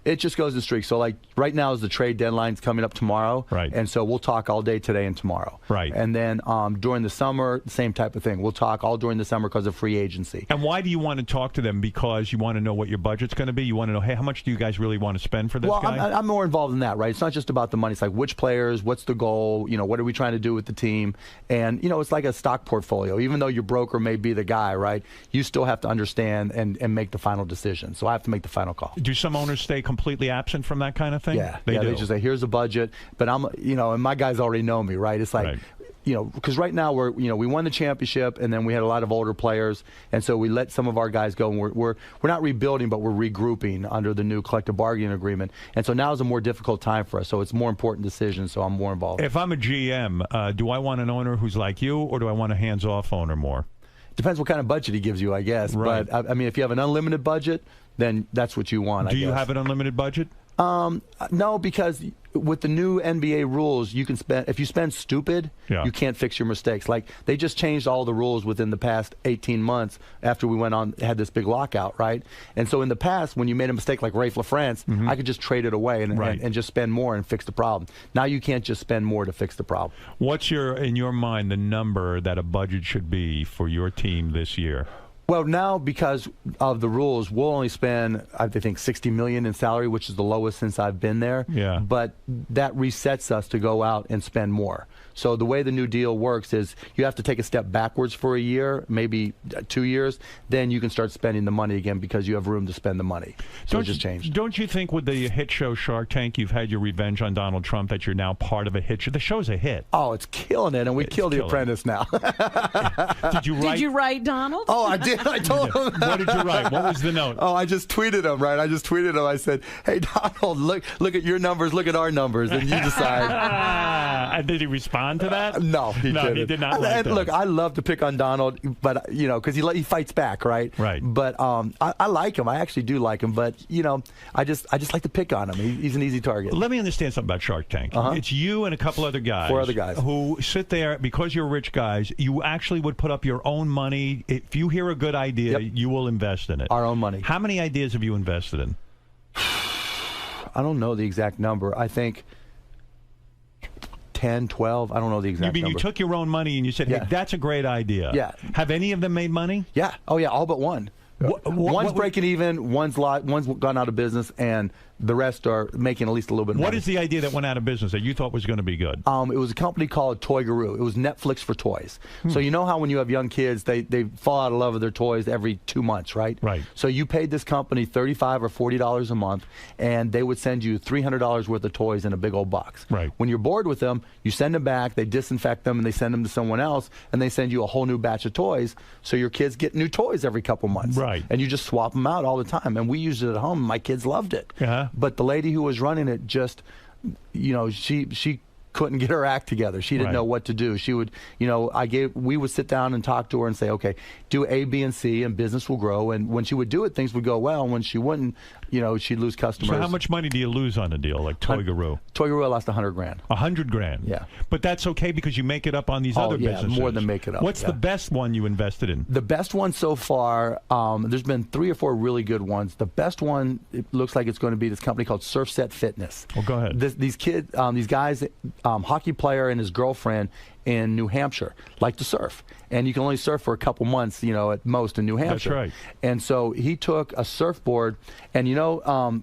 It just goes in streaks. So, like, right now is the trade deadline's coming up tomorrow. Right. And so we'll talk all day today and tomorrow. Right. And then during the summer, same type of thing. We'll talk all during the summer because of free agency. And why do you want to talk to them? Because you want to know what your budget's going to be? You want to know, hey, how much do you guys really want to spend for this guy? Well, I'm more involved in that, right? It's not just about the money. It's like which players, what's the goal, what are we trying to do with the team? And, it's like a stock portfolio. Even though your broker may be the guy, right, you still have to understand and make the final decision. So I have to make the final call. Do some owners stay completely absent from that kind of thing? Yeah. They do. They just say, here's a budget. But I'm, and my guys already know me, right? It's like, right. Because right now we won the championship and then we had a lot of older players, and so we let some of our guys go. And we're not rebuilding, but we're regrouping under the new collective bargaining agreement. And so now is a more difficult time for us. So it's a more important decision. So I'm more involved. If I'm a GM, do I want an owner who's like you, or do I want a hands-off owner more? Depends what kind of budget he gives you, I guess. Right. But I mean, if you have an unlimited budget, then that's what you want. Do you have an unlimited budget? No, because with the new NBA rules, you can spend, if you spend stupid, you can't fix your mistakes. Like, they just changed all the rules within the past 18 months after we had this big lockout, right? And so in the past, when you made a mistake like Rafe LaFrance, I could just trade it away and just spend more and fix the problem. Now you can't just spend more to fix the problem. What's in your mind, the number that a budget should be for your team this year? Well, now because of the rules, we'll only spend, I think, $60 million in salary, which is the lowest since I've been there. Yeah. But that resets us to go out and spend more. So the way the new deal works is you have to take a step backwards for a year, maybe 2 years, then you can start spending the money again because you have room to spend the money. So it just changed. Don't you think with the hit show Shark Tank, you've had your revenge on Donald Trump, that you're now part of a hit show? The show's a hit. Oh, it's killing it, and we killed The Apprentice now. Did you write Donald? Oh, I did. I told him. What did you write? What was the note? Oh, I just tweeted him, right? I just tweeted him. I said, hey, Donald, look at your numbers, look at our numbers, and you decide. And did he respond to that? No, he didn't. He did not like that. Look, I love to pick on Donald, but, because he fights back, right? Right. But I like him. I actually do like him, but, I just like to pick on him. He's an easy target. Let me understand something about Shark Tank. It's you and a couple other guys. 4 other guys. Who sit there, because you're rich guys, you actually would put up your own money. If you hear a good idea, you will invest in it. Our own money. How many ideas have you invested in? I don't know the exact number. I think 10, 12. I don't know the exact number. You took your own money and you said, hey, that's a great idea. Yeah. Have any of them made money? Yeah. Oh, yeah, all but one. One's breaking even, one's gone out of business, and the rest are making at least a little bit more. What is the idea that went out of business that you thought was going to be good? It was a company called Toy Guru. It was Netflix for toys. So you know how when you have young kids, they fall out of love with their toys every 2 months, right? Right. So you paid this company $35 or $40 a month, and they would send you $300 worth of toys in a big old box. Right. When you're bored with them, you send them back, they disinfect them, and they send them to someone else, and they send you a whole new batch of toys, so your kids get new toys every couple months. Right. And you just swap them out all the time. And we used it at home, and my kids loved it. Yeah. But the lady who was running it just, she couldn't get her act together. She didn't know what to do. She would, we would sit down and talk to her and say, okay, do A, B, and C, and business will grow. And when she would do it, things would go well. And when she wouldn't, she'd lose customers. So how much money do you lose on a deal like Toy Guru? Toy Guru lost $100 grand. $100 grand. Yeah. But that's okay because you make it up on these other businesses. More than make it up. What's the best one you invested in? The best one so far, there's been 3 or 4 really good ones. The best one, it looks like it's going to be this company called Surf Set Fitness. Well, go ahead. These kids, these guys, hockey player and his girlfriend in New Hampshire like to surf. And you can only surf for a couple months, at most in New Hampshire. That's right. And so he took a surfboard, and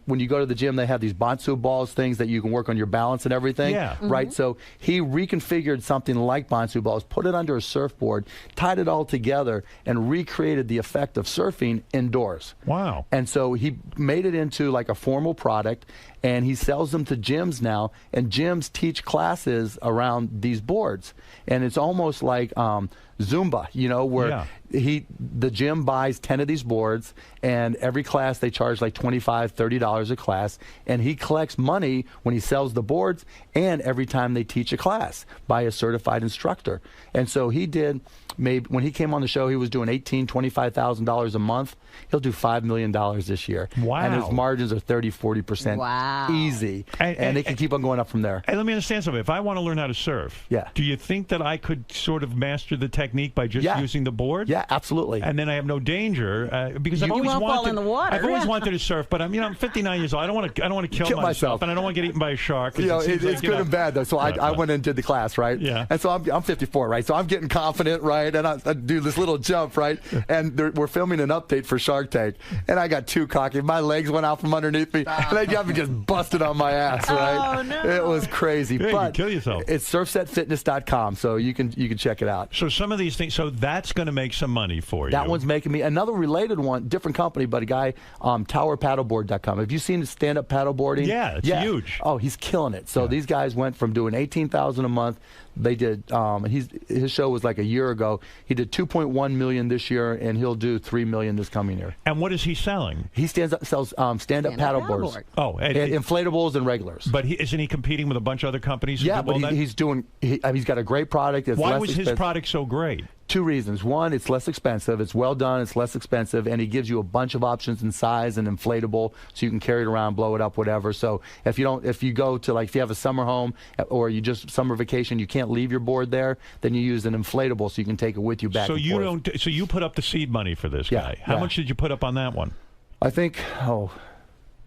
when you go to the gym, they have these Bonsu balls, things that you can work on your balance and everything. Yeah. Right? So he reconfigured something like Bonsu balls, put it under a surfboard, tied it all together, and recreated the effect of surfing indoors. Wow. And so he made it into like a formal product, and he sells them to gyms now, and gyms teach classes around these boards. And it's almost like Zumba, where the gym buys 10 of these boards, and every class they charge like $25, $30 a class, and he collects money when he sells the boards and every time they teach a class by a certified instructor. And so he did, maybe when he came on the show, he was doing $18,000, $25,000 a month. He'll do $5 million this year. Wow. And his margins are 30, 40%. Wow. Easy. And they can keep on going up from there. Hey, let me understand something. If I want to learn how to surf, do you think that I could sort of master the technique by just using the board? Yeah, absolutely. And then I have no danger because I've always won't wanted. fall in the water. I've always wanted to surf, but I'm 59 years old. I don't want to kill myself, and I don't want to get eaten by a shark. It's good and bad though. So I went and did the class, right? Yeah. And so I'm 54, right? So I'm getting confident, right? And I do this little jump, right? And we're filming an update for Shark Tank, and I got too cocky. My legs went out from underneath me, and they got me just busted on my ass, right? Oh no! It was crazy. Yeah, but you kill yourself. It's surfsetfitness.com, so you can check it out. So some of these things, so that's going to make some money for you. That one's making me another related one, different company, but a guy, towerpaddleboard.com. Have you seen stand-up paddleboarding? Yeah, it's huge. Oh, he's killing it. So these guys went from doing $18,000 a month. They did. His show was like a year ago. He did $2.1 million this year, and he'll do $3 million this coming year. And what is he selling? He sells stand-up paddleboards. Oh, inflatables and regulars. But isn't he competing with a bunch of other companies? Yeah, but he's got a great product. It's Why was his product so great? 2 reasons. One, it's less expensive. It's well done. It's less expensive, and he gives you a bunch of options in size and inflatable, so you can carry it around, blow it up, whatever. So if you go to if you have a summer home or you just summer vacation, you can't leave your board there, then you use an inflatable so you can take it with you back. So So you put up the seed money for this guy. How much did you put up on that one? I think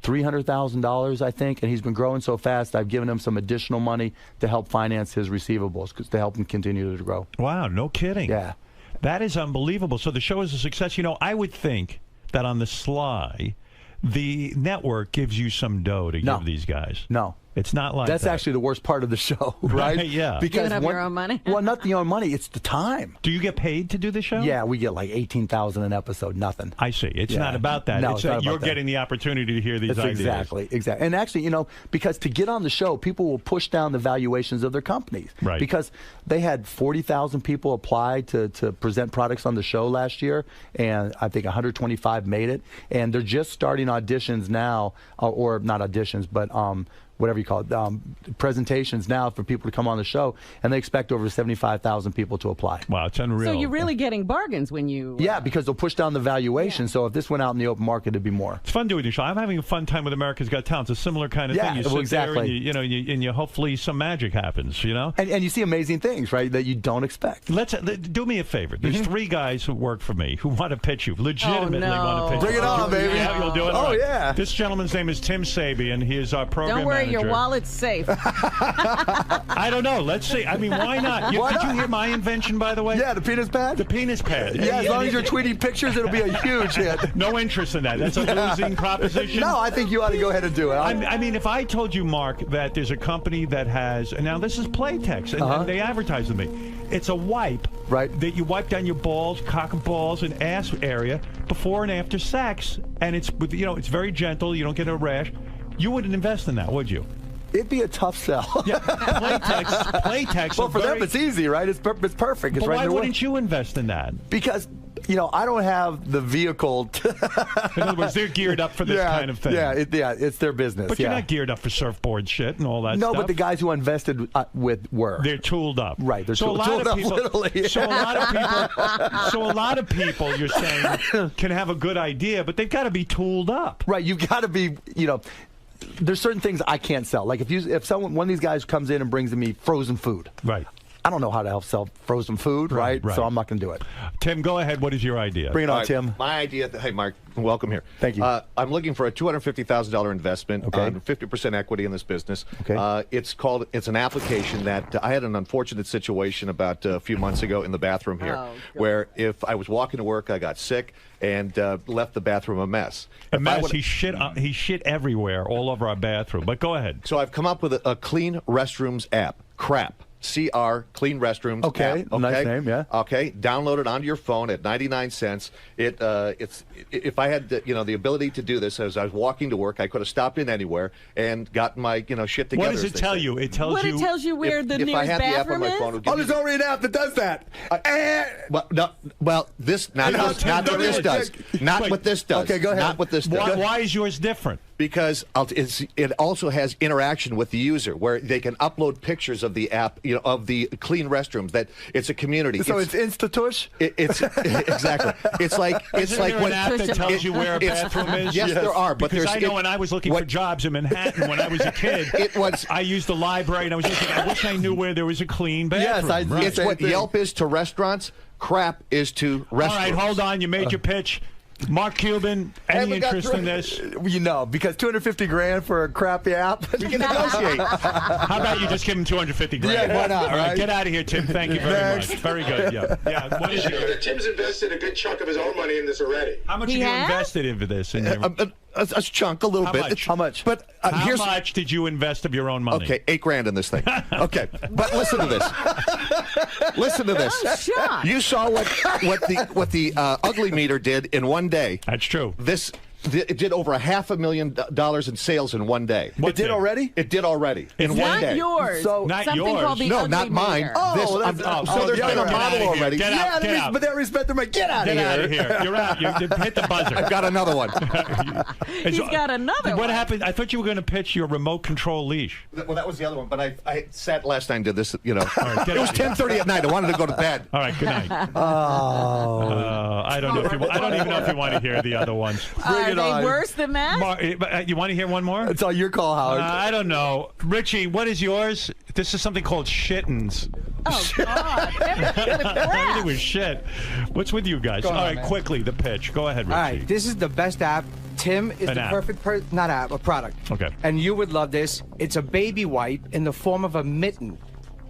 $300,000, I think, and he's been growing so fast. I've given him some additional money to help finance his receivables to help him continue to grow. Wow, no kidding. Yeah, that is unbelievable. So the show is a success. I would think that on the sly, the network gives you some dough to give these guys. No. It's not like that's that. actually the worst part of the show, right? Yeah. Because Giving up your own money? Well, not the own money. It's the time. Do you get paid to do the show? Yeah, we get like $18,000 an episode. Nothing. I see. It's Yeah. not about that. No, it's it's not that about you're that. getting the opportunity to hear these That's ideas. Exactly. And actually, you know, because to get on the show, people will push down the valuations of their companies. Right. Because they had 40,000 people apply to present products on the show last year, and I think 125 made it. And they're just starting auditions now, or not auditions, but whatever you call it, presentations now for people to come on the show, and they expect over 75,000 people to apply. Wow, it's unreal. So you're really getting bargains when you... Yeah, because they'll push down the valuation. So if this went out in the open market, it'd be more. It's fun doing the show. I'm having a fun time with America's Got Talent. It's a similar kind of Yeah, thing. You well, sit exactly. there and and you hopefully some magic happens, you know? And you see amazing things, right, that you don't expect. Do me a favor. There's 3 guys who work for me who want to pitch you. Legitimately no. want to pitch Bring you. it on, baby. Yeah, you'll do it. Oh, All right. yeah. This gentleman's name is Tim Sabian. He is our program Don't worry, manager. your wallet's safe. I don't know. Let's see. I mean, why not? Why Did not? you hear my invention, by the way? Yeah, the penis pad? The penis pad. Yeah, as long as you're tweeting pictures, it'll be a huge hit. No interest in that. That's a losing proposition. No, I think you ought to go ahead and do it. I mean, if I told you, Mark, that there's a company that has, and now this is Playtex, and they advertise with me. It's a wipe that you wipe down your balls, cock and balls, and ass area before and after sex, and it's it's very gentle. You don't get a rash. You wouldn't invest in that, would you? It'd be a tough sell. Yeah, Playtex. Well, for them, it's easy, right? It's perfect. It's But right why in their wouldn't you invest in that? Because, I don't have the vehicle. In other words, they're geared up for this kind of thing. Yeah, it's their business. But you're not geared up for surfboard shit and all that stuff. No, but the guys who invested with were. They're tooled up. Right, they're so tooled up, people, literally. So a lot of people, you're saying, can have a good idea, but they've got to be tooled up. Right, you've got to be, there's certain things I can't sell. Like if one of these guys comes in and brings me frozen food. Right. I don't know how to help sell frozen food, right? So I'm not going to do it. Tim, go ahead. What is your idea? Bring it on, Tim. My idea. Hey, Mark, welcome here. Thank you. I'm looking for a $250,000 investment on 50% equity in this business. Okay. It's an application that I had an unfortunate situation about a few months ago in the bathroom here, where if I was walking to work, I got sick and left the bathroom a mess. A mess. He shit everywhere, all over our bathroom. But go ahead. So I've come up with a clean restrooms app. CRAP. CR, Clean Restrooms. Okay, app. nice name, yeah. Okay, download it onto your phone at 99 cents. It's if I had the ability to do this as I was walking to work, I could have stopped in anywhere and gotten my shit together. What does it tell you? It tells you. It tells you where the if nearest I had bathroom the app on my is. phone, it would give There's already an app that does that. This not what this does. Not what this does. Okay, go ahead. Not what this does. Why is yours different? Because it also has interaction with the user, where they can upload pictures of the app, of the clean restrooms. That it's a community. So it's Instatush. It's exactly. It's like there an app that tells you where a bathroom is. Yes, there are. But because I know when I was looking for jobs in Manhattan when I was a kid, I used the library and I was looking. I wish I knew where there was a clean bathroom. Yes, it's what Yelp is to restaurants. Crap is to restaurants. All right, hold on. You made your pitch. Mark Cuban, any interest in this? Because $250,000 for a crappy app. We can negotiate. How about you just give him $250,000? Yeah, why not? All right, get out of here, Tim. Thank you very much. Very good. Yeah. What is it? Tim's invested a good chunk of his own money in this already. How much have you invested into this? A chunk, a little bit. How much? But how much did you invest of your own money? Okay, $8,000 in this thing. Okay, but listen to this. Listen to this. You saw what the ugly meter did in one day. That's true. It did over $500,000 in sales in one day. It did already? It did already in one day. Yours. So not something yours. called the No, ugly not mine. meter. So there's been a model already. Get out. But they already spent their money. Get out of here. Get out of here. You're out. You hit the buzzer. I've got another one. He's got another one. What happened? I thought you were going to pitch your remote control leash. Well, that was the other one. But I sat last night and did this. Right, it was 10:30 at night. I wanted to go to bed. All right. Good night. I don't know. I don't even know if you want to hear the other ones. Are they worse than that? You want to hear one more? It's all your call, Howard. I don't know. Richie, what is yours? This is something called shittins. Oh, God. Everything was shit. What's with you guys? All right, man. quickly, the pitch. Go ahead, Richie. All right, this is the best app. Tim is the perfect not app, a product. Okay. And you would love this. It's a baby wipe in the form of a mitten.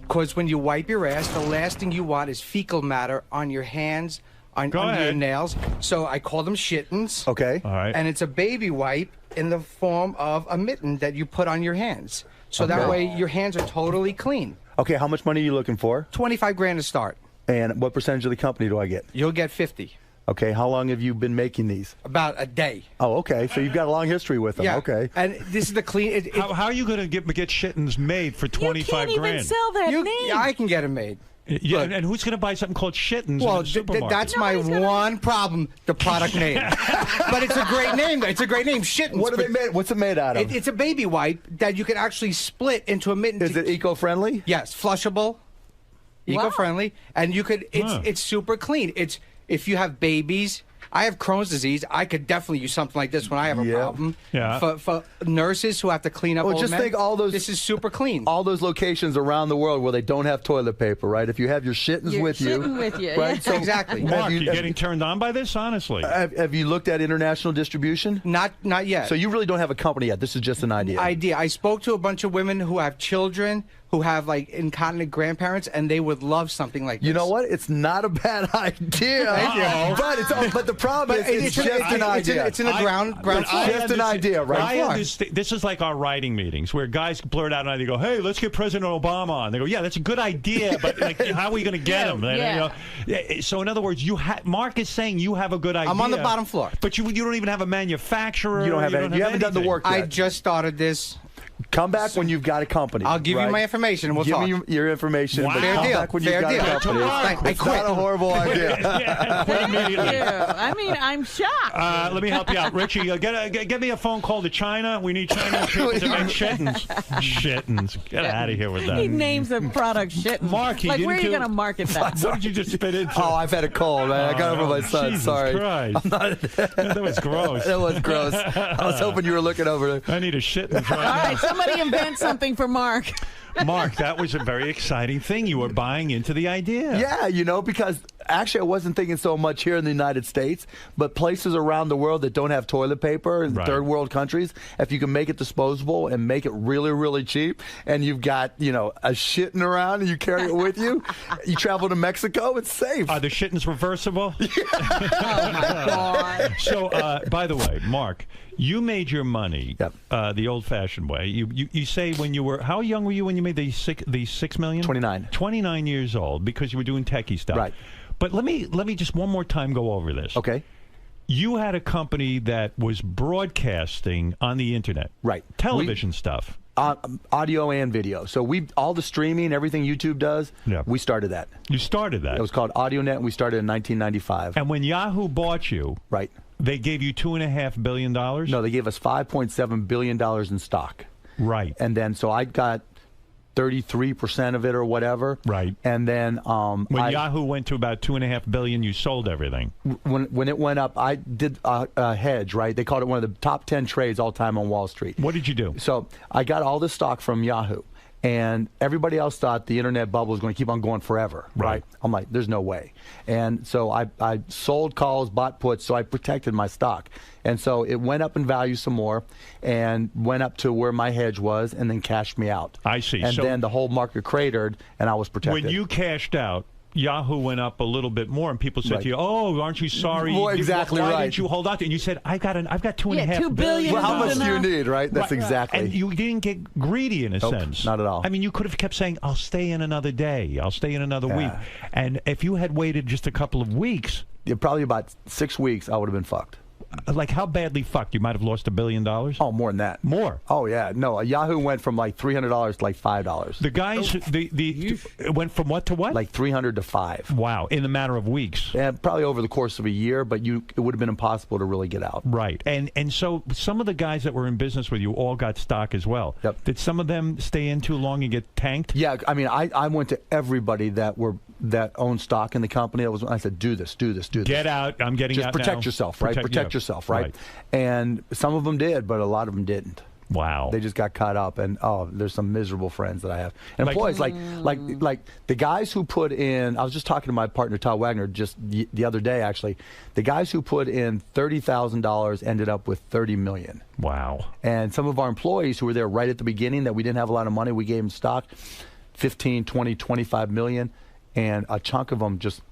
Because when you wipe your ass, the last thing you want is fecal matter on your hands, under your nails. So I call them shittins. Okay. All right. And it's a baby wipe in the form of a mitten that you put on your hands. So that way your hands are totally clean. Okay, how much money are you looking for? 25 grand to start. And what percentage of the company do I get? You'll get 50. Okay, how long have you been making these? About a day. Oh, okay. So you've got a long history with them. Yeah. Okay. And this is the clean. How are you going to get shittens made for 25 You can't grand? even sell that name. Yeah, I can get them made. Yeah, and who's going to buy something called shittens Well, in the supermarket? that's my one problem, the product name. But it's a great name. It's a great name, Shittens. What are they made? What's it made out of? It's a baby wipe that you can actually split into a mitten. Is it eco-friendly? Yes, flushable, eco-friendly, and you could. It's super clean. It's if you have babies. I have Crohn's disease. I could definitely use something like this when I have a problem. Yeah. For nurses who have to clean up. Well, old just men, think all those. This is super clean. All those locations around the world where they don't have toilet paper, right? If you have your shittens with you, right? Yeah. So Exactly. Mark, you getting turned on by this? Honestly, have you looked at international distribution? Not yet. So you really don't have a company yet. This is just an idea. I spoke to a bunch of women who have children who have like incontinent grandparents, and they would love something like this. You know what? It's not a bad idea. Thank you. But the problem is, it's just an idea. It's in the ground floor. It's just an idea, right? I understand. This is like our writing meetings where guys blurt out an idea. Go, hey, let's get President Obama on. They go, yeah, that's a good idea, but like, how are we going to get him? Yeah. You know? So in other words, Mark is saying you have a good idea. I'm on the bottom floor, but you don't even have a manufacturer. You don't have any. You haven't done the work yet. I just started this. Come back when you've got a company. I'll give you my information and we'll give talk. Give me your information. Wow. But Fair come deal. back when Fair you've deal. got a company. I It's quit. not a horrible idea. Quit immediately. I mean, I'm shocked. Let me help you out, Richie. Get me a phone call to China. We need Chinese people to make shittens. Shittens. Get out of here with that. He names the product shit. Mark, like, where are you going to market that? What did you just spit into? Oh, I've had a cold, man. I got over my son. Jesus Sorry. Christ. That was gross. That was gross. I was hoping you were looking over there. I need a shittens right All right, somebody invent something for Mark. Mark, that was a very exciting thing. You were buying into the idea. Yeah, because actually I wasn't thinking so much here in the United States, but places around the world that don't have toilet paper in third world countries, if you can make it disposable and make it really, really cheap, and you've got, a shitting around and you carry it with you, you travel to Mexico, it's safe. Are the shittens reversible? Oh, my God. So, by the way, Mark, you made your money the old-fashioned way. You say when you were, how young were you when you made the $6 million? 29. 29 years old, because you were doing techie stuff. Right. But let me just one more time go over this. Okay. You had a company that was broadcasting on the internet. Right. Television stuff. Audio and video. So all the streaming, everything YouTube does, we started that. You started that. It was called AudioNet, and we started in 1995. And when Yahoo bought you, right, they gave you $2.5 billion? No, they gave us $5.7 billion in stock. Right. And then, so I got 33% of it or whatever. Right. And then when Yahoo went to about $2.5 billion, you sold everything. When it went up, I did a hedge, right? They called it one of the top 10 trades all time on Wall Street. What did you do? So I got all this stock from Yahoo. And everybody else thought the internet bubble was going to keep on going forever, right? I'm like, there's no way. And so I sold calls, bought puts, so I protected my stock. And so it went up in value some more and went up to where my hedge was and then cashed me out. I see. And So then the whole market cratered and I was protected. when you cashed out, Yahoo went up a little bit more, and people said Right. to you, "Oh, aren't you sorry? Well, exactly Why right. didn't you hold on to it?" And you said, "I've got $2.5 billion. Well, how much do you need, right? That's exactly. And you didn't get greedy in a Nope, sense. not at all. I mean, you could have kept saying, "I'll stay in another day. I'll stay in another week." And if you had waited just a couple of weeks, probably about 6 weeks, I would have been fucked. Like, how badly fucked? You might have lost $1 billion? Oh, more than that. More? Oh, yeah. No, Yahoo went from like $300 to like $5. The guys, it went from what to what? Like 300 to 5. Wow, in a matter of weeks. Yeah, probably over the course of a year, but it would have been impossible to really get out. Right. And so some of the guys that were in business with you all got stock as well. Yep. Did some of them stay in too long and get tanked? Yeah, I mean, I went to everybody that owned stock in the company. I said, do this. Get out. I'm getting Just out protect now. yourself, right? Protect yourself, right? And some of them did, but a lot of them didn't. Wow. They just got caught up, and there's some miserable friends that I have. And employees, like the guys who put in, I was just talking to my partner, Todd Wagner, just the other day, actually. The guys who put in $30,000 ended up with $30 million. Wow. And some of our employees who were there right at the beginning that we didn't have a lot of money, we gave them stock, 15, 20, 25 million, and a chunk of them just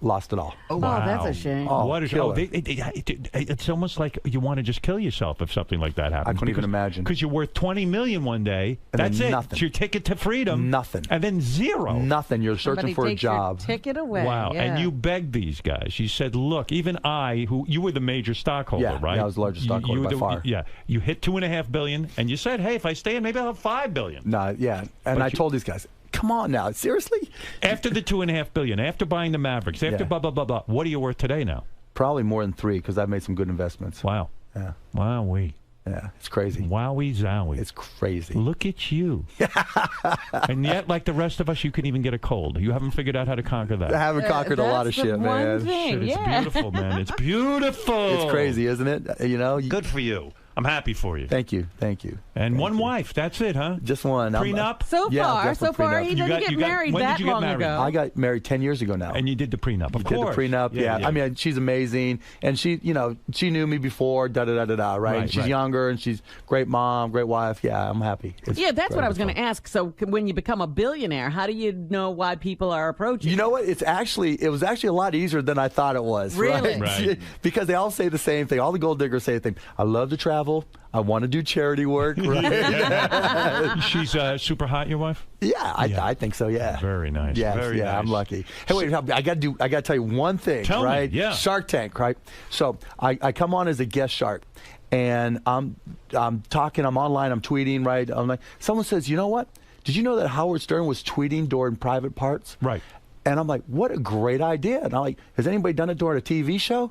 lost it all. Oh, that's a shame. Oh, what is? killer. It's almost like you want to just kill yourself if something like that happens. I couldn't even imagine. Because you're worth $20 million one day. And That's then it. nothing. It's your ticket to freedom. Nothing. And then zero. Nothing. You're searching Somebody for a takes your job. ticket away. Wow. Yeah. And you begged these guys. You said, look, even who you were the major stockholder, Yeah, right? I was the largest stockholder by far. Yeah. You hit $2.5 billion, and you said, hey, if I stay in, maybe I'll have $5 billion. No, yeah. And I told these guys, come on now, seriously? After the $2.5 billion, after buying the Mavericks, after blah, blah, blah, blah, what are you worth today now? Probably more than 3 because I've made some good investments. Wow. Yeah. Wowee. Yeah, it's crazy. Wowie zowie. It's crazy. Look at you. And yet, like the rest of us, you can even get a cold. You haven't figured out how to conquer that. I haven't conquered a lot of shit, man. Shit, it's beautiful, man. It's beautiful. It's crazy, isn't it? You know. Good for you. I'm happy for you. Thank you. Thank you. And one wife. That's it, huh? Just one. Prenup? So far, he didn't get married when that did you get long married? ago. I got married 10 years ago now. And you did the prenup, of Did course. the prenup, yeah. I mean, she's amazing, and she knew me before, right? Right, She's right. younger, and she's great mom, great wife. Yeah, I'm happy. It's Yeah, that's what I was going to wonderful. ask. So when you become a billionaire, how do you know why people are approaching? You know what? It was actually a lot easier than I thought it was. Really? Right. Because they all say the same thing. All the gold diggers say the same. I love to travel. I want to do charity work. Right? She's super hot, your wife? Yeah, I think so. Yeah. Very nice. Yes, Very yeah, nice. I'm lucky. Hey, wait, I got to tell you one thing, Tell me, right? yeah. Shark Tank, right? So I come on as a guest shark, and I'm talking, I'm online, I'm tweeting, right? I'm like, someone says, you know what? Did you know that Howard Stern was tweeting during private parts? Right. And I'm like, what a great idea. And I'm like, has anybody done it during a TV show?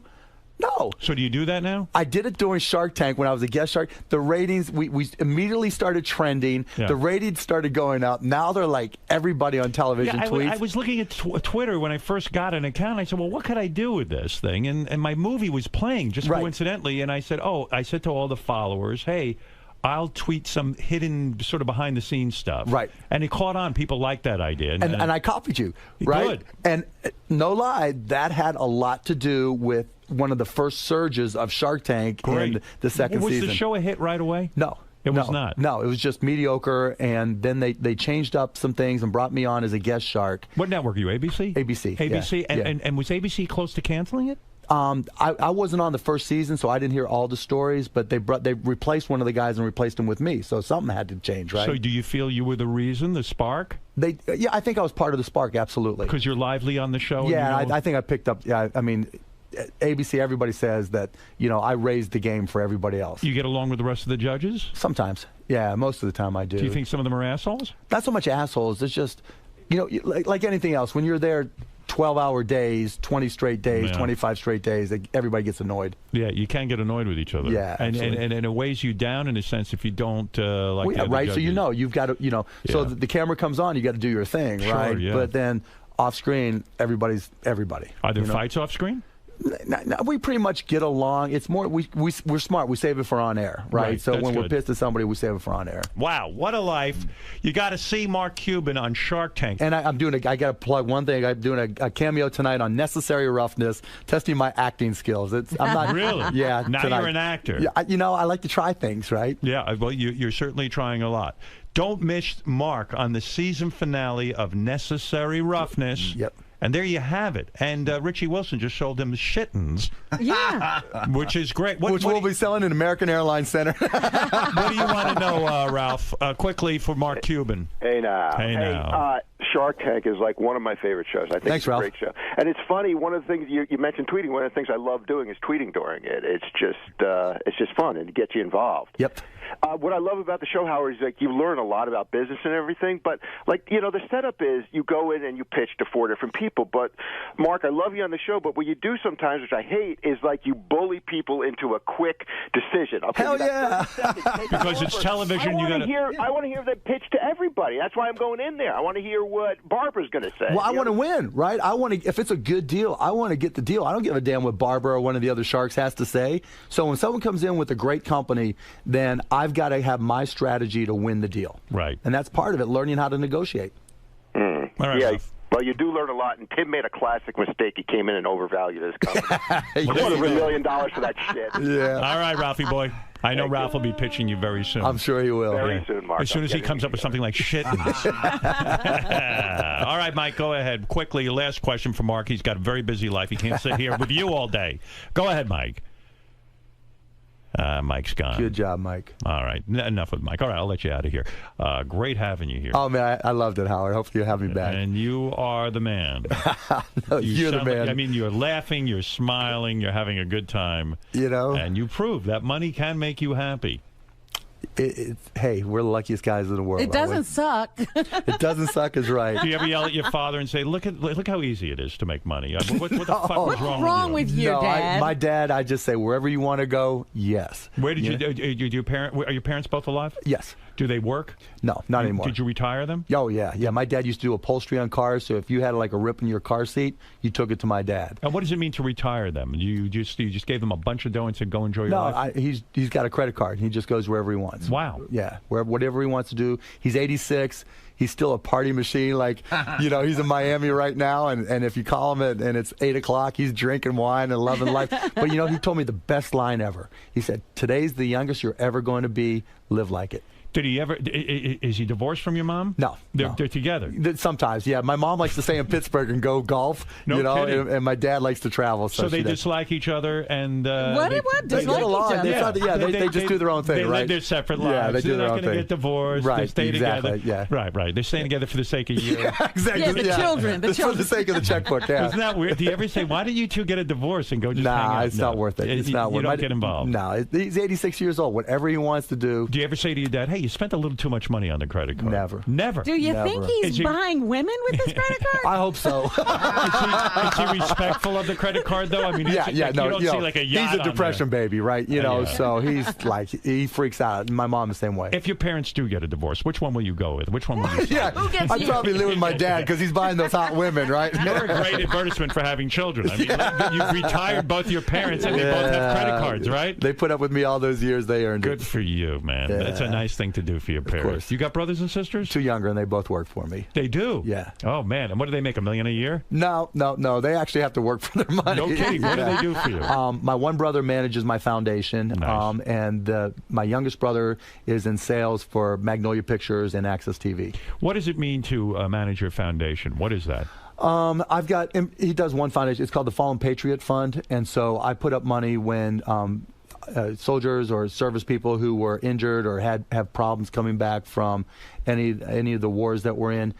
No. So do you do that now? I did it during Shark Tank when I was a guest shark. The ratings, we immediately started trending. Yeah. The ratings started going up. Now they're like everybody on television tweets. I was looking at Twitter when I first got an account. I said, well, what could I do with this thing? And my movie was playing just coincidentally. And I said to all the followers, hey, I'll tweet some hidden sort of behind the scenes stuff. Right. And it caught on. People liked that idea. And I copied you, right? Good. And no lie, that had a lot to do with one of the first surges of Shark Tank in the second season. Was the show a hit right away? No. It was not. No, it was just mediocre, and then they changed up some things and brought me on as a guest shark. What network are you, ABC? ABC. ABC. Yeah. And was ABC close to canceling it? I wasn't on the first season, so I didn't hear all the stories, but they replaced one of the guys and replaced him with me, so something had to change, right? So do you feel you were the reason, the spark? Yeah, I think I was part of the spark, absolutely. Because you're lively on the show? Yeah, I think I picked up, I mean, ABC, everybody says that, I raised the game for everybody else. You get along with the rest of the judges? Sometimes. Yeah, most of the time I do. Do you think some of them are assholes? Not so much assholes. It's just, like anything else, when you're there 12-hour days, 20 straight days, 25 straight days, everybody gets annoyed. Yeah, you can get annoyed with each other. Yeah, and it weighs you down in a sense if you don't like the other right, judges. so you've got to, so the camera comes on, you got to do your thing, Sure, right? yeah. But then off screen, everybody's everybody. Are there fights off screen? No, we pretty much get along. It's more we're smart. We save it for on air, right? So that's when we're good. pissed at somebody, we save it for on air. Wow, what a life! You got to see Mark Cuban on Shark Tank. And I got to plug one thing. I'm doing a cameo tonight on Necessary Roughness, testing my acting skills. I'm not really. Yeah. Now tonight. you're an actor. Yeah, I like to try things, right? Yeah. Well, you're certainly trying a lot. Don't miss Mark on the season finale of Necessary Roughness. Yep. And there you have it. And Richie Wilson just sold him the shittins. Yeah. Which is great. Which we'll be selling in American Airlines Center. What do you want to know, Ralph, quickly for Mark Cuban? Hey, now. Hey, now. Shark Tank is like one of my favorite shows. I think Thanks, it's a Ralph. great show. And it's funny, one of the things you mentioned tweeting, one of the things I love doing is tweeting during it. It's just fun and it gets you involved. Yep. What I love about the show, Howard, is like you learn a lot about business and everything. But the setup is you go in and you pitch to 4 different people. But Mark, I love you on the show. But what you do sometimes, which I hate, is like you bully people into a quick decision. Okay, Hell yeah! Because it's television. I want to hear the pitch to everybody. That's why I'm going in there. I want to hear what Barbara's going to say. Well, I want to win, right? If it's a good deal, I want to get the deal. I don't give a damn what Barbara or one of the other sharks has to say. So when someone comes in with a great company, then I've got to have my strategy to win the deal. Right. And that's part of it, learning how to negotiate. All right, yeah. Ralph. Well, you do learn a lot, and Tim made a classic mistake. He came in and overvalued his company. Well, $1 million for that shit. Yeah. All right, Ralphie boy. I know Ralph will be pitching you very soon. I'm sure he will. Very soon, Mark. As soon as he comes up with something like shit. All right. right, Mike, go ahead. Quickly, last question for Mark. He's got a very busy life. He can't sit here with you all day. Go ahead, Mike. Mike's gone. Good job, Mike. All right. Enough with Mike. All right, I'll let you out of here. Great having you here. Oh, man, I loved it, Howard. Hopefully you'll have me back. And you are the man. No, you're the man. I mean, you're laughing, you're smiling, you're having a good time. You know? And you prove that money can make you happy. Hey, we're the luckiest guys in the world. It doesn't suck. It doesn't suck is right. Do you ever yell at your father and say, "Look how easy it is to make money"? What the fuck was wrong with you, Dad? My dad, I just say wherever you want to go. Yes. Where did are your parents both alive? Yes. Do they work? No, not anymore. Did you retire them? Oh yeah. My dad used to do upholstery on cars. So if you had like a rip in your car seat, you took it to my dad. And what does it mean to retire them? You just gave them a bunch of dough and said, "Go enjoy your life." No, he's got a credit card. He just goes wherever he wants. Wow. Yeah, whatever he wants to do. He's 86. He's still a party machine. Like, he's in Miami right now, and if you call him and it's 8 o'clock, he's drinking wine and loving life. But he told me the best line ever. He said, "Today's the youngest you're ever going to be. Live like it." Did he ever? Is he divorced from your mom? No, they're together. Sometimes, yeah. My mom likes to stay in Pittsburgh and go golf. Kidding. And my dad likes to travel. So they dislike each other and what? They get along. They just do their own thing, they right? live their separate lives. Yeah, they do their own thing. They're not going to get divorced. Right, they stay exactly, together. Yeah. Right. They're staying together for the sake of you. Yeah, exactly. Yeah, the children. Just for the sake of the checkbook. Yeah. Isn't that weird? Do you ever say, "Why don't you two get a divorce and go just hang out"? It's not worth it. It's not worth it. You don't get involved. No, he's 86 years old. Whatever he wants to do. Do you ever say to your dad, "Hey, you spent a little too much money on the credit card"? Never. Do you think he's buying women with his credit card? I hope so. Is he respectful of the credit card, though? I mean, you don't see like a yacht he's a depression baby, right? So he's like, he freaks out. My mom the same way. If your parents do get a divorce, which one will you go with? Which one will you? I'd probably live with my dad because he's buying those hot women, right? You're a great advertisement for having children. I mean, you've retired both your parents, and they both have credit cards, right? They put up with me all those years. They earned it. Good for you, man. It's a nice thing to do for your parents. Of course. You got brothers and sisters? 2 younger, and they both work for me. They do? Yeah. Oh, man. And what do they make, $1 million a year? No. They actually have to work for their money. No kidding. What do they do for you? My one brother manages my foundation, nice. And my youngest brother is in sales for Magnolia Pictures and Access TV. What does it mean to manage your foundation? What is that? He does one foundation. It's called the Fallen Patriot Fund, and so I put up money when soldiers or service people who were injured or have problems coming back from any of the wars that we're in.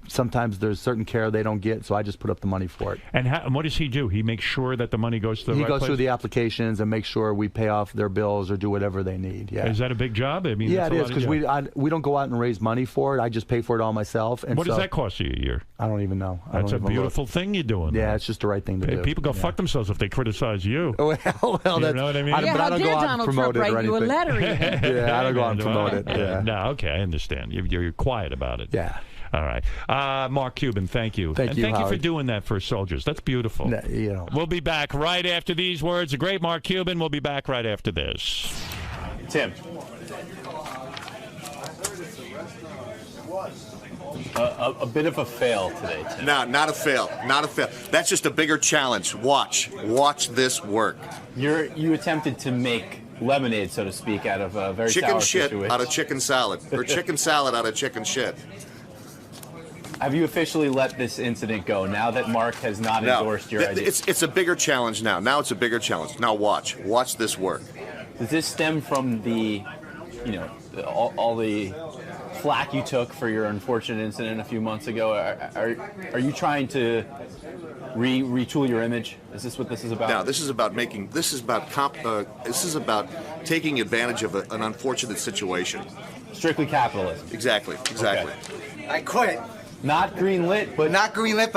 Sometimes there's certain care they don't get, so I just put up the money for it. And what does he do? He makes sure that the money goes to the right place? He goes through the applications and makes sure we pay off their bills or do whatever they need. Yeah. Is that a big job? I mean, yeah, it is, because we don't go out and raise money for it. I just pay for it all myself. And what does that cost you a year? I don't even know. That's a beautiful thing you're doing. Yeah, it's just the right thing to do. People go fuck themselves if they criticize you. Well, you know what I mean? But I don't go out and promote it or anything. You a letter yeah, I don't go out and promote it. Yeah. No, okay, I understand. You're quiet about it. Yeah. All right. Mark Cuban, thank you. Thank you, for doing that for soldiers. That's beautiful. We'll be back right after these words. The great Mark Cuban. We'll be back right after this. Tim. A bit of a fail today, Tim. No, not a fail. Not a fail. That's just a bigger challenge. Watch this work. You attempted to make lemonade, so to speak, out of a very chicken sour shit situation. out of chicken salad, or chicken salad out of chicken shit. Have you officially let this incident go now that Mark has not endorsed your idea? It's a bigger challenge now. Now it's a bigger challenge. Now watch this work. Does this stem from the, all the flack you took for your unfortunate incident a few months ago? Are you trying to retool your image? Is this what this is about? No, this is about taking advantage of an unfortunate situation. Strictly capitalism. Exactly. Okay. I quit. Not green lit, but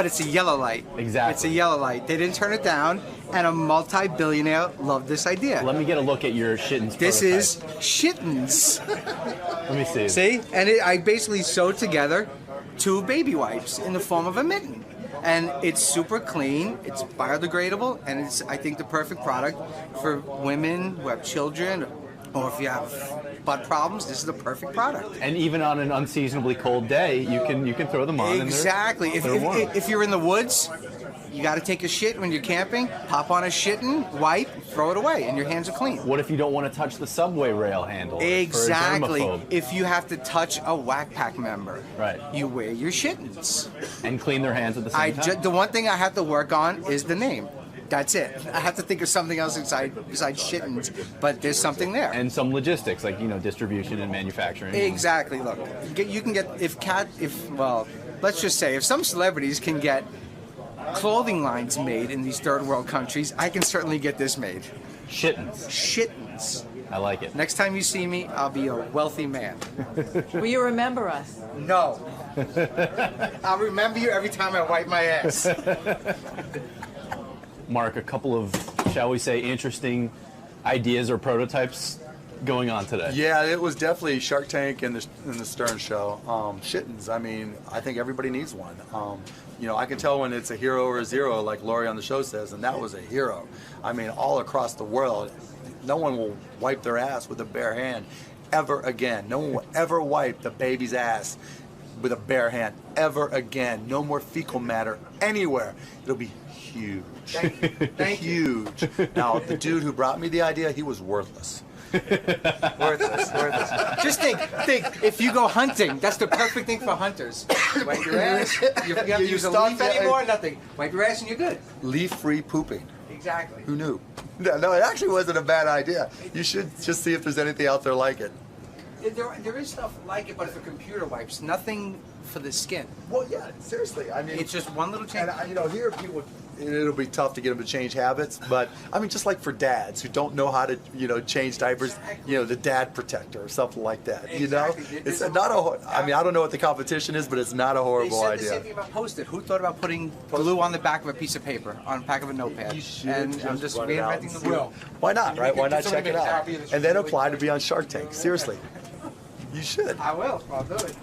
it's a yellow light. Exactly. It's a yellow light. They didn't turn it down, and a multi-billionaire loved this idea. Let me get a look at your Shittens. This is Shittens. Let me see. See? And I basically sewed together 2 baby wipes in the form of a mitten. And it's super clean, it's biodegradable, and it's, I think, the perfect product for women who have children, or if you have butt problems, this is the perfect product. And even on an unseasonably cold day, you can throw them on. Exactly. And they're warm. If you're in the woods, You got to take a shit when you're camping, pop on a shitting, wipe, throw it away, and your hands are clean. What if you don't want to touch the subway rail handle? Exactly. For a germaphobe? If you have to touch a Whack Pack member, Right. you wear your shittins. And clean their hands at the same time? The one thing I have to work on is the name. That's it. I have to think of something else besides shittins, but there's something there. And some logistics, like, distribution and manufacturing. Exactly. Look, you can get, let's just say, if some celebrities can get clothing lines made in these third world countries, I can certainly get this made. Shittins. Shittins. I like it. Next time you see me, I'll be a wealthy man. Will you remember us? No. I'll remember you every time I wipe my ass. Mark, a couple of, shall we say, interesting ideas or prototypes going on today. Yeah, it was definitely Shark Tank and the Stern Show. Shittins, I mean, I think everybody needs one. I can tell when it's a hero or a zero, like Lori on the show says, and that was a hero. I mean, all across the world, no one will wipe their ass with a bare hand ever again. No one will ever wipe the baby's ass with a bare hand ever again. No more fecal matter anywhere. It'll be huge. Thank you. Huge. Now, the dude who brought me the idea, he was worthless. Worthless. Just think, if you go hunting, that's the perfect thing for hunters. Wipe your ass, you have to use a leaf anymore, nothing. Wipe your ass and you're good. Leaf-free pooping. Exactly. Who knew? No, it actually wasn't a bad idea. You should just see if there's anything out there like it. There is stuff like it, but for computer wipes, nothing for the skin. Well, yeah, seriously. I mean, it's just one little change. And here people, it'll be tough to get them to change habits, but I mean, just like for dads who don't know how to, change diapers, the dad protector or something like that. Exactly. It's not a. I mean, I don't know what the competition is, but it's not a horrible idea. idea. They said the same thing about Post-it. Who thought about putting glue on the back of a piece of paper, on the back of a notepad? You should and I'm just reinventing the wheel. Why not? Right? Why not check it out? And then apply to be on Shark Tank. Seriously. You should. I will. I'll do it.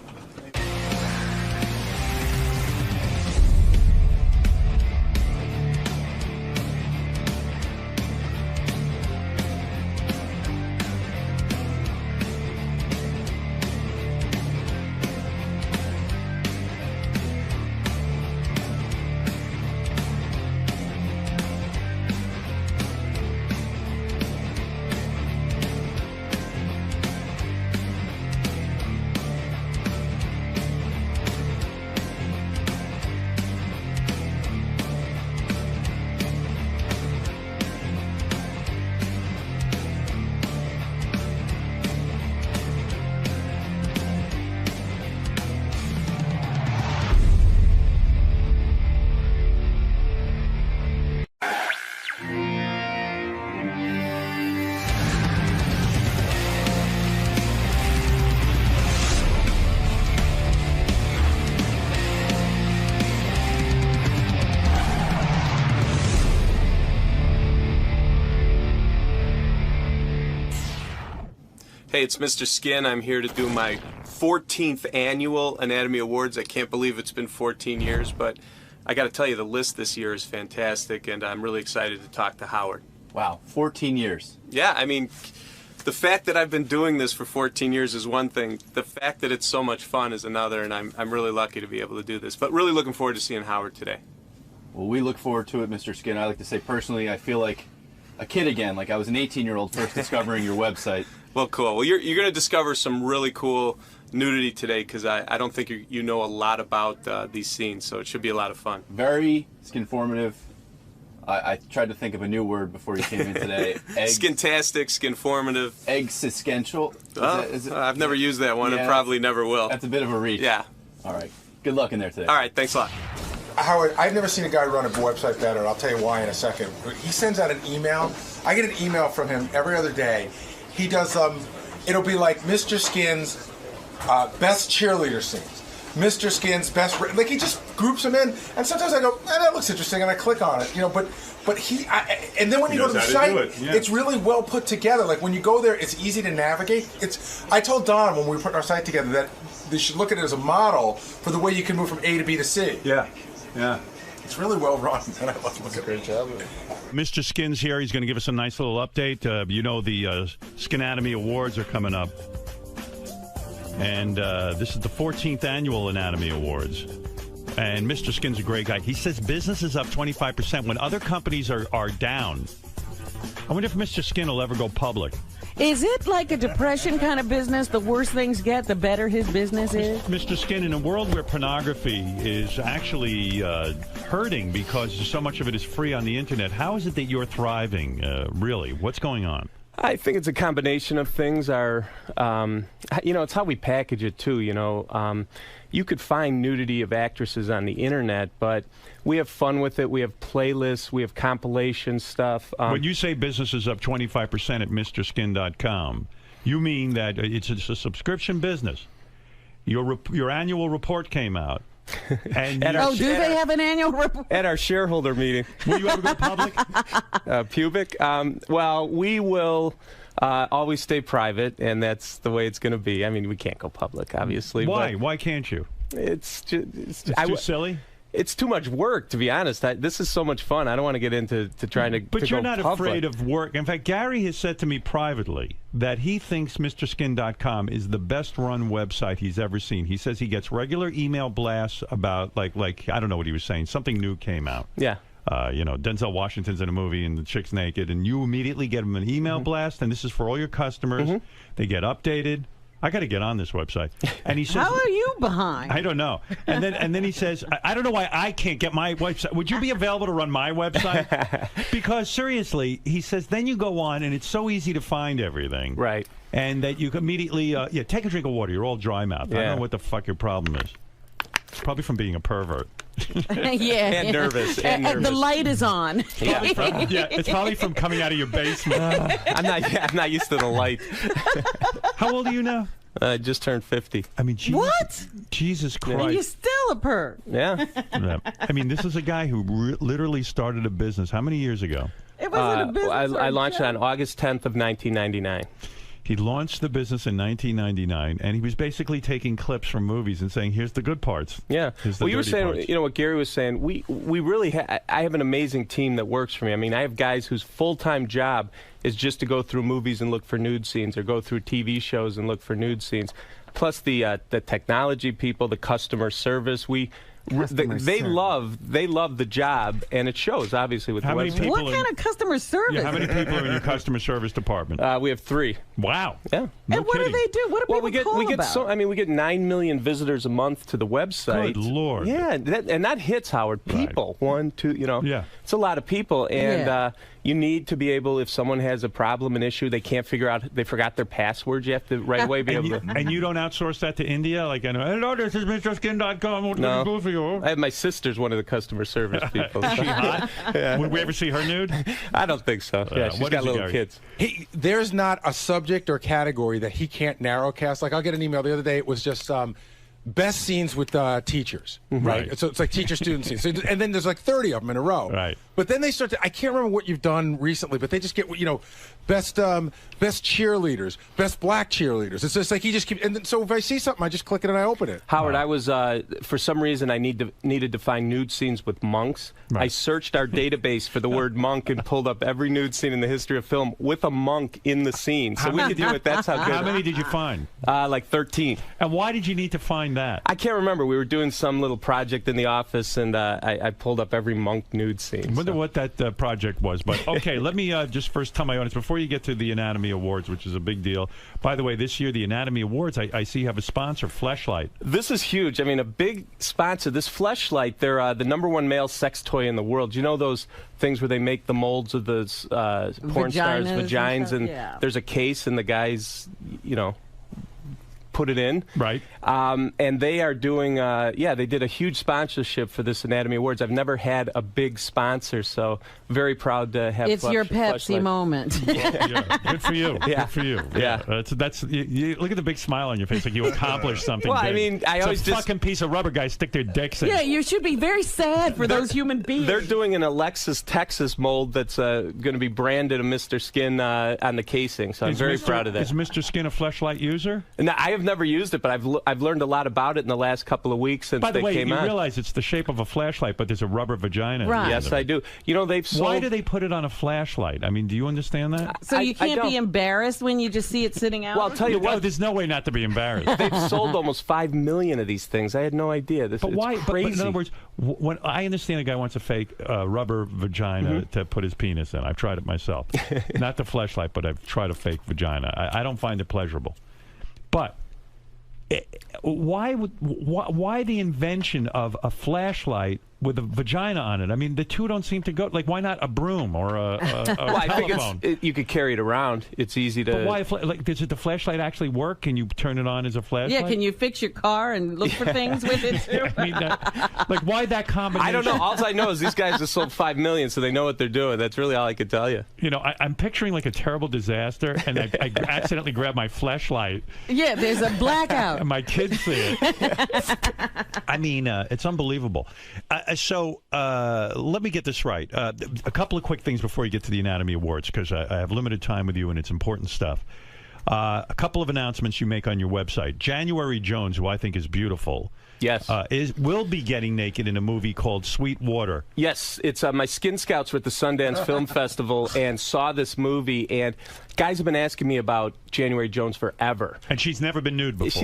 Hey, it's Mr. Skin. I'm here to do my 14th annual Anatomy Awards. I can't believe it's been 14 years, but I got to tell you, the list this year is fantastic, and I'm really excited to talk to Howard. Wow, 14 years. Yeah, I mean, the fact that I've been doing this for 14 years is one thing. The fact that it's so much fun is another, and I'm really lucky to be able to do this. But really looking forward to seeing Howard today. Well, we look forward to it, Mr. Skin. I like to say personally, I feel like a kid again, like I was an 18-year-old first discovering your website. Well, cool. Well, you're going to discover some really cool nudity today because I don't think you know a lot about these scenes, so it should be a lot of fun. Very skinformative. I tried to think of a new word before you came in today. Skintastic, skinformative. Existential. I've never used that one and probably never will. That's a bit of a reach. Yeah. All right. Good luck in there today. All right. Thanks a lot. Howard, I've never seen a guy run a website better. I'll tell you why in a second. He sends out an email. I get an email from him every other day. He does, it'll be like Mr. Skin's best cheerleader scenes. Mr. Skin's best, like he just groups them in. And sometimes I go, that looks interesting, and I click on it, but he, and then when you go to the site, it's really well put together. Like when you go there, it's easy to navigate. I told Don when we were putting our site together that they should look at it as a model for the way you can move from A to B to C. Yeah. It's really well run, and I love looking at it. Great job. Mr. Skin's here. He's going to give us a nice little update. The Skinatomy Awards are coming up. And this is the 14th annual Anatomy Awards. And Mr. Skin's a great guy. He says business is up 25% when other companies are down. I wonder if Mr. Skin will ever go public. Is it like a depression kind of business? The worse things get, the better his business is? Mr. Skin, in a world where pornography is actually hurting because so much of it is free on the internet, how is it that you're thriving, really? What's going on? I think it's a combination of things. It's how we package it, too. You could find nudity of actresses on the internet, but we have fun with it. We have playlists. We have compilation stuff. When you say business is up 25% at MrSkin.com, you mean that it's a subscription business. Your annual report came out. And do they have an annual report? At our shareholder meeting. Will you ever go public? Pubic? Well, we will always stay private, and that's the way it's going to be. I mean, we can't go public, obviously. Why? Why can't you? It's too silly? It's too much work, to be honest. This is so much fun. I don't want to get into trying to But to you're go not public. afraid of work. In fact, Gary has said to me privately that he thinks MrSkin.com is the best-run website he's ever seen. He says he gets regular email blasts about, like I don't know what he was saying. Something new came out. Yeah. Denzel Washington's in a movie and the chick's naked, and you immediately get him an email blast, and this is for all your customers. They get updated. I got to get on this website. And he says, how are you behind? I don't know. And then he says, I don't know why I can't get my website. Would you be available to run my website? Because seriously, he says, then you go on and it's so easy to find everything. Right. And that you can immediately, take a drink of water. You're all dry mouth. I Yeah. don't know what the fuck your problem is. It's probably from being a pervert. Yeah. And nervous. The light is on. It's probably from coming out of your basement. I'm not used to the light. How old are you now? I just turned 50. I mean, What? Jesus Christ. And you're still a perv. Yeah. Yeah. I mean, this is a guy who literally started a business. How many years ago? It wasn't a business. I launched it on August 10th of 1999. He launched the business in 1999, and he was basically taking clips from movies and saying, "Here's the good parts." Yeah. Here's the Well, you were dirty saying, parts. what Gary was saying. We really I have an amazing team that works for me. I mean, I have guys whose full-time job is just to go through movies and look for nude scenes, or go through TV shows and look for nude scenes. Plus the technology people, the customer service. They love the job, and it shows obviously with How the many website. What kind of customer service? Yeah, how many people are in your customer service department? We have 3. Wow. Yeah. And what do they do? What do people call about? we get 9 million visitors a month to the website. Good Lord. Yeah, and that hits, Howard. People, 1, 2, Yeah. it's a lot of people, and Yeah. you need to be able, if someone has a problem, an issue, they can't figure out, they forgot their password, you have to right away be able to. And you don't outsource that to India? Like, hello, this is MrSkin.com. What can I do for you? I have my sister's one of the customer service people. Is she hot? Yeah. Would we ever see her nude? I don't think so. Yeah, she's what got is it, little Gary? kids. There's not a subject or category that he can't narrowcast. Like, I'll get an email the other day. It was just best scenes with teachers, right? So it's like teacher-student scenes. So, and then there's like 30 of them in a row. Right. But then they start to, I can't remember what you've done recently, but they just get, best cheerleaders, best black cheerleaders. It's just like he just keeps, and then, so if I see something, I just click it and I open it. Howard, I was, for some reason, I needed to find nude scenes with monks. Right. I searched our database for the word monk and pulled up every nude scene in the history of film with a monk in the scene. So we could do it. That's how good. How many did you find? Like 13. And why did you need to find that? I can't remember. We were doing some little project in the office, and I pulled up every monk nude scene. I wonder what that project was. But, okay, let me just first tell my audience, before you get to the Anatomy Awards, which is a big deal. By the way, this year, the Anatomy Awards, I see you have a sponsor, Fleshlight. This is huge. I mean, a big sponsor. This Fleshlight, they're the #1 male sex toy in the world. You know those things where they make the molds of the porn stars' vaginas, and there's a case, and the guys, put it in. Right. And they are doing, they did a huge sponsorship for this Anatomy Awards. I've never had a big sponsor, so very proud to have It's your Pepsi Fleshlight. moment. Yeah, good for you. Yeah. Good for you. Yeah. That's you look at the big smile on your face, like you accomplished something. Well, I big. mean, I It's always a just- fucking piece of rubber guys stick their dicks in. Yeah, you should be very sad for those human beings. They're doing an Alexis, Texas mold that's going to be branded a Mr. Skin on the casing, so I'm very proud of that. Is Mr. Skin a Fleshlight user? No, I have never used it, but I've learned a lot about it in the last couple of weeks since By the they way, came you out. realize it's the shape of a flashlight, but there's a rubber vagina. Right. Yes, I do. You know, they've sold... Why do they put it on a flashlight? I mean, do you understand that? So you can't be embarrassed when you just see it sitting out? Well, I'll tell you what. There's no way not to be embarrassed. They've sold almost 5 million of these things. I had no idea. It's why? crazy. But in other words, when I understand a guy wants a fake rubber vagina to put his penis in. I've tried it myself. Not the fleshlight, but I've tried a fake vagina. I don't find it pleasurable. But why the invention of a flashlight with a vagina on it? I mean, the two don't seem to go. Like, why not a broom or a well, I telephone? think you could carry it around. It's easy to. But why? Does the flashlight actually work? Can you turn it on as a flashlight? Yeah, can you fix your car and look for things with it too? I mean, like, why that combination? I don't know. All I know is these guys have sold 5 million, so they know what they're doing. That's really all I could tell you. You know, I'm picturing like a terrible disaster, and I accidentally grab my flashlight. Yeah, there's a blackout. And my kids see it. I mean, it's unbelievable. So let me get this right. A couple of quick things before you get to the Anatomy Awards, because I have limited time with you and it's important stuff. A couple of announcements you make on your website. January Jones, who I think is beautiful, yes, will be getting naked in a movie called Sweet Water. Yes, it's my Skin Scouts were at the Sundance Film Festival and saw this movie, and guys have been asking me about January Jones forever. And she's never been nude before.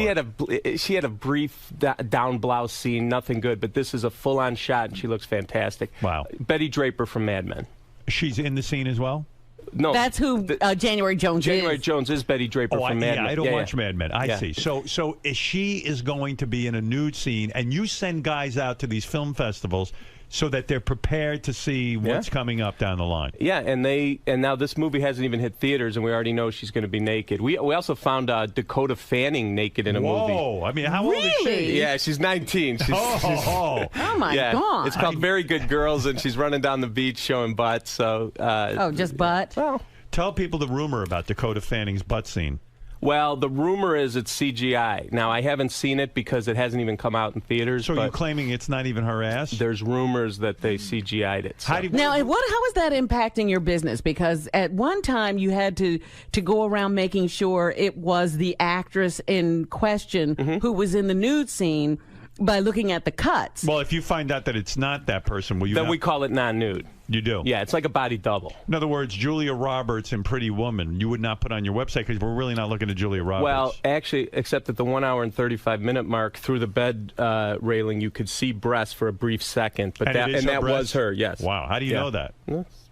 She had a brief down blouse scene, nothing good, but this is a full-on shot, and she looks fantastic. Wow. Betty Draper from Mad Men. She's in the scene as well? No, that's who January Jones is. January Jones is Betty Draper from Mad Men. I don't watch Mad Men. I Yeah. see. So she is going to be in a nude scene, and you send guys out to these film festivals so that they're prepared to see what's coming up down the line. Yeah, and now this movie hasn't even hit theaters, and we already know she's going to be naked. We also found Dakota Fanning naked in a movie. Whoa! I mean, how old is she? Yeah, she's 19. Oh my God! It's called Very Good Girls, and she's running down the beach showing butts. So just butt. Well, tell people the rumor about Dakota Fanning's butt scene. Well, the rumor is it's CGI. Now, I haven't seen it because it hasn't even come out in theaters. So are you claiming it's not even her ass? There's rumors that they CGI'd it. So. How is that impacting your business? Because at one time you had to go around making sure it was the actress in question who was in the nude scene by looking at the cuts. Well, if you find out that it's not that person, will you? Then we call it non-nude. You do? Yeah, it's like a body double. In other words, Julia Roberts in Pretty Woman, you would not put on your website because we're really not looking at Julia Roberts. Well, actually, except at the 1 hour and 35-minute mark, through the bed railing, you could see breasts for a brief second. But that was her, yes. Wow, how do you know that?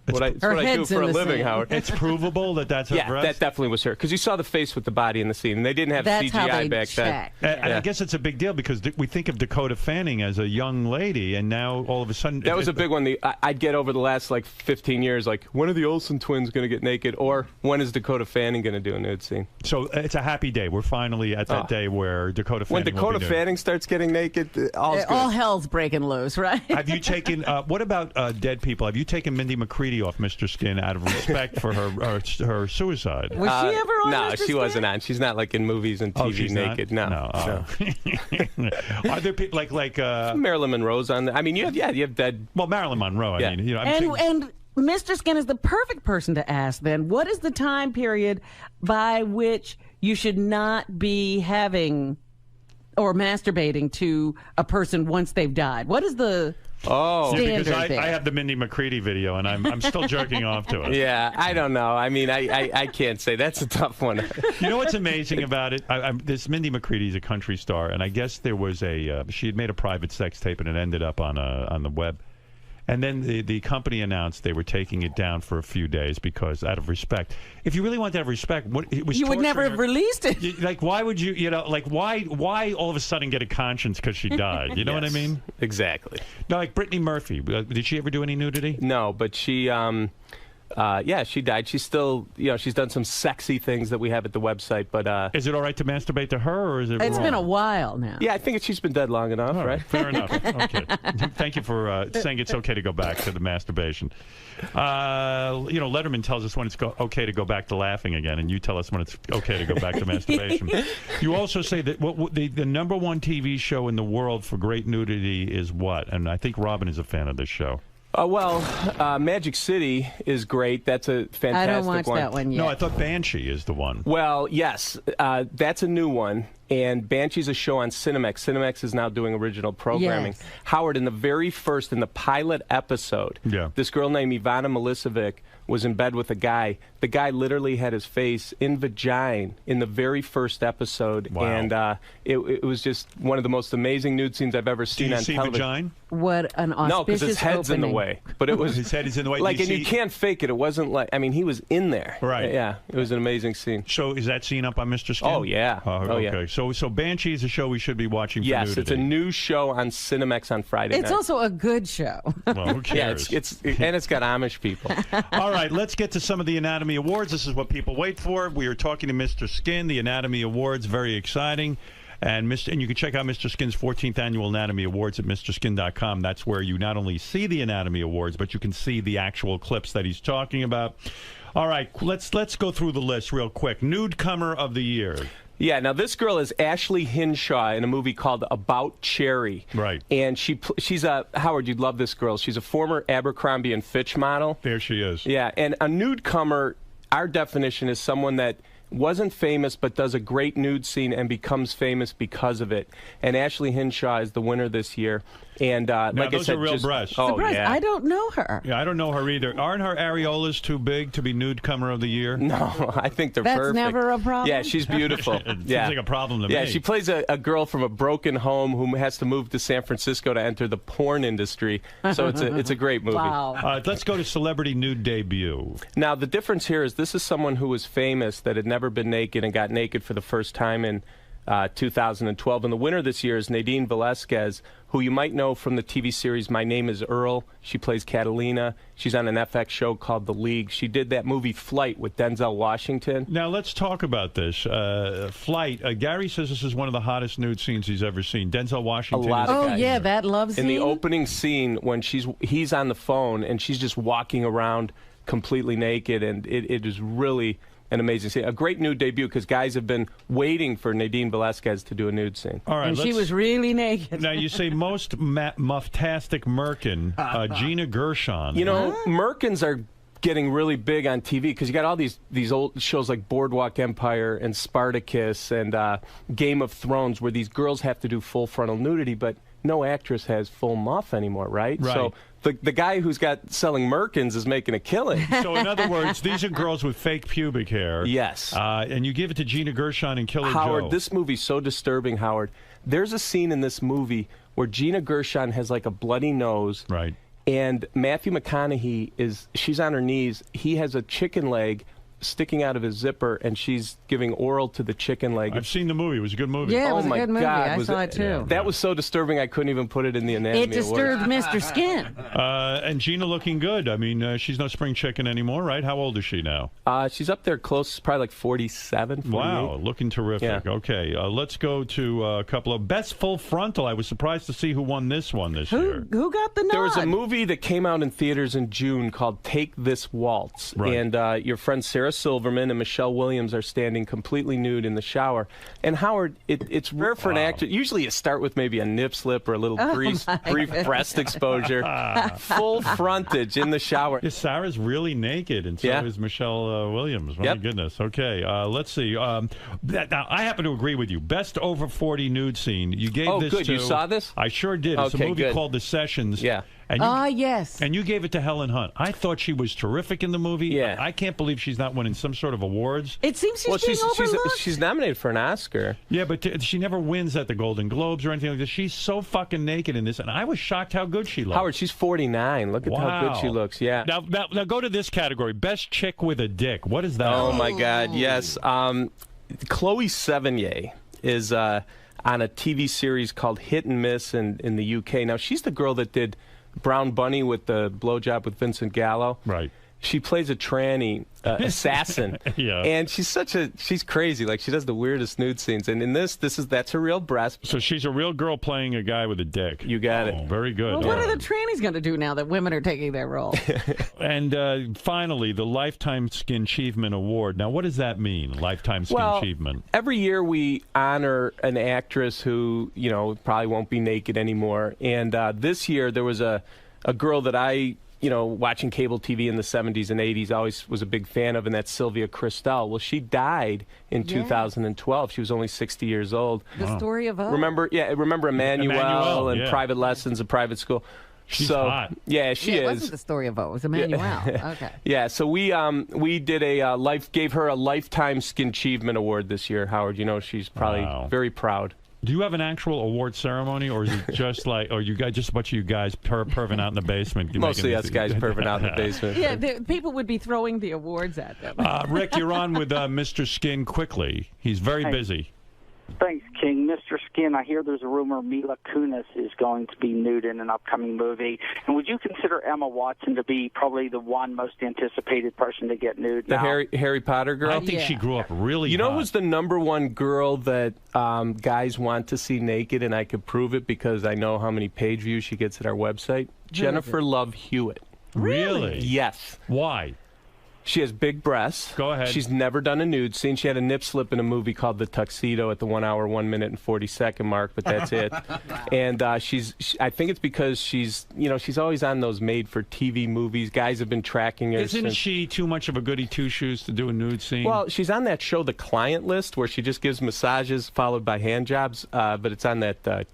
It's what I do for a living, Howard. It's provable that that's her breast? Yeah, that definitely was her. Because you saw the face with the body in the scene. And they didn't have CGI back then. And I guess it's a big deal because we think of Dakota Fanning as a young lady, and now all of a sudden... That was a big one. I'd get over the last, 15 years, when are the Olsen twins going to get naked? Or when is Dakota Fanning going to do a nude scene? So it's a happy day. We're finally at that day where Dakota Fanning When Dakota Fanning starts getting naked, all's good. All hell's breaking loose, right? Have you taken... what about dead people? Have you taken Mindy McCready off Mr. Skin out of respect for her suicide? Was she ever on No, Mr. she Skin? wasn't on. She's not in movies and TV she's naked. not? No. Are there people like Marilyn Monroe's on? I mean, you have dead. Well, Marilyn Monroe. I mean, And Mr. Skin is the perfect person to ask then. What is the time period by which you should not be having or masturbating to a person once they've died? What is the standard because there? I have the Mindy McCready video, and I'm still jerking off to it. Yeah, I don't know. I mean, I can't say. That's a tough one. You know what's amazing about it? This Mindy McCready's a country star, and I guess there was she had made a private sex tape, and it ended up on the web. And then the company announced they were taking it down for a few days because out of respect. If you really want to have respect, it was you would never have released it. Why would you? Why all of a sudden get a conscience because she died? You know what I mean? Exactly. No, like Brittany Murphy. Did she ever do any nudity? No, but she. She died. She's still, she's done some sexy things that we have at the website. But is it all right to masturbate to her, or is it? It's wrong? been a while now. Yeah, I think she's been dead long enough, right? Fair enough. Okay. Thank you for saying it's okay to go back to the masturbation. Letterman tells us when it's okay to go back to laughing again, and you tell us when it's okay to go back to masturbation. You also say that the number one TV show in the world for great nudity is what? And I think Robin is a fan of this show. Magic City is great. That's a fantastic one. I don't watch that one yet. No, I thought Banshee is the one. Well, yes, that's a new one. and Banshee's a show on Cinemax. Cinemax is now doing original programming. Yes. Howard, in the pilot episode, this girl named Ivana Milicevic was in bed with a guy. The guy literally had his face in vagina in the very first episode, and it was just one of the most amazing nude scenes I've ever seen on television. Vagina? What an auspicious No, because his head's in the opening. way. But it was his head is in the way. Like, Do and you you see- can't fake it. It wasn't like, I mean, he was in there. Right. Yeah, it was an amazing scene. So is that scene up on Mr. Skin? Oh, yeah. Oh, yeah. Okay. So Banshee is a show we should be watching for Yes, nudity. it's a new show on Cinemax on Friday It's night. also a good show. Well, who cares? Yeah, and it's got Amish people. All right, let's get to some of the Anatomy Awards. This is what people wait for. We are talking to Mr. Skin, the Anatomy Awards, very exciting. And you can check out Mr. Skin's 14th Annual Anatomy Awards at MrSkin.com. That's where you not only see the Anatomy Awards, but you can see the actual clips that he's talking about. All right, let's go through the list real quick. Nudecomer of the Year. Yeah, now this girl is Ashley Hinshaw in a movie called About Cherry. Right. And she's a, Howard, you'd love this girl. She's a former Abercrombie & Fitch model. There she is. Yeah, and a nudecomer, our definition is someone that wasn't famous but does a great nude scene and becomes famous because of it. And Ashley Hinshaw is the winner this year. And like I those said, are real breasts. Oh, Surprised. yeah. I don't know her. Yeah, I don't know her either. Aren't her areolas too big to be Nudecomer of the Year? No, I think they're That's perfect. never a problem? Yeah, she's beautiful. It seems yeah. like a problem to Yeah, me. she plays a girl from a broken home who has to move to San Francisco to enter the porn industry. So it's a great movie. Wow. Let's go to celebrity nude debut. Now, the difference here is this is someone who was famous that had never been naked and got naked for the first time in 2012. And the winner this year is Nadine Velasquez, who you might know from the TV series My Name is Earl. She plays Catalina. She's on an FX show called The League. She did that movie Flight with Denzel Washington. Now, let's talk about this. Flight. Gary says this is one of the hottest nude scenes he's ever seen. Denzel Washington. lot Oh, of guys. yeah, that love scene. In the opening scene, when he's on the phone and she's just walking around completely naked, and it is really an amazing scene. A great nude debut because guys have been waiting for Nadine Velasquez to do a nude scene. All right, and she was really naked. Now, you say most muftastic Merkin, Gina Gershon. You know, Merkins are getting really big on TV because you got all these old shows like Boardwalk Empire and Spartacus and Game of Thrones where these girls have to do full frontal nudity, but no actress has full muff anymore, right? Right. So the guy who's got selling Merkins is making a killing. So, in other words, these are girls with fake pubic hair. Yes. And you give it to Gina Gershon and Killer Howard, Joe. this movie's so disturbing, Howard. There's a scene in this movie where Gina Gershon has like a bloody nose. Right. And Matthew McConaughey she's on her knees. He has a chicken leg sticking out of his zipper, and she's giving oral to the chicken leg. I've seen the movie. It was a good movie. Yeah, it was oh a my good movie. God, I saw it too. That was so disturbing I couldn't even put it in the Anatomy It disturbed Awards. Mr. Skin. And Gina looking good. I mean, she's no spring chicken anymore, right? How old is she now? She's up there close, probably like 47, 48. Wow, looking terrific. Yeah. Okay, let's go to a couple of Best Full Frontal. I was surprised to see who won this one this year. Who got the nod? There was a movie that came out in theaters in June called Take This Waltz. Right. And your friends Sarah Silverman and Michelle Williams are standing completely nude in the shower. And Howard, it's rare for an actor. Usually you start with maybe a nip slip or a little brief breast exposure. Full frontage in the shower. Yeah, Sarah's really naked, and so is Michelle Williams. My goodness. Okay, let's see. Now, I happen to agree with you. Best over 40 nude scene. You gave this good. to... You saw this? I sure did. It's a Okay, movie good. called The Sessions. Yeah. And yes. And you gave it to Helen Hunt. I thought she was terrific in the movie. Yeah. I can't believe she's not winning some sort of awards. It seems she's being overlooked. She's nominated for an Oscar. Yeah, but she never wins at the Golden Globes or anything like that. She's so fucking naked in this, and I was shocked how good she looked. Howard, she's 49. Look at how good she looks. Yeah. Now go to this category. Best chick with a dick. What is that? Oh, my God. Yes. Chloe Sevigny is on a TV series called Hit and Miss in the UK. Now, she's the girl that did Brown Bunny with the blowjob with Vincent Gallo. Right. She plays a tranny assassin. Yeah. And she's crazy. Like, she does the weirdest nude scenes. And in that's her real breast. So she's a real girl playing a guy with a dick. You got it. Very good. Well, what are the trannies going to do now that women are taking their role? And finally, the Lifetime Skin Achievement Award. Now, what does that mean, Lifetime Skin Achievement? Every year we honor an actress who, probably won't be naked anymore. And this year there was a girl that I watching cable TV in the 70s and 80s, always was a big fan of, and that's Sylvia Christel. Well, she died in 2012. She was only 60 years old. The story of us. Remember Emmanuel and yeah. Private Lessons and Private School. She's hot. Yeah, she It is. wasn't the story of O. It was Emmanuel. Okay. Yeah, so we did gave her a Lifetime Skin Achievement Award this year, Howard. She's probably very proud. Do you have an actual award ceremony, or is it just like, or you guys, just a bunch of you guys perving out in the basement? Mostly us guys perving out in the basement. Yeah, people would be throwing the awards at them. Rick, you're on with Mr. Skin quickly. He's very busy. Thanks, King. Mr. Skin, I hear there's a rumor Mila Kunis is going to be nude in an upcoming movie. And would you consider Emma Watson to be probably the one most anticipated person to get nude The now? Harry Potter girl? I think she grew up really You know hot. who's the #1 girl that guys want to see naked, and I could prove it because I know how many page views she gets at our website? Jennifer Love Hewitt. Really? Yes. Why? She has big breasts. Go ahead. She's never done a nude scene. She had a nip slip in a movie called The Tuxedo at the 1 hour, 1 minute, and 40-second mark, but that's it. And I think it's because she's always on those made-for-TV movies. Guys have been tracking her. Isn't she too much of a goody two-shoes to do a nude scene? Well, she's on that show, The Client List, where she just gives massages followed by hand jobs. But it's on that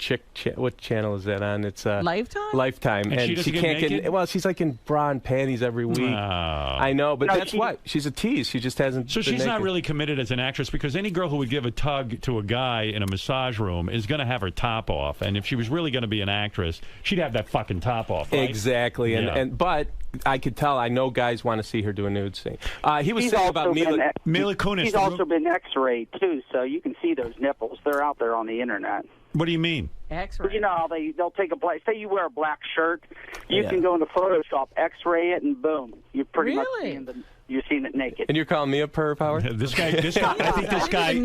what channel is that on? It's Lifetime. Lifetime, And she doesn't get can't naked? get. Well, she's like in bra and panties every week. I know, but that's what she's a tease. She just hasn't. So been she's not naked. really committed as an actress, because any girl who would give a tug to a guy in a massage room is going to have her top off. And if she was really going to be an actress, she'd have that fucking top off, right? Exactly. Yeah. But I could tell. I know guys want to see her do a nude scene. He was He's saying also about been Mila Kunis. He's also been X-rayed too, so you can see those nipples. They're out there on the internet. What do you mean? X-ray. You know how they'll take a black. Say you wear a black shirt, you can go into Photoshop, X-ray it, and boom, you're pretty much you're seeing it naked. And you're calling me a perv, Howard? This guy. I think this guy's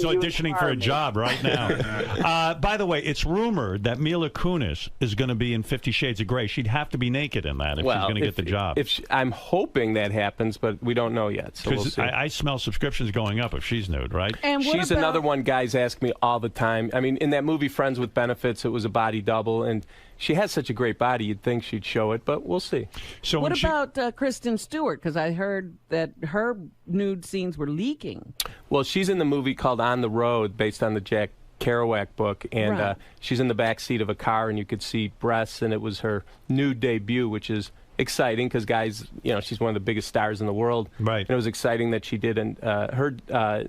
auditioning for a job right now. By the way, it's rumored that Mila Kunis is going to be in 50 Shades of Grey. She'd have to be naked in that if she's going to get the job. I'm hoping that happens, but we don't know yet. So we'll see. I smell subscriptions going up if she's nude, right? And she's another one guys ask me all the time. I mean, in that movie Friends with Benefits, it was a body double, and she has such a great body, you'd think she'd show it, but we'll see. So what about Kristen Stewart? Because I heard that her nude scenes were leaking. Well, she's in the movie called On the Road, based on the Jack Kerouac book, and Right. she's in the back seat of a car, and you could see breasts, and it was her nude debut, which is exciting because guys, she's one of the biggest stars in the world. Right. And it was exciting that she did her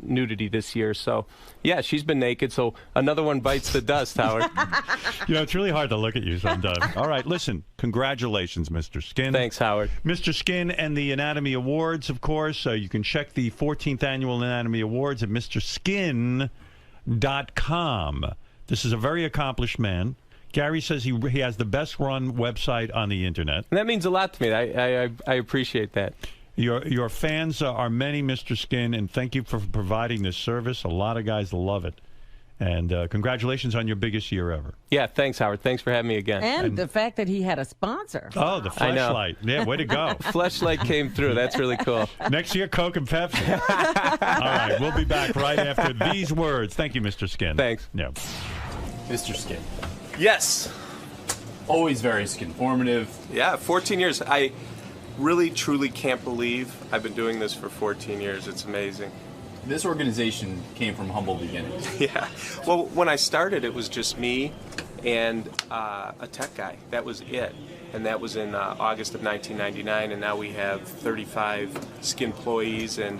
nudity this year. So, yeah, she's been naked. So another one bites the dust, Howard. It's really hard to look at you sometimes. All right, listen. Congratulations, Mr. Skin. Thanks, Howard. Mr. Skin and the Anatomy Awards, of course. You can check the 14th Annual Anatomy Awards at MrSkin.com. This is a very accomplished man. Gary says he has the best run website on the internet. And that means a lot to me. I appreciate that. Your fans are many, Mr. Skin, and thank you for providing this service. A lot of guys love it. And congratulations on your biggest year ever. Yeah, thanks, Howard. Thanks for having me again. And the fact that he had a sponsor. Oh, the I know. Fleshlight. Yeah, way to go. Fleshlight came through. That's really cool. Next year, Coke and Pepsi. All right, we'll be back right after these words. Thank you, Mr. Skin. Thanks. Yeah. Mr. Skin. Yes. Always very skinformative. Yeah, 14 years. I really, truly can't believe I've been doing this for 14 years. It's amazing. This organization came from humble beginnings. Yeah. Well, when I started, it was just me and a tech guy. That was it. And that was in August of 1999. And now we have 35 skin employees and,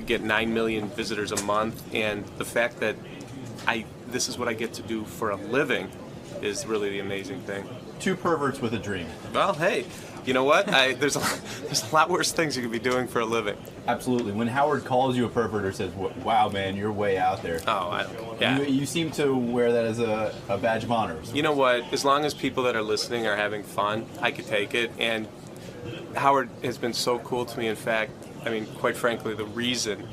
get 9 million visitors a month. And the fact that this is what I get to do for a living is really the amazing thing. Two perverts with a dream. Well, hey, you know what? There's a lot worse things you could be doing for a living. Absolutely. When Howard calls you a pervert or says, "Wow, man, you're way out there," you seem to wear that as a badge of honor. You know what? As long as people that are listening are having fun, I could take it. And Howard has been so cool to me. In fact, I mean, quite frankly, the reason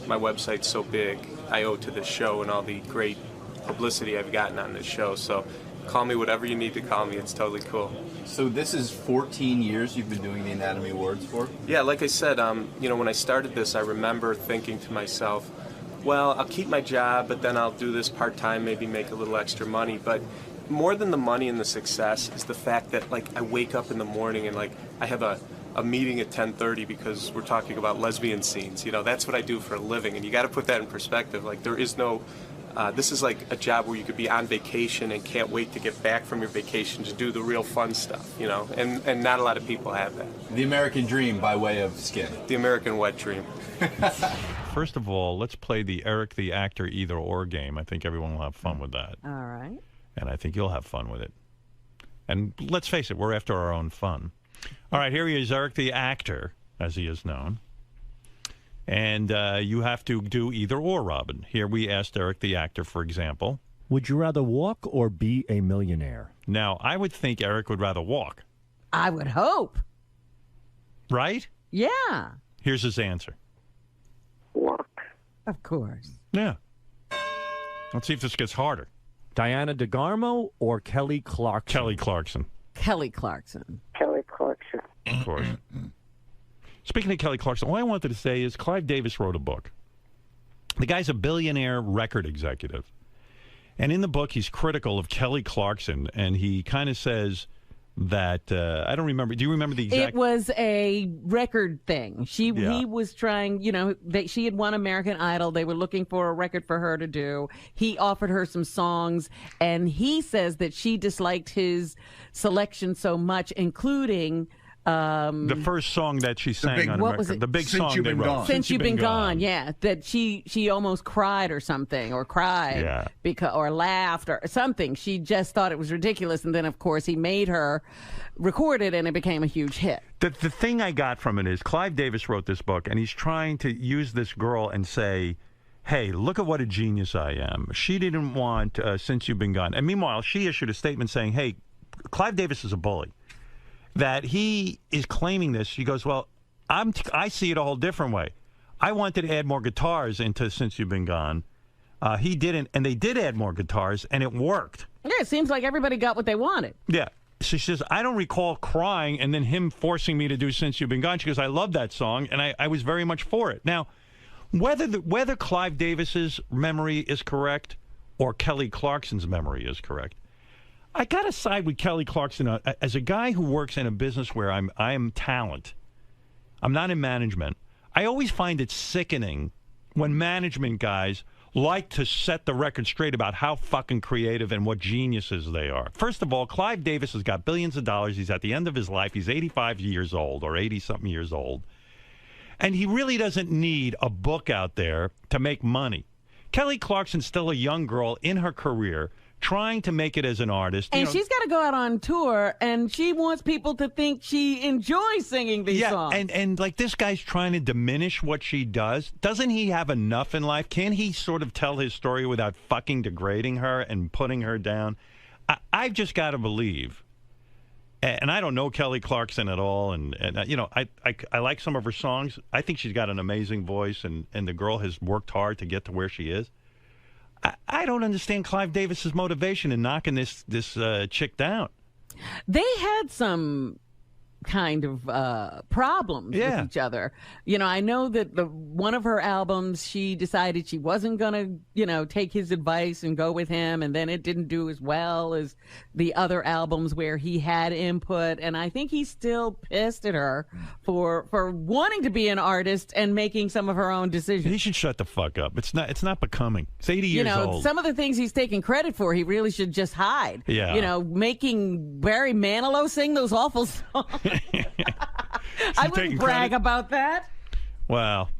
my website's so big, I owe to this show and all the great publicity I've gotten on this show. So call me whatever you need to call me. It's totally cool. So this is 14 years you've been doing the Anatomy Awards for? Yeah, like I said, when I started this, I remember thinking to myself, well, I'll keep my job, but then I'll do this part-time, maybe make a little extra money. But more than the money and the success is the fact that, like, I wake up in the morning and, like, I have a meeting at 10:30 because we're talking about lesbian scenes. You know, that's what I do for a living, and you got to put that in perspective. Like, there is no, this is like a job where you could be on vacation and can't wait to get back from your vacation to do the real fun stuff, you know, and not a lot of people have that. The American dream by way of Skin. The American wet dream. First of all, let's play the Eric the Actor either or game. I think everyone will have fun with that. All right. And I think you'll have fun with it. And let's face it, we're after our own fun. All right, here he is, Eric the Actor, as he is known. And you have to do either or, Robin. Here we asked Eric the Actor, for example. Would you rather walk or be a millionaire? Now, I would think Eric would rather walk. I would hope. Right? Yeah. Here's his answer. Of course. Yeah. Let's see if this gets harder. Diana DeGarmo or Kelly Clarkson? Kelly Clarkson. Kelly Clarkson. Kelly Clarkson. Of course. Speaking of Kelly Clarkson, all I wanted to say is Clive Davis wrote a book. The guy's a billionaire record executive. And in the book, he's critical of Kelly Clarkson, and he kind of says that, I don't remember, do you remember the exact? It was a record thing. He was trying, you know, she had won American Idol. They were looking for a record for her to do. He offered her some songs, and he says that she disliked his selection so much, including the first song that she sang on what America, was it? the big song they wrote. Since You've Been Gone, yeah. That she almost cried or something, or cried or laughed or something. She just thought it was ridiculous, and then of course he made her record it, and it became a huge hit. The thing I got from it is Clive Davis wrote this book, and he's trying to use this girl and say, hey, look at what a genius I am. She didn't want Since You've Been Gone. And meanwhile, she issued a statement saying, hey, Clive Davis is a bully. That he is claiming this. She goes, well, I see it a whole different way. I wanted to add more guitars into Since You've Been Gone. He didn't, and they did add more guitars, and it worked. Yeah, it seems like everybody got what they wanted. Yeah. So she says, I don't recall crying and then him forcing me to do Since You've Been Gone. She goes, I love that song, and I was very much for it. Now, whether Clive Davis's memory is correct or Kelly Clarkson's memory is correct, I got to side with Kelly Clarkson. As a guy who works in a business where I am talent, I'm not in management, I always find it sickening when management guys like to set the record straight about how fucking creative and what geniuses they are. First of all, Clive Davis has got billions of dollars. He's at the end of his life. He's 85 years old or 80-something years old. And he really doesn't need a book out there to make money. Kelly Clarkson's still a young girl in her career, trying to make it as an artist. And she's got to go out on tour, and she wants people to think she enjoys singing these songs. And like this guy's trying to diminish what she does. Doesn't he have enough in life? Can't he sort of tell his story without fucking degrading her and putting her down? I've just got to believe, and I don't know Kelly Clarkson at all, and you know, I like some of her songs. I think she's got an amazing voice, and the girl has worked hard to get to where she is. I don't understand Clive Davis's motivation in knocking this chick down. They had some kind of problems with each other. You know, I know that one of her albums, she decided she wasn't going to, you know, take his advice and go with him, and then it didn't do as well as the other albums where he had input, and I think he's still pissed at her for wanting to be an artist and making some of her own decisions. He should shut the fuck up. It's not becoming. He's 80 years old. Some of the things he's taking credit for, he really should just hide. Yeah. You know, making Barry Manilow sing those awful songs. I wouldn't brag about that. Well,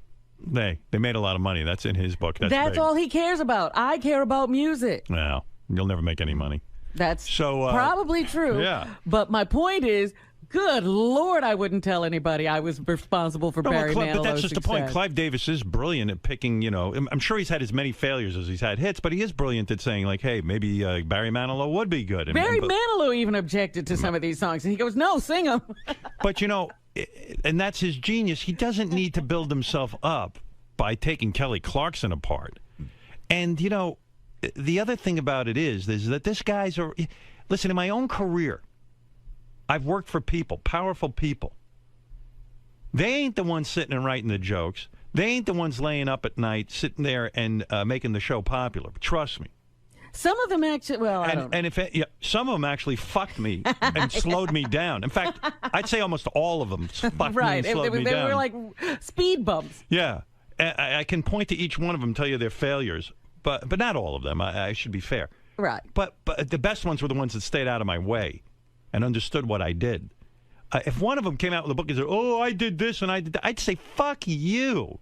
they made a lot of money. That's in his book. That's big. all he cares about. I care about music. Well, you'll never make any money. That's so probably true. Yeah. But my point is, good Lord, I wouldn't tell anybody I was responsible for Barry Manilow's but that's just success. the point. Clive Davis is brilliant at picking, you know, I'm sure he's had as many failures as he's had hits, but he is brilliant at saying, like, hey, maybe Barry Manilow would be good. Barry Manilow even objected to some of these songs, and he goes, no, sing them. But, you know, and that's his genius. He doesn't need to build himself up by taking Kelly Clarkson apart. And, you know, the other thing about it is that this guy's... Listen, in my own career, I've worked for people, powerful people. They ain't the ones sitting and writing the jokes. They ain't the ones laying up at night, sitting there and making the show popular. Trust me. Some of them actually, well, I don't know. And some of them actually fucked me and slowed me down. In fact, I'd say almost all of them fucked me and slowed me down. They were like speed bumps. Yeah. I can point to each one of them and tell you their failures, but not all of them. I should be fair. Right. But the best ones were the ones that stayed out of my way and understood what I did. If one of them came out with a book and said, "Oh, I did this and I did that," I'd say, "Fuck you."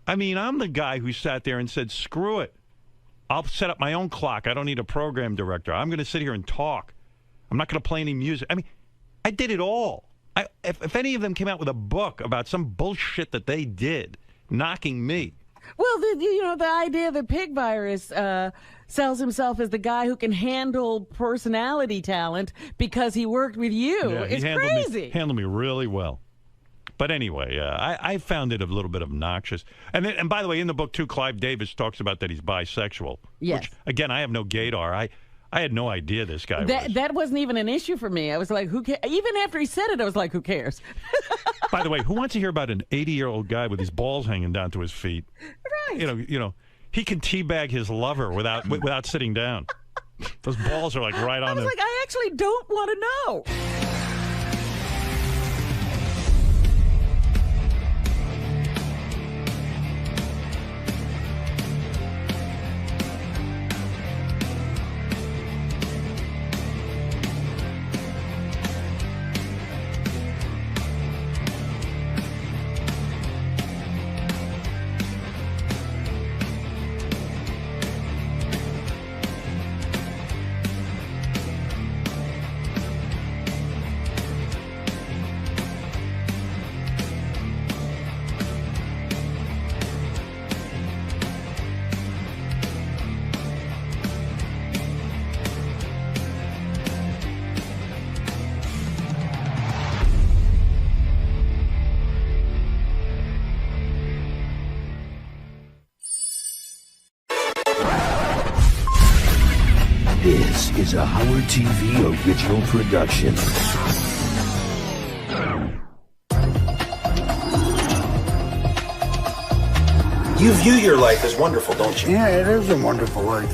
I mean, I'm the guy who sat there and said, "Screw it. I'll set up my own clock. I don't need a program director. I'm going to sit here and talk. I'm not going to play any music." I mean, I did it all. If any of them came out with a book about some bullshit that they did, knocking me. Well, the idea that Pig Virus sells himself as the guy who can handle personality talent because he worked with you is crazy. Handled me really well. But anyway, I found it a little bit obnoxious. And by the way, in the book, too, Clive Davis talks about that he's bisexual. Yes. Which, again, I have no gaydar. I had no idea this guy was. That wasn't even an issue for me. I was like, who cares? Even after he said it, I was like, who cares? By the way, who wants to hear about an 80-year-old guy with his balls hanging down to his feet? Right. You know, he can teabag his lover without sitting down. Those balls are like right on. I was like, I actually don't want to know. This is a Howard TV original production. You view your life as wonderful, don't you? Yeah, it is a wonderful life.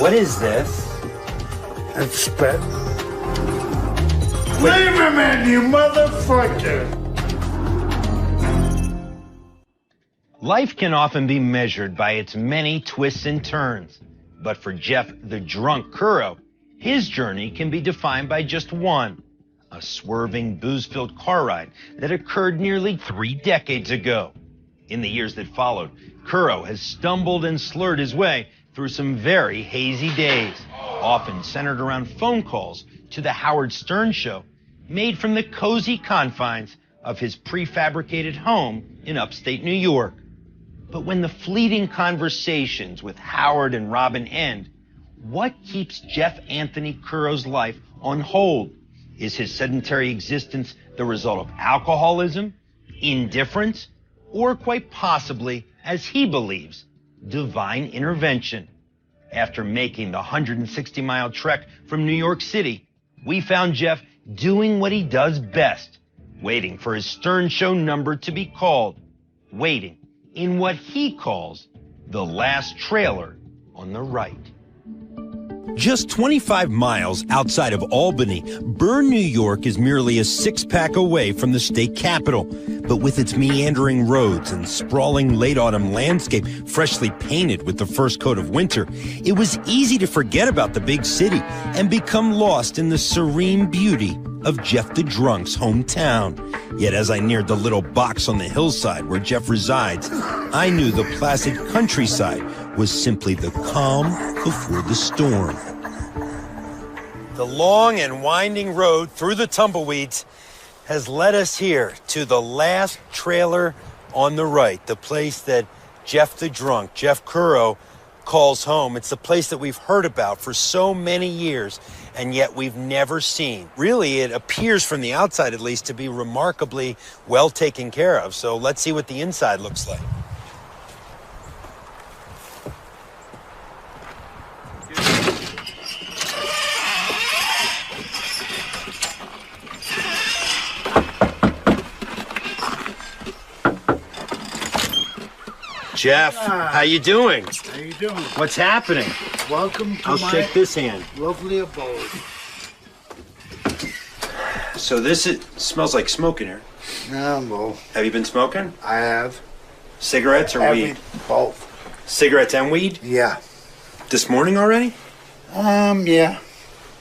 What is this? It's spit. Lieberman, you motherfucker! Life can often be measured by its many twists and turns. But for Jeff the Drunk Curro, his journey can be defined by just one, a swerving, booze-filled car ride that occurred nearly 3 decades ago. In the years that followed, Curro has stumbled and slurred his way through some very hazy days, often centered around phone calls to the Howard Stern Show, made from the cozy confines of his prefabricated home in upstate New York. But when the fleeting conversations with Howard and Robin end, what keeps Jeff Anthony Curro's life on hold? Is his sedentary existence the result of alcoholism, indifference, or quite possibly, as he believes, divine intervention? After making the 160-mile trek from New York City, we found Jeff doing what he does best, waiting for his Stern Show number to be called, waiting in what he calls the last trailer on the right. Just 25 miles outside of Albany, Bern, New York is merely a 6-pack away from the state capital. But with its meandering roads and sprawling late autumn landscape freshly painted with the first coat of winter, it was easy to forget about the big city and become lost in the serene beauty of Jeff the Drunk's hometown. Yet as I neared the little box on the hillside where Jeff resides, I knew the placid countryside was simply the calm before the storm. The long and winding road through the tumbleweeds has led us here to the last trailer on the right, the place that Jeff the Drunk, Jeff Curro, calls home. It's the place that we've heard about for so many years, and yet we've never seen. Really, it appears from the outside, at least, to be remarkably well taken care of. So let's see what the inside looks like. Jeff, how you doing? How you doing? What's happening? Welcome to I'll my shake this hand. lovely abode. So smells like smoke in here. No. Have you been smoking? I have. Cigarettes or weed? Both. Cigarettes and weed? Yeah. This morning already? Yeah.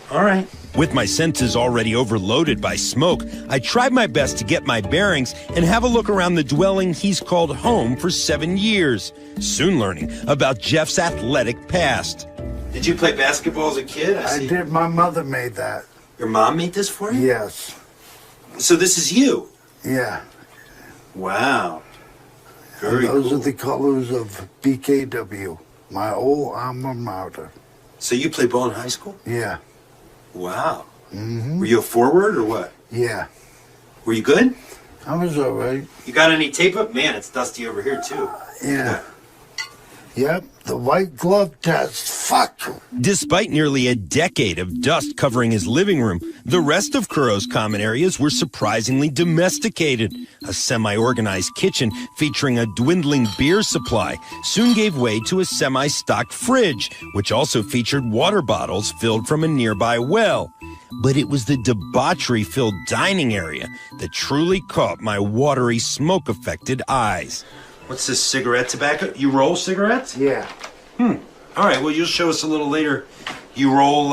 All right. With my senses already overloaded by smoke, I tried my best to get my bearings and have a look around the dwelling he's called home for 7 years, soon learning about Jeff's athletic past. Did you play basketball as a kid? I did. My mother made that. Your mom made this for you? Yes. So this is you? Yeah. Wow. And those are the colors of BKW, my old alma mater. So you played ball in high school? Yeah. Wow. Mm-hmm. Were you a forward or what? Yeah. Were you good? I was all right. You got any tape up? Man, it's dusty over here too. Yeah. Yep, the white glove test. Fuck. Despite nearly a decade of dust covering his living room, the rest of Kuro's common areas were surprisingly domesticated. A semi-organized kitchen featuring a dwindling beer supply soon gave way to a semi-stocked fridge, which also featured water bottles filled from a nearby well. But it was the debauchery-filled dining area that truly caught my watery, smoke-affected eyes. What's this, cigarette tobacco? You roll cigarettes? Yeah. All right, well, you'll show us a little later. You roll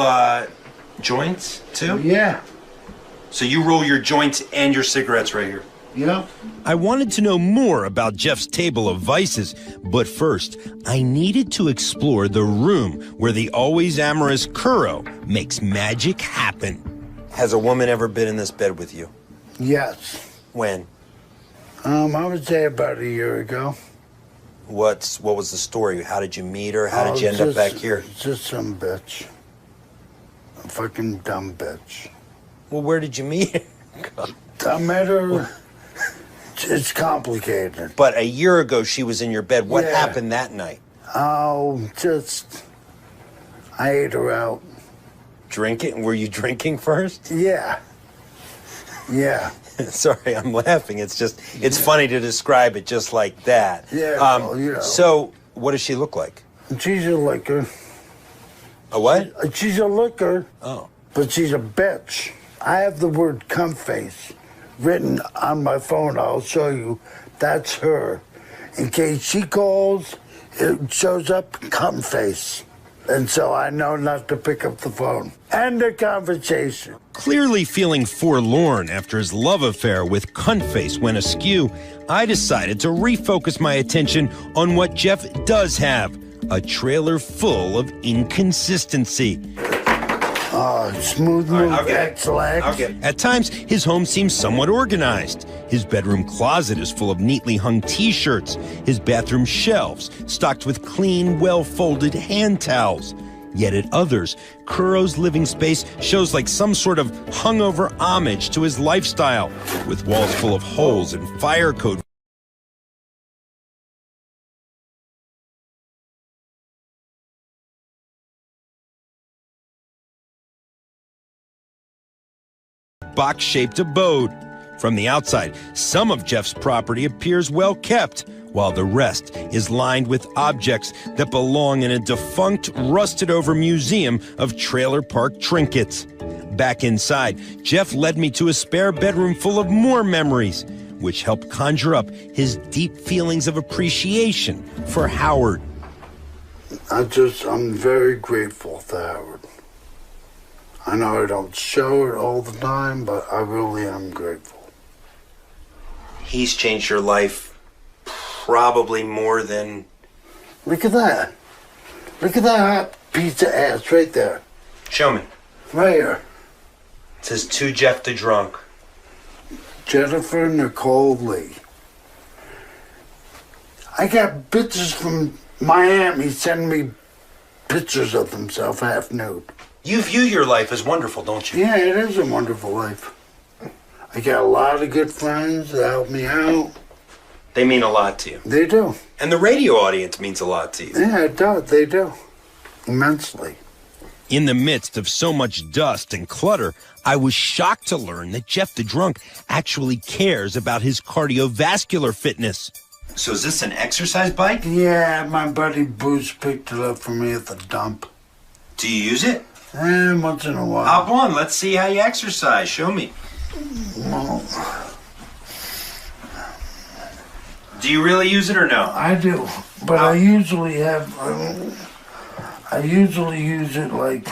joints too? Yeah. So you roll your joints and your cigarettes right here? Yeah. I wanted to know more about Jeff's table of vices, but first, I needed to explore the room where the always amorous Kuro makes magic happen. Has a woman ever been in this bed with you? Yes. When? I would say about a year ago. What was the story? How did you meet her? How did you end up back here? Just some bitch. A fucking dumb bitch. Well, where did you meet her? I met her. It's complicated. But a year ago, she was in your bed. What Yeah. happened that night? Oh, I ate her out. Drinking? Were you drinking first? Yeah. Yeah. Sorry, I'm laughing. It's funny to describe it just like that. Yeah, well, you know. So, what does she look like? She's a liquor. A what? She's a liquor. Oh. But she's a bitch. I have the word cum face written on my phone. I'll show you. That's her. In case she calls, it shows up cum face. And so I know not to pick up the phone. End of conversation. Clearly feeling forlorn after his love affair with Cuntface went askew, I decided to refocus my attention on what Jeff does have, a trailer full of inconsistency. Smooth move, excellent. At times, his home seems somewhat organized. His bedroom closet is full of neatly hung t-shirts, his bathroom shelves stocked with clean, well-folded hand towels. Yet at others, Kuro's living space shows like some sort of hungover homage to his lifestyle, with walls full of holes and fire code box-shaped abode. From the outside, some of Jeff's property appears well kept, while the rest is lined with objects that belong in a defunct, rusted-over museum of trailer park trinkets. Back inside, Jeff led me to a spare bedroom full of more memories, which helped conjure up his deep feelings of appreciation for Howard. I'm very grateful to Howard. I know I don't show it all the time, but I really am grateful. He's changed your life probably more than... Look at that. Look at that hot piece of ass right there. Show me. Right here. It says, to Jeff the Drunk. Jennifer Nicole Lee. I got bitches from Miami sending me pictures of themselves half nude. You view your life as wonderful, don't you? Yeah, it is a wonderful life. I got a lot of good friends that help me out. They mean a lot to you. They do. And the radio audience means a lot to you. Yeah, it does. They do. Immensely. In the midst of so much dust and clutter, I was shocked to learn that Jeff the Drunk actually cares about his cardiovascular fitness. So is this an exercise bike? Yeah, my buddy Bruce picked it up for me at the dump. Do you use it? Once in a while. Hop on, let's see how you exercise. Show me. Well, Do you really use it or no? I do, but I usually use it like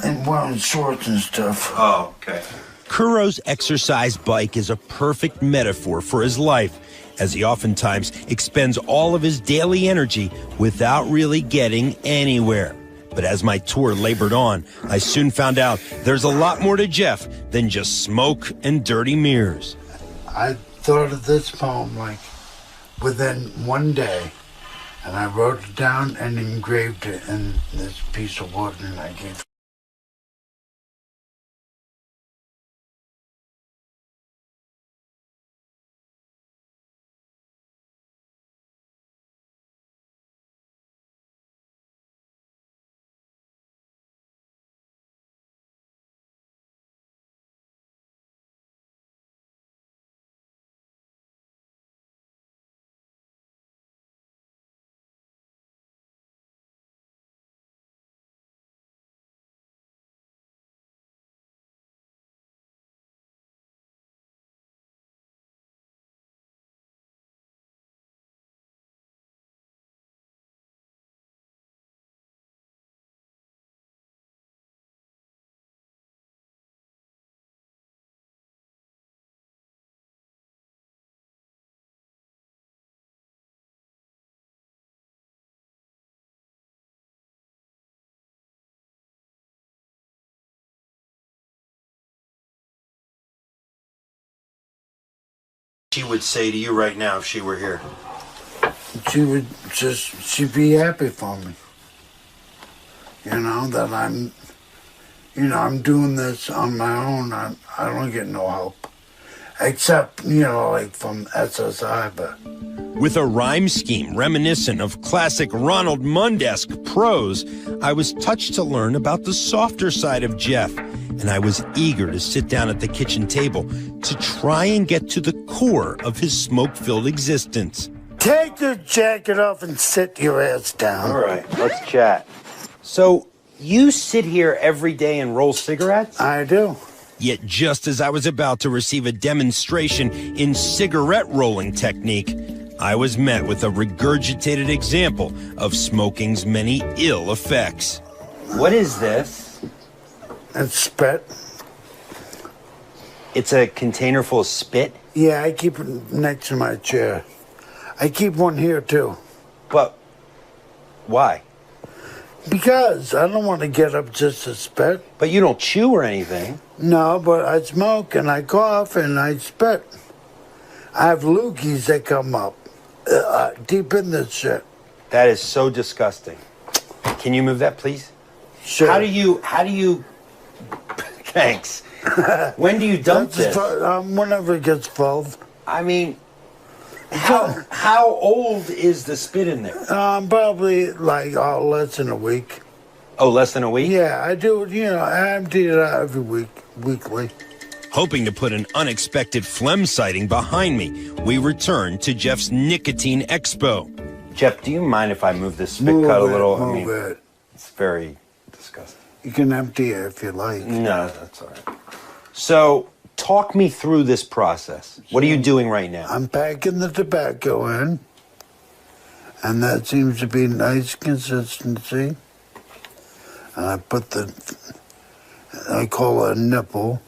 in wearing shorts and stuff. Oh, okay. Kuro's exercise bike is a perfect metaphor for his life, as he oftentimes expends all of his daily energy without really getting anywhere. But as my tour labored on, I soon found out there's a lot more to Jeff than just smoke and dirty mirrors. I thought of this poem like within one day, and I wrote it down and engraved it in this piece of wood, and I gave. She would say to you right now if she were here? She'd be happy for me. You know, that I'm doing this on my own. I don't get no help. Except, like from SSI, but. With a rhyme scheme reminiscent of classic Ronald Mundesque prose, I was touched to learn about the softer side of Jeff, and I was eager to sit down at the kitchen table to try and get to the core of his smoke-filled existence. Take your jacket off and sit your ass down. All right, let's chat. So, you sit here every day and roll cigarettes? I do. Yet just as I was about to receive a demonstration in cigarette rolling technique, I was met with a regurgitated example of smoking's many ill effects. What is this? It's spit. It's a container full of spit? Yeah, I keep it next to my chair. I keep one here, too. But why? Because I don't want to get up just to spit. But you don't chew or anything. No, but I smoke and I cough and I spit. I have loogies that come up deep in this shit. That is so disgusting. Can you move that, please? Sure. How do you... Thanks. When do you dump this? Whenever it gets full. I mean, how old is the spit in there? Probably like less than a week. Oh, less than a week? Yeah, I do. I empty it out every weekly. Hoping to put an unexpected phlegm sighting behind me, we return to Jeff's nicotine expo. Jeff, do you mind if I move this spit cut a little? Move it. It's very disgusting. You can empty it if you like. No, that's all right. So, talk me through this process. What are you doing right now? I'm packing the tobacco in, and that seems to be nice consistency. And I call it a nipple.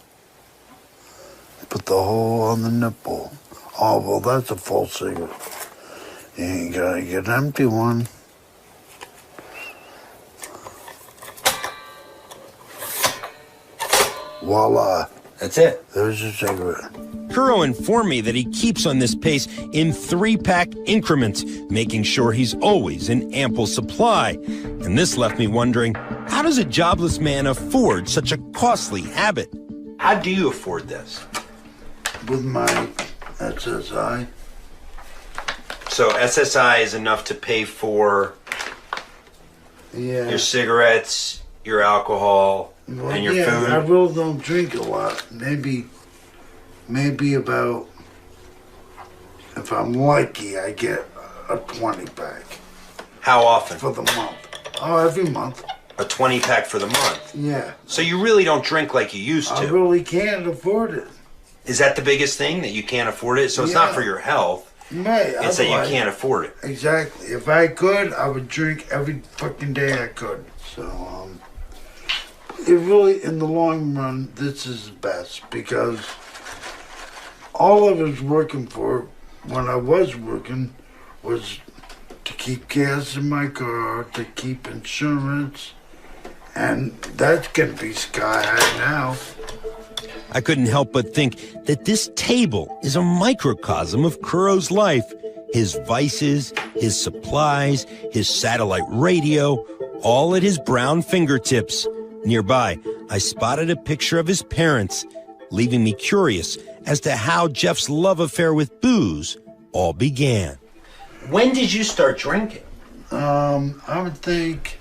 Put the hole on the nipple. Oh, well, that's a full cigarette. You gotta get an empty one. Voila. That's it. There's a cigarette. Kuro informed me that he keeps on this pace in 3-pack increments, making sure he's always in ample supply. And this left me wondering, how does a jobless man afford such a costly habit? How do you afford this? With my SSI. So SSI is enough to pay for your cigarettes, your alcohol, and your food? I really don't drink a lot. Maybe about if I'm lucky, I get a 20-pack. How often? For the month. Oh, every month. A 20-pack for the month? Yeah. So you really don't drink like you used to? I really can't afford it. Is that the biggest thing, that you can't afford it? So it's not for your health. Right. It's that you can't afford it. Exactly. If I could, I would drink every fucking day I could. So, it really, in the long run, this is best because all I was working for when I was working was to keep gas in my car, to keep insurance, and that's gonna be sky high now. I couldn't help but think that this table is a microcosm of Kuro's life. His vices, his supplies, his satellite radio, all at his brown fingertips. Nearby, I spotted a picture of his parents, leaving me curious as to how Jeff's love affair with booze all began. When did you start drinking? I would think,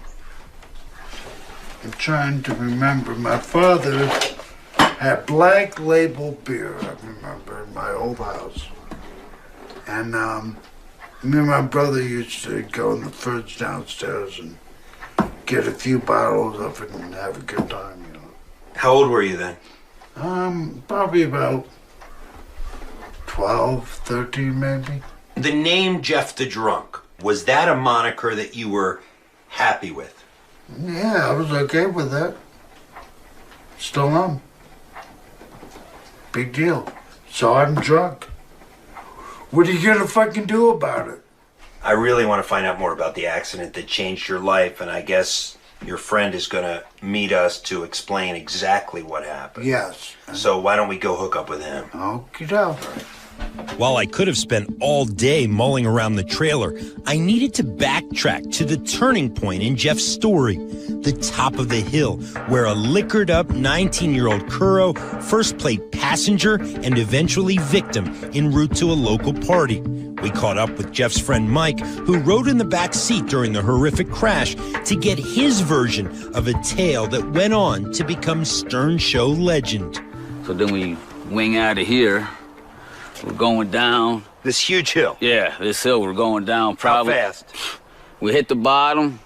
I'm trying to remember, my father had Black Label beer, I remember, in my old house. And me and my brother used to go in the fridge downstairs and get a few bottles of it and have a good time, you know. How old were you then? Probably about 12, 13 maybe. The name Jeff the Drunk, was that a moniker that you were happy with? Yeah, I was okay with that. Still am. Big deal. So I'm drunk. What are you gonna fucking do about it? I really want to find out more about the accident that changed your life, and I guess your friend is going to meet us to explain exactly what happened. Yes. So why don't we go hook up with him? Okie doke. While I could have spent all day mulling around the trailer, I needed to backtrack to the turning point in Jeff's story, the top of the hill, where a liquored-up 19-year-old Kuro first played passenger and eventually victim en route to a local party. We caught up with Jeff's friend Mike, who rode in the back seat during the horrific crash to get his version of a tale that went on to become Stern Show legend. So then we wing out of here. We're going down. This huge hill? Yeah, this hill. We're going down probably. How fast? We hit the bottom.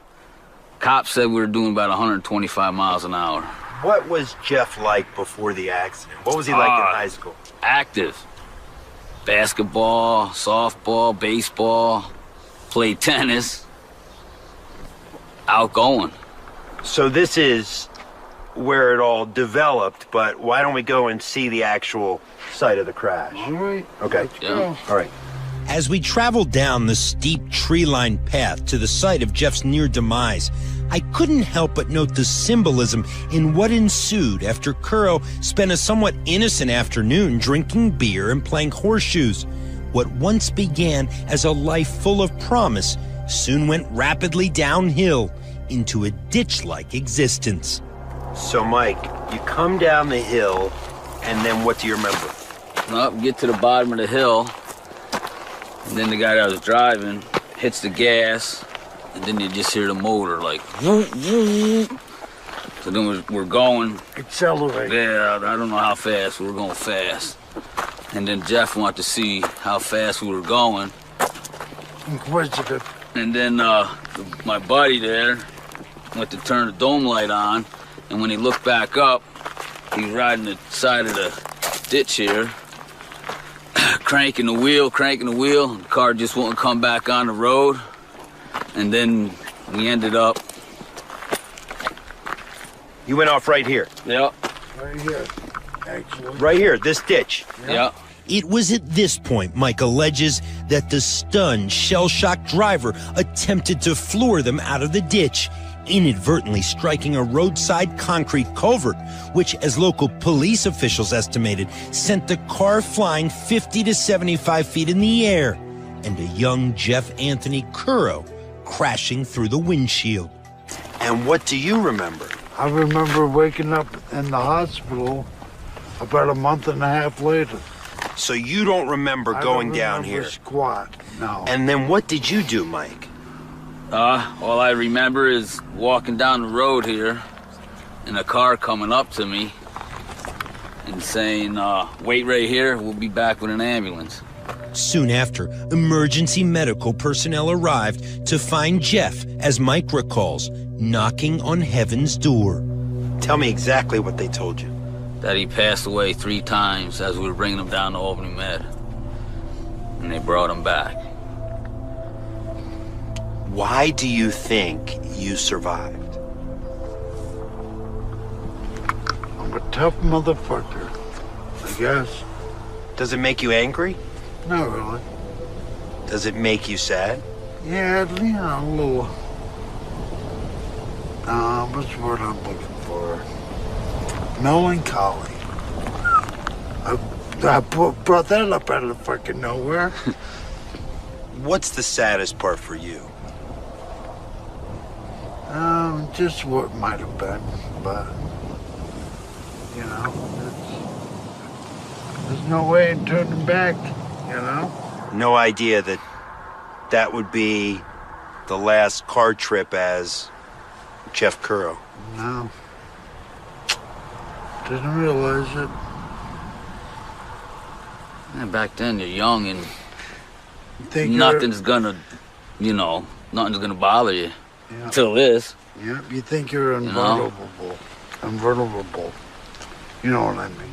Cops said we were doing about 125 miles an hour. What was Jeff like before the accident? What was he like in high school? Active. Basketball, softball, baseball, played tennis. Outgoing. So this is where it all developed, but why don't we go and see the actual site of the crash? All right. Okay. Yeah. All right. As we traveled down the steep tree-lined path to the site of Jeff's near demise, I couldn't help but note the symbolism in what ensued after Kuro spent a somewhat innocent afternoon drinking beer and playing horseshoes. What once began as a life full of promise soon went rapidly downhill into a ditch-like existence. So, Mike, you come down the hill, and then what do you remember? Well, we get to the bottom of the hill, and then the guy that was driving hits the gas, and then you just hear the motor like, whoop, whoop. So then we're going. Accelerate. Yeah, I don't know how fast, we were going fast. And then Jeff wanted to see how fast we were going. Inquisitive. And then my buddy there went to turn the dome light on, and when he looked back up, he was riding the side of the ditch here, cranking the wheel, the car just wouldn't come back on the road. And then we ended up... You went off right here? Yep. Right here, actually. Right here, this ditch? Yep. It was at this point, Mike alleges, that the stunned, shell-shocked driver attempted to floor them out of the ditch, inadvertently striking a roadside concrete culvert, which, as local police officials estimated, sent the car flying 50 to 75 feet in the air, and a young Jeff Anthony Kuro crashing through the windshield. And what do you remember? I remember waking up in the hospital about a month and a half later. So you don't remember going down here? Squat, no. And then what did you do, Mike? All I remember is walking down the road here and a car coming up to me and saying, wait right here, we'll be back with an ambulance. Soon after, emergency medical personnel arrived to find Jeff, as Mike recalls, knocking on heaven's door. Tell me exactly what they told you. That he passed away 3 times as we were bringing him down to Albany Med. And they brought him back. Why do you think you survived? I'm a tough motherfucker, I guess. Does it make you angry? Not really. Does it make you sad? Yeah, a little. What's the word I'm looking for? Melancholy. I brought that up out of fucking nowhere. What's the saddest part for you? Just what might have been, but you know, there's no way in turning back. You know. No idea that that would be the last car trip as Jeff Currow. No. Didn't realize it. And back then, you're young and think nothing's gonna, nothing's gonna bother you. Yeah. Till this. Yeah, you think you're invulnerable. Invulnerable. You know what I mean?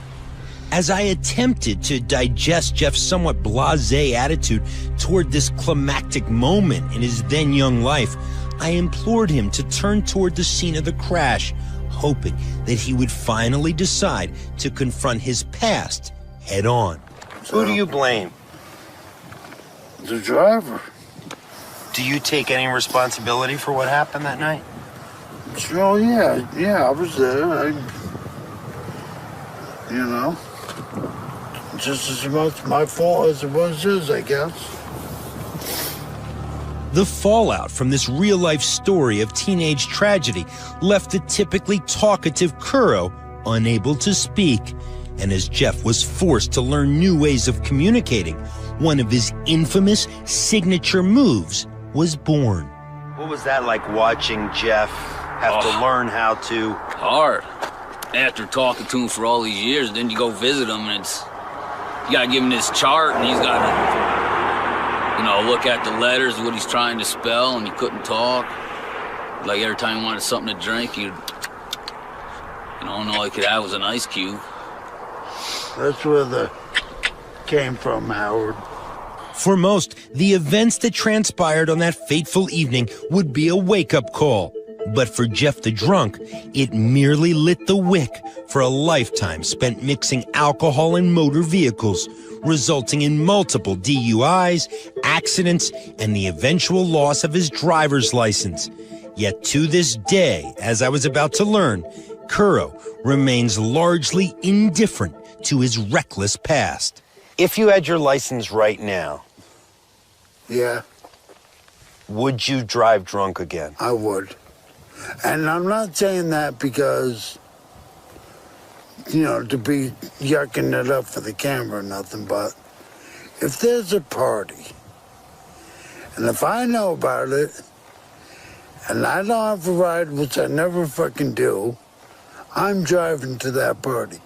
As I attempted to digest Jeff's somewhat blasé attitude toward this climactic moment in his then young life, I implored him to turn toward the scene of the crash, hoping that he would finally decide to confront his past head on. Who do you blame? The driver. Do you take any responsibility for what happened that night? Oh, yeah, I was there. Just as much my fault as it was his, I guess. The fallout from this real-life story of teenage tragedy left the typically talkative Currow unable to speak. And as Jeff was forced to learn new ways of communicating, one of his infamous signature moves was born. What was that like, watching Jeff have to learn how to... Hard. After talking to him for all these years, then you go visit him and you gotta give him this chart and he's gotta, look at the letters, what he's trying to spell, and he couldn't talk. Like every time he wanted something to drink, and all he could have was an ice cube. That's where the came from, Howard. For most, the events that transpired on that fateful evening would be a wake-up call. But for Jeff the drunk, it merely lit the wick for a lifetime spent mixing alcohol and motor vehicles, resulting in multiple DUIs, accidents, and the eventual loss of his driver's license. Yet to this day, as I was about to learn, Currow remains largely indifferent to his reckless past. If you had your license right now... Yeah. Would you drive drunk again? I would. And I'm not saying that because, to be yucking it up for the camera or nothing, but if there's a party, and if I know about it, and I don't have a ride, which I never fucking do, I'm driving to that party.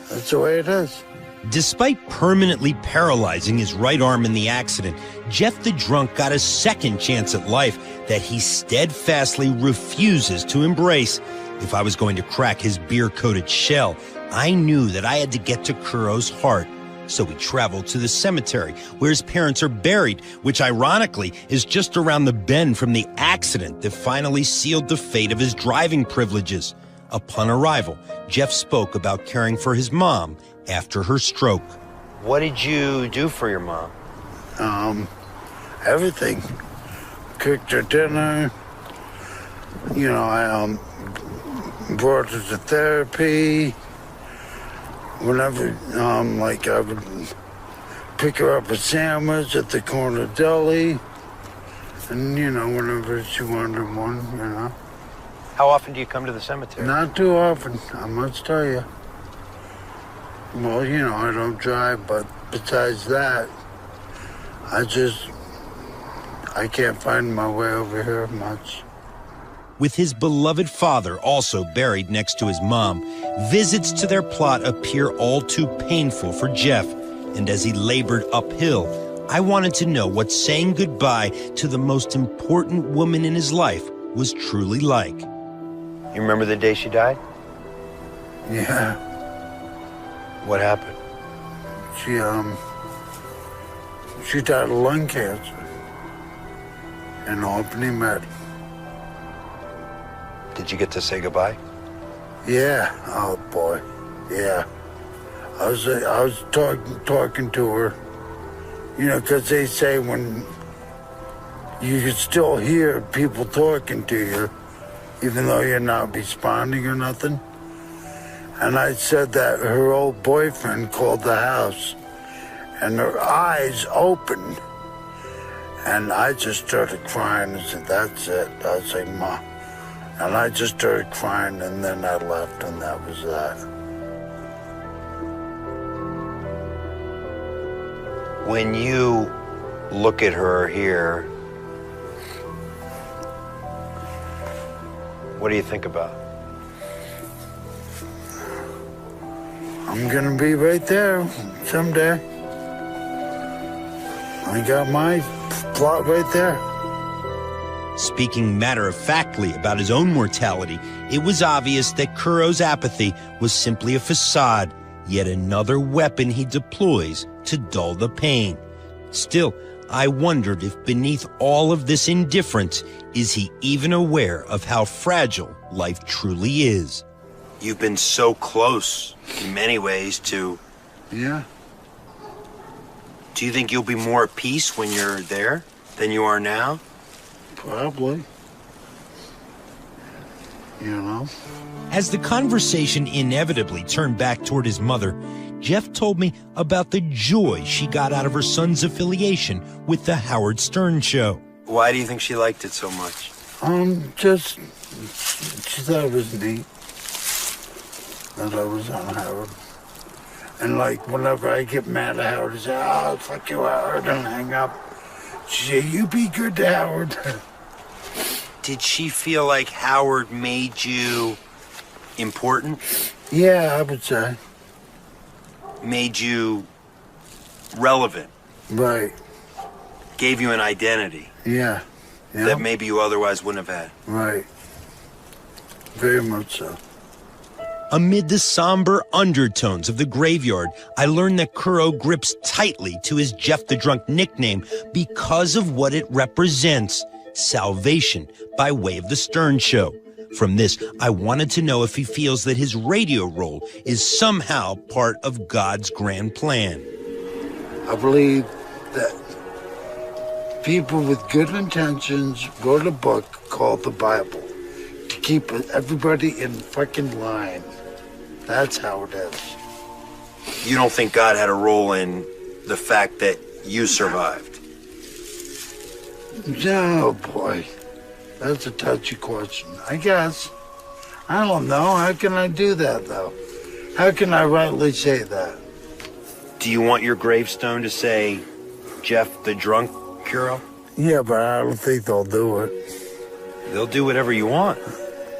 That's the way it is. Despite permanently paralyzing his right arm in the accident, Jeff the drunk got a second chance at life that he steadfastly refuses to embrace. If I was going to crack his beer-coated shell, I knew that I had to get to Currow's heart. So we traveled to the cemetery where his parents are buried, which ironically is just around the bend from the accident that finally sealed the fate of his driving privileges. Upon arrival, Jeff spoke about caring for his mom after her stroke. What did you do for your mom? Everything. Cooked her dinner. I brought her to therapy. Whenever, I would pick her up a sandwich at the corner deli. And, whenever she wanted one, How often do you come to the cemetery? Not too often, I must tell you. Well, I don't drive, but besides that, I can't find my way over here much. With his beloved father also buried next to his mom, visits to their plot appear all too painful for Jeff, And as he labored uphill, I wanted to know what saying goodbye to the most important woman in his life was truly like. You remember the day she died? Yeah. What happened? She died of lung cancer in Albany, Med. Did you get to say goodbye? Yeah. Oh boy. Yeah. I was talking to her. You know, because they say when you can still hear people talking to you, even though you're not responding or nothing. And I said that her old boyfriend called the house, and her eyes opened. And I just started crying and said, that's it. I was like, Ma. And I just started crying, and then I left, and that was that. When you look at her here, what do you think about? I'm gonna be right there someday. I got my plot right there. Speaking matter-of-factly about his own mortality, it was obvious that Kuro's apathy was simply a facade, yet another weapon he deploys to dull the pain. Still, I wondered if beneath all of this indifference, is he even aware of how fragile life truly is? You've been so close, in many ways, to... Yeah. Do you think you'll be more at peace when you're there than you are now? Probably. You know? As the conversation inevitably turned back toward his mother, Jeff told me about the joy she got out of her son's affiliation with the Howard Stern Show. Why do you think she liked it so much? Just, she thought it was neat that I was on Howard. And like, whenever I get mad at Howard, I say, oh, fuck you, Howard, and hang up. She say, you be good to Howard. Did she feel like Howard made you important? Yeah, I would say. Made you relevant? Right. Gave you an identity? Yeah. That maybe you otherwise wouldn't have had? Right. Very much so. Amid the somber undertones of the graveyard, I learned that Kuro grips tightly to his Jeff the Drunk nickname because of what it represents, salvation by way of the Stern Show. From this, I wanted to know if he feels that his radio role is somehow part of God's grand plan. I believe that people with good intentions wrote a book called the Bible to keep everybody in fucking line. That's how it is. You don't think God had a role in the fact that you survived? No, boy. That's a touchy question. I guess. I don't know. How can I do that, though? How can I rightly say that? Do you want your gravestone to say, Jeff the Drunk Kuro? Yeah, but I don't think they'll do it. They'll do whatever you want.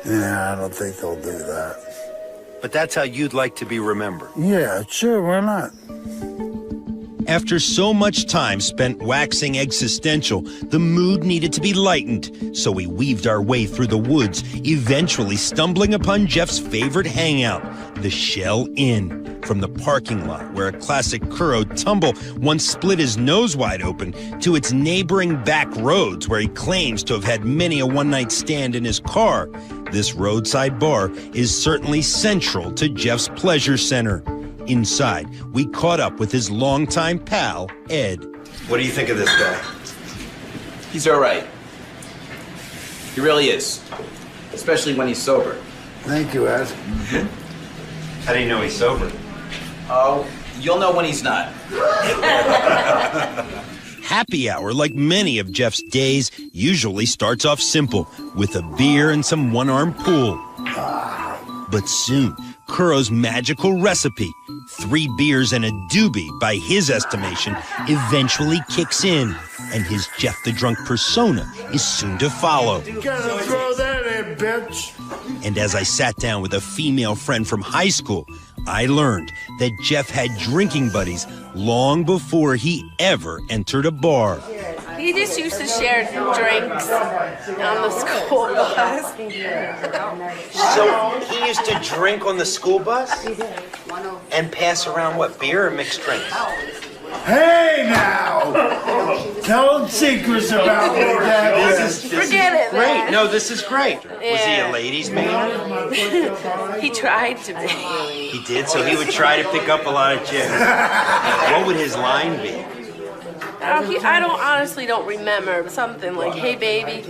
Yeah, I don't think they'll do that. But that's how you'd like to be remembered. Yeah, sure, why not? After so much time spent waxing existential, the mood needed to be lightened, so we weaved our way through the woods, eventually stumbling upon Jeff's favorite hangout, the Shell Inn. From the parking lot, where a classic Kuro tumble once split his nose wide open, to its neighboring back roads, where he claims to have had many a one-night stand in his car, this roadside bar is certainly central to Jeff's pleasure center. Inside, we caught up with his longtime pal, Ed. What do you think of this guy? He's all right. He really is. Especially when he's sober. Thank you, Ed. How do you know he's sober? Oh, you'll know when he's not. Happy hour, like many of Jeff's days, usually starts off simple, with a beer and some one-arm pool. But soon, Kuro's magical recipe, 3 beers and a doobie by his estimation, eventually kicks in, and his Jeff the Drunk persona is soon to follow. You gotta throw that in, bitch. And as I sat down with a female friend from high school, I learned that Jeff had drinking buddies long before he ever entered a bar. He just used to share drinks on the school bus. So he used to drink on the school bus? And pass around what, beer or mixed drinks? Hey now! Tell secrets about me, Dad. This is Forget it, great. man. No, this is great. Was he Yeah. a ladies' man? He tried to be. He did, so he would try to pick up a lot of chicks. What would his line be? I honestly don't remember. Something like, hey baby,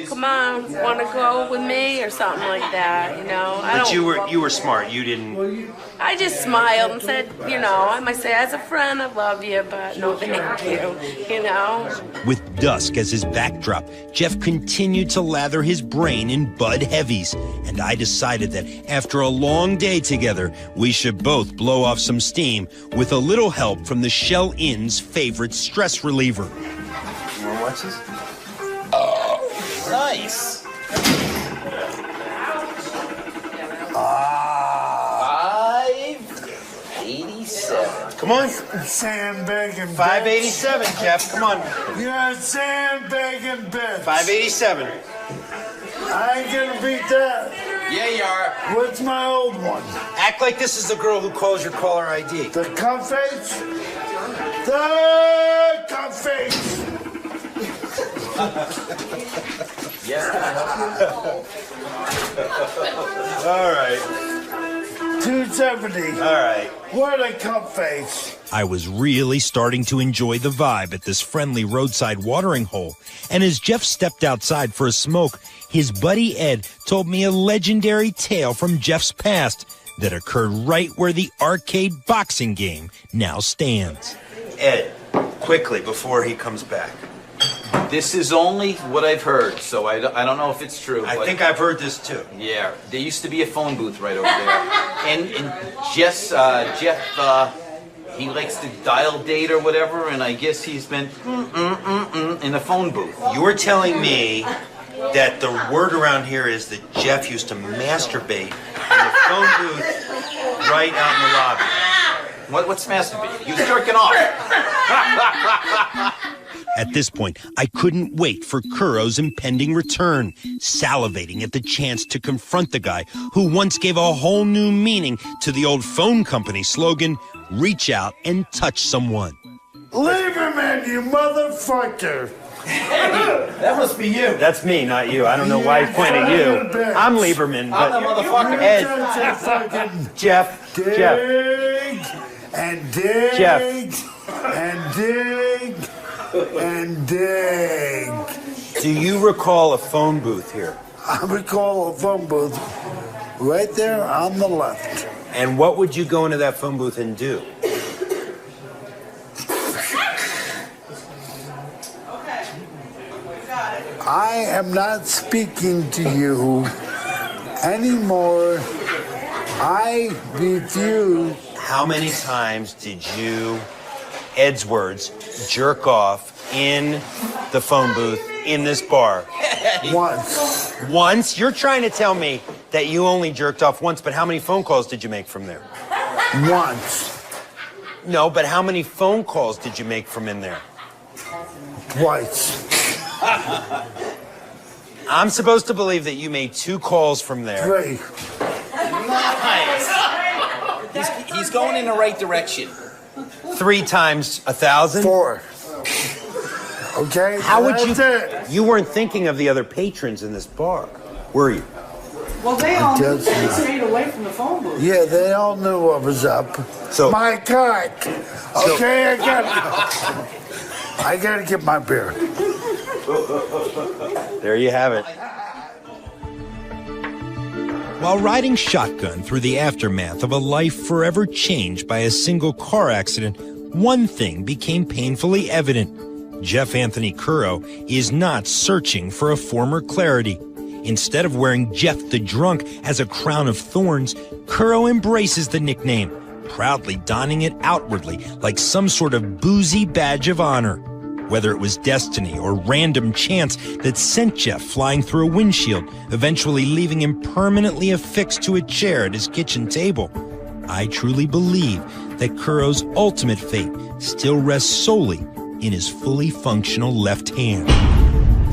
come on, want to go with me, or something like that. You know, But you were smart. You didn't. I just smiled and said, you know, I might say as a friend, I love you, but no thank you. You know. With dusk as his backdrop, Jeff continued to lather his brain in Bud Heavies, and I decided that after a long day together, we should both blow off some steam with a little help from the Shell Inn's favorite stress reliever. You want to watch this? Oh, nice. 587. Come on. Sandbagging bitch. 587, Jeff. Come on. You're a sandbagging bitch. 587. I ain't gonna beat that. Yeah, you are. What's my old one? Act like this is the girl who calls your caller ID. The cuff face? The cuff face. All right. 270. All right. What a cuff face. I was really starting to enjoy the vibe at this friendly roadside watering hole, and as Jeff stepped outside for a smoke, his buddy Ed told me a legendary tale from Jeff's past that occurred right where the arcade boxing game now stands. Ed, quickly, before he comes back. This is only what I've heard, so I don't know if it's true. I but think I've heard this too. Yeah, there used to be a phone booth right over there, and Jeff, he likes to dial date or whatever, and I guess he's been in a phone booth. You're telling me that the word around here is that Jeff used to masturbate in the phone booth right out in the lobby. What's masturbating? He was jerking off. At this point, I couldn't wait for Kuro's impending return, salivating at the chance to confront the guy who once gave a whole new meaning to the old phone company slogan, reach out and touch someone. Lieberman, you motherfucker. Hey, that must be you. That's me, not you. I don't know why he's pointing at you. I'm Lieberman, but I'm the motherfucker. Ed, Jeff, Dig Jeff, and dig Jeff. and dig and dig. Do you recall a phone booth here? I recall a phone booth right there on the left. And what would you go into that phone booth and do? I am not speaking to you anymore. I refuse. How many times did you, Ed's words, jerk off in the phone booth in this bar? Once. Once? You're trying to tell me that you only jerked off once, but how many phone calls did you make from there? Once. No, but how many phone calls did you make from in there? Twice. I'm supposed to believe that you made 2 calls from there. 3. Nice. He's going in the right direction. 3 times 1,000? 4. Okay? How would you? That's it. You weren't thinking of the other patrons in this bar, were you? Well, they all knew Just- they stayed away from the phone booth. Yeah, they all knew what was up. So- my cock. Okay, I gotta get my beer. There you have it. While riding shotgun through the aftermath of a life forever changed by a single car accident, one thing became painfully evident. Jeff Anthony Kuro is not searching for a former clarity. Instead of wearing Jeff the Drunk as a crown of thorns, Kuro embraces the nickname, proudly donning it outwardly like some sort of boozy badge of honor. Whether it was destiny or random chance that sent Jeff flying through a windshield, eventually leaving him permanently affixed to a chair at his kitchen table, I truly believe that Kuro's ultimate fate still rests solely in his fully functional left hand.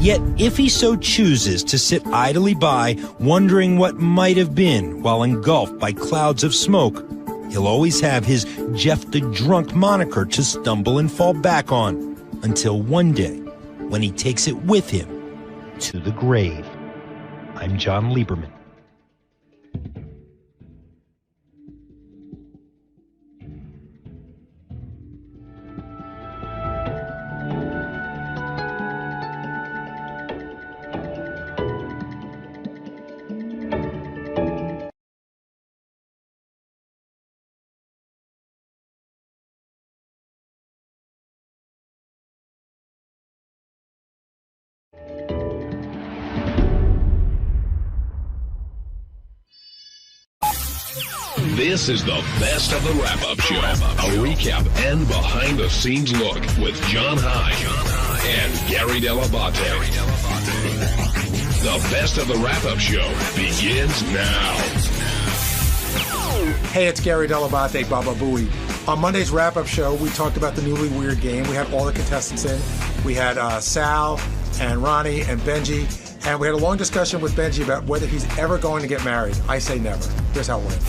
Yet, if he so chooses to sit idly by, wondering what might have been while engulfed by clouds of smoke, he'll always have his Jeff the Drunk moniker to stumble and fall back on, until one day, when he takes it with him to the grave. I'm John Lieberman. This is the best of the wrap-up show. A recap and behind-the-scenes look with John High and Gary Dell'Abate. The best of the wrap-up show begins now. Hey, it's Gary Dell'Abate, Baba Booey. On Monday's wrap-up show, we talked about the newly weird game. We had all the contestants in. We had Sal and Ronnie and Benji, and we had a long discussion with Benji about whether he's ever going to get married. I say never. Here's how it went.